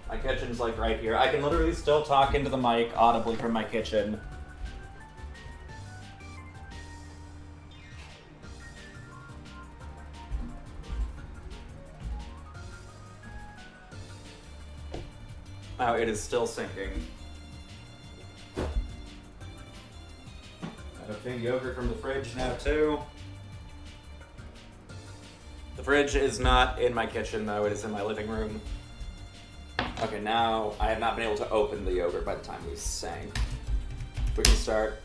My kitchen's like right here. I can literally still talk into the mic audibly from my kitchen. Oh, it is still sinking. Obtain yogurt from the fridge now too. The fridge is not in my kitchen though, it is in my living room. Okay, now I have not been able to open the yogurt by the time we sang. We can start.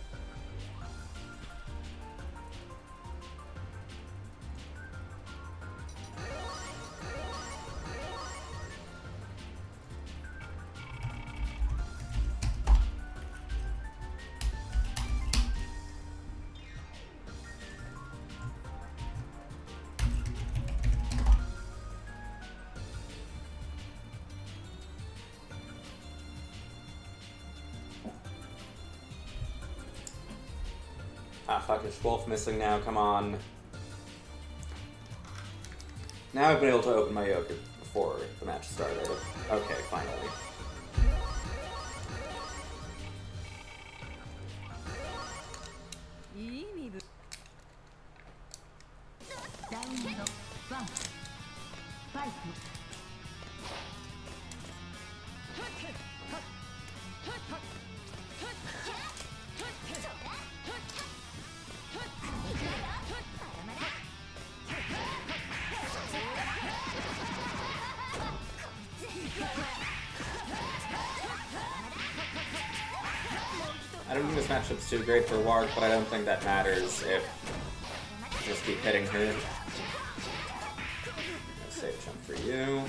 Ah, fuck, is Wolf missing now? Come on. Now I've been able to open my yoke before the match started. Okay, finally. I don't think this matchup's too great for Warg, but I don't think that matters if I just keep hitting her. Safe jump for you.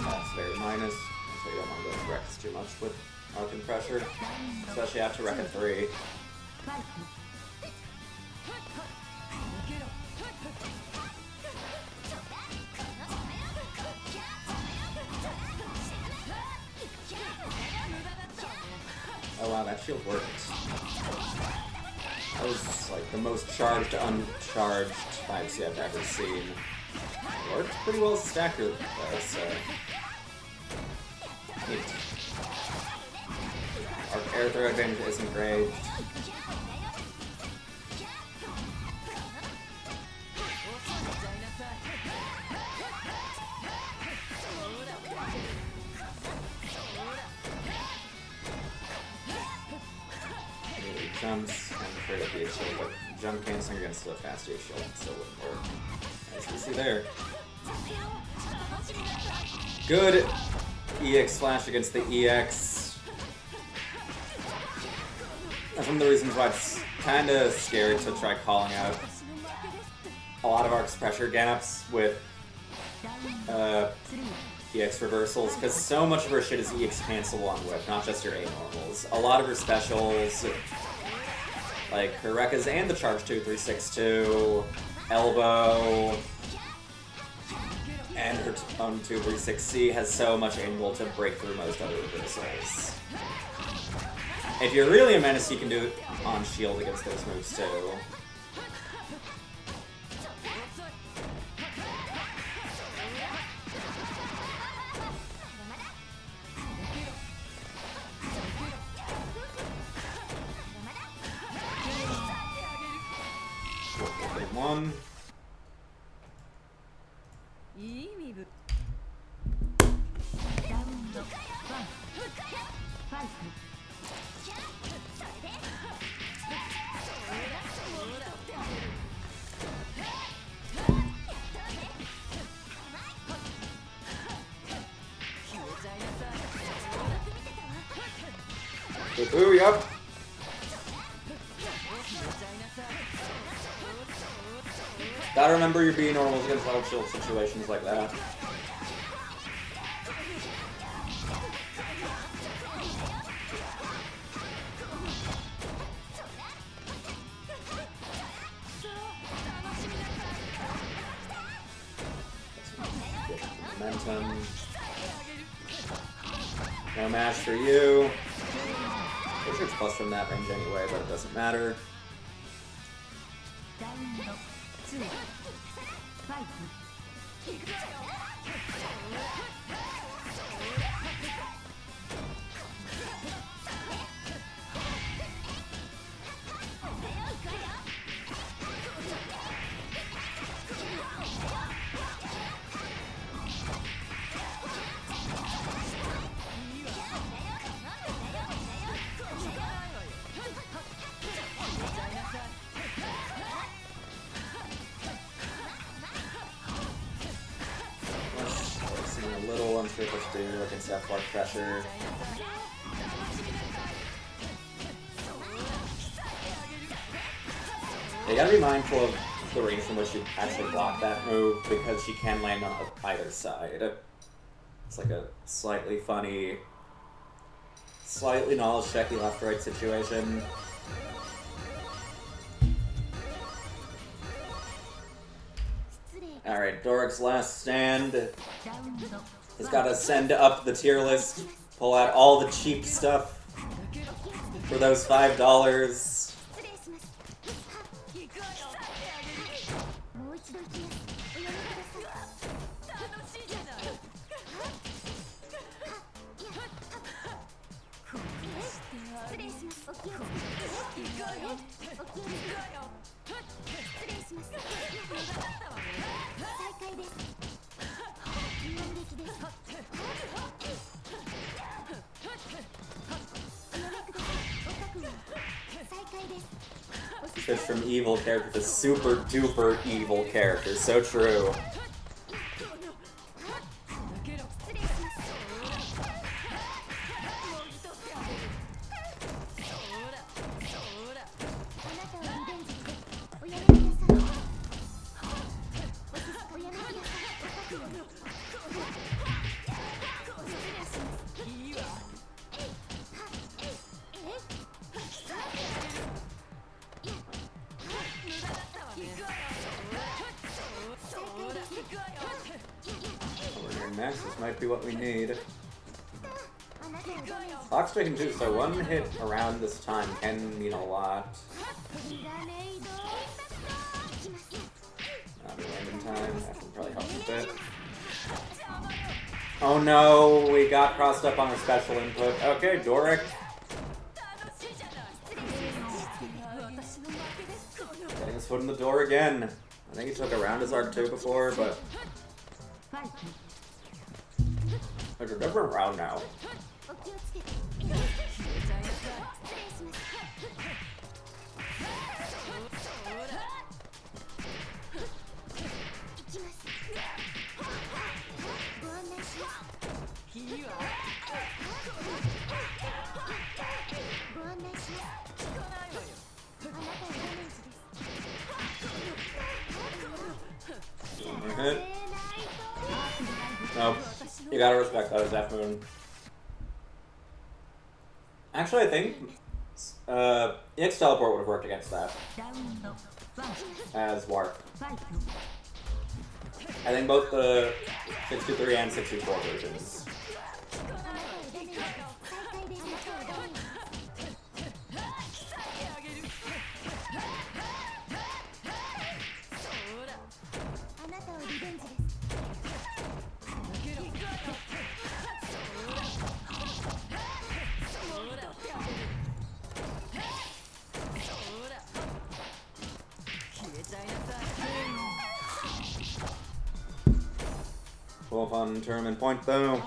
That's very minus, so you don't want to go into Rex too much with arc and pressure, especially after Wreck at 3. Oh wow, that shield worked. That was like the most charged, uncharged 5C I've ever seen. It worked pretty well as a stacker though, so... Neat. Our air throw advantage isn't great. Jumps, I'm afraid of the shield, but jump canceling against a fast shield still wouldn't work. As we see there. Good EX flash against the EX. That's one of the reasons why it's kind of scary to try calling out a lot of Arc's pressure gaps with EX reversals, because so much of her shit is EX cancelable on whip, not just your A normals. A lot of her specials, like her Rekkas and the Charge 2, 362, Elbow, and her own 236C has so much angle to break through most other reversals. If you're really a menace, you can do it on shield against those moves too. One. Ooh, yep. Gotta remember your B normals against level shield situations like that. Momentum. No mash for you. I'm sure it's plus from that range anyway, but it doesn't matter. I'm sure what to do against that far pressure. You gotta be mindful of the range from which you actually block that move, because she can land on either side. It's like a slightly funny, slightly knowledge checky left-right situation. Alright, Doric's last stand. He's gotta send up the tier list, pull out all the cheap stuff for those $5. もう一度行きます。おやめください。楽しいじゃない。失礼します。お気をつけて。お気をつけて。失礼します。再開です。反撃です。おやめください。お覚悟。再開です。 Switch from evil character to super duper evil character. So true. Max, this might be what we need. Clock striking too, so one hit around this time can mean a lot. Not a random time, that can probably help a bit. Oh no, we got crossed up on our special input. Okay, Doric. Getting his foot in the door again. I think he took around his arc 2 before, but... There's a different round now. Hit. Nope. You gotta respect that as F Moon. Actually, I think EX Teleport would have worked against that as Warp. I think both the 623 and 624 versions. Full fun tournament point though.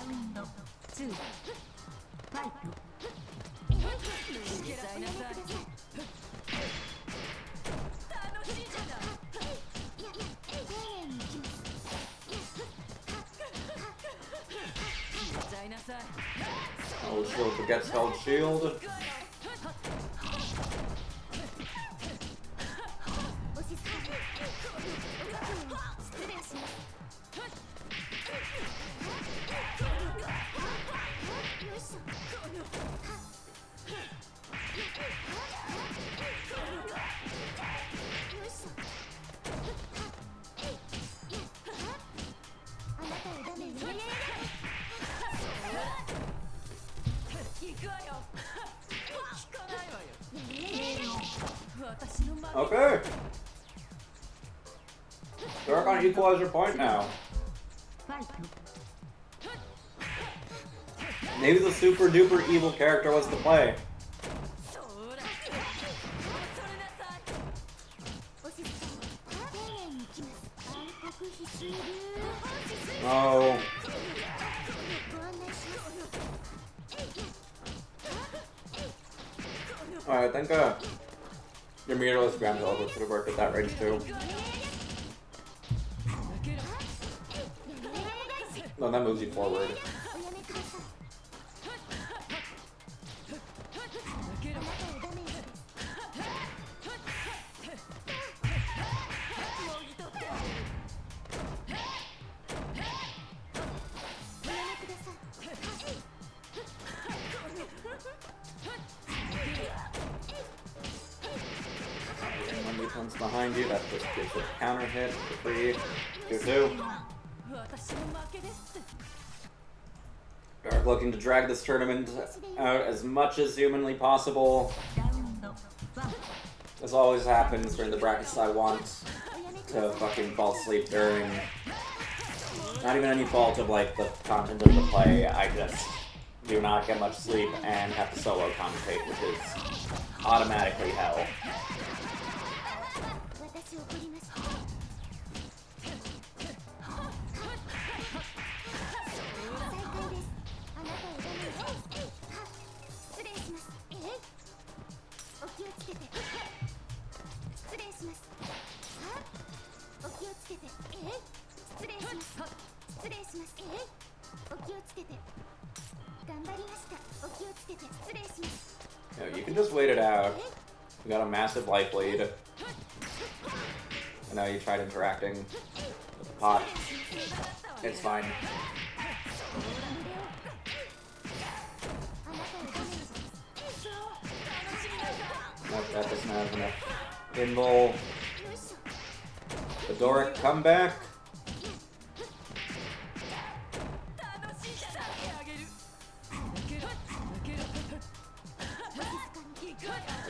Oh, shield forgets held shield. Okay. They're on equalizer point now. Maybe the super duper evil character was the play. Oh. Alright, I think your meterless ground teleport should have worked at that range too. No, that moves you forward. One's behind you, that just gives it a counter hit for free. 2-2. 私の負けです。 Dark looking to drag this tournament out as much as humanly possible. This always happens during the brackets I want to fucking fall asleep during. Not even any fault of like the content of the play, I just do not get much sleep and have to solo commentate, which is automatically hell. 私怒ります。 No, you can just wait it out. You got a massive life lead. I know you tried interacting with the pot. It's fine. Nope, that doesn't have enough pinball. The Doric comeback.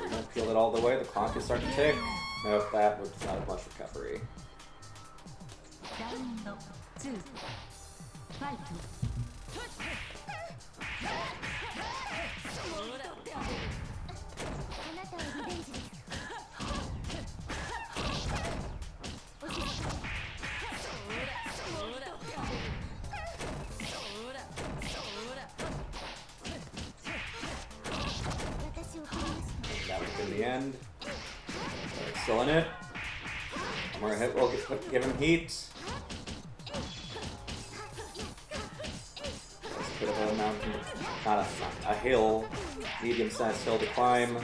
We don't peel it all the way. The clock is starting to tick. Nope, that was not as much recovery. Round 2. Fight. That was in the end. They're still in it. One more hit will give him heat. That's a bit of a mountain, not a hill, medium-sized hill to climb.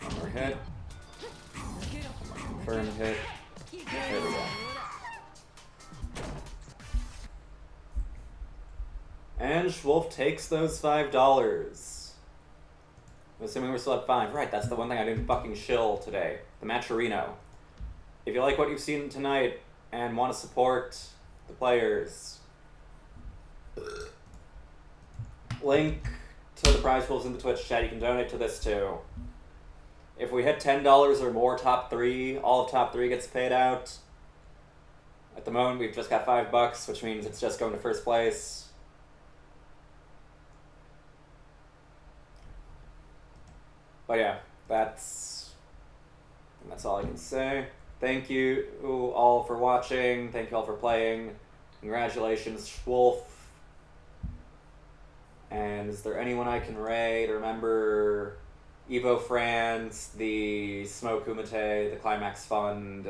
One more hit. One more confirmed hit. There we go. And Schwolf takes those $5. I'm assuming we're still at 5. Right, that's the one thing I didn't fucking shill today. The Matcherino. If you like what you've seen tonight and want to support the players, link to the prize pools in the Twitch chat. You can donate to this too. If we hit $10 or more top 3, all of top 3 gets paid out. At the moment, we've just got $5, which means it's just going to first place. But yeah, that's all I can say. Thank you all for watching. Thank you all for playing. Congratulations, Schwolf. And is there anyone I can raid? Remember Evo France, the Smoke Kumite, the Climax Fund,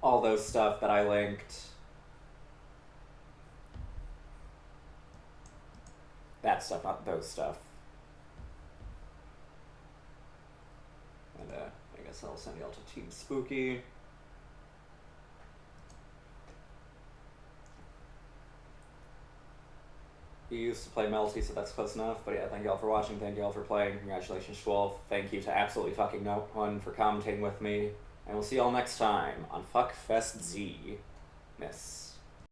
all those stuff that I linked. That stuff, not those stuff. And I guess I'll send y'all to Team Spooky. You used to play Melty, so that's close enough. But yeah, thank y'all for watching. Thank y'all for playing. Congratulations, Schwolf. Thank you to absolutely fucking no one for commentating with me. And we'll see y'all next time on Fuck Fest Z. Miss.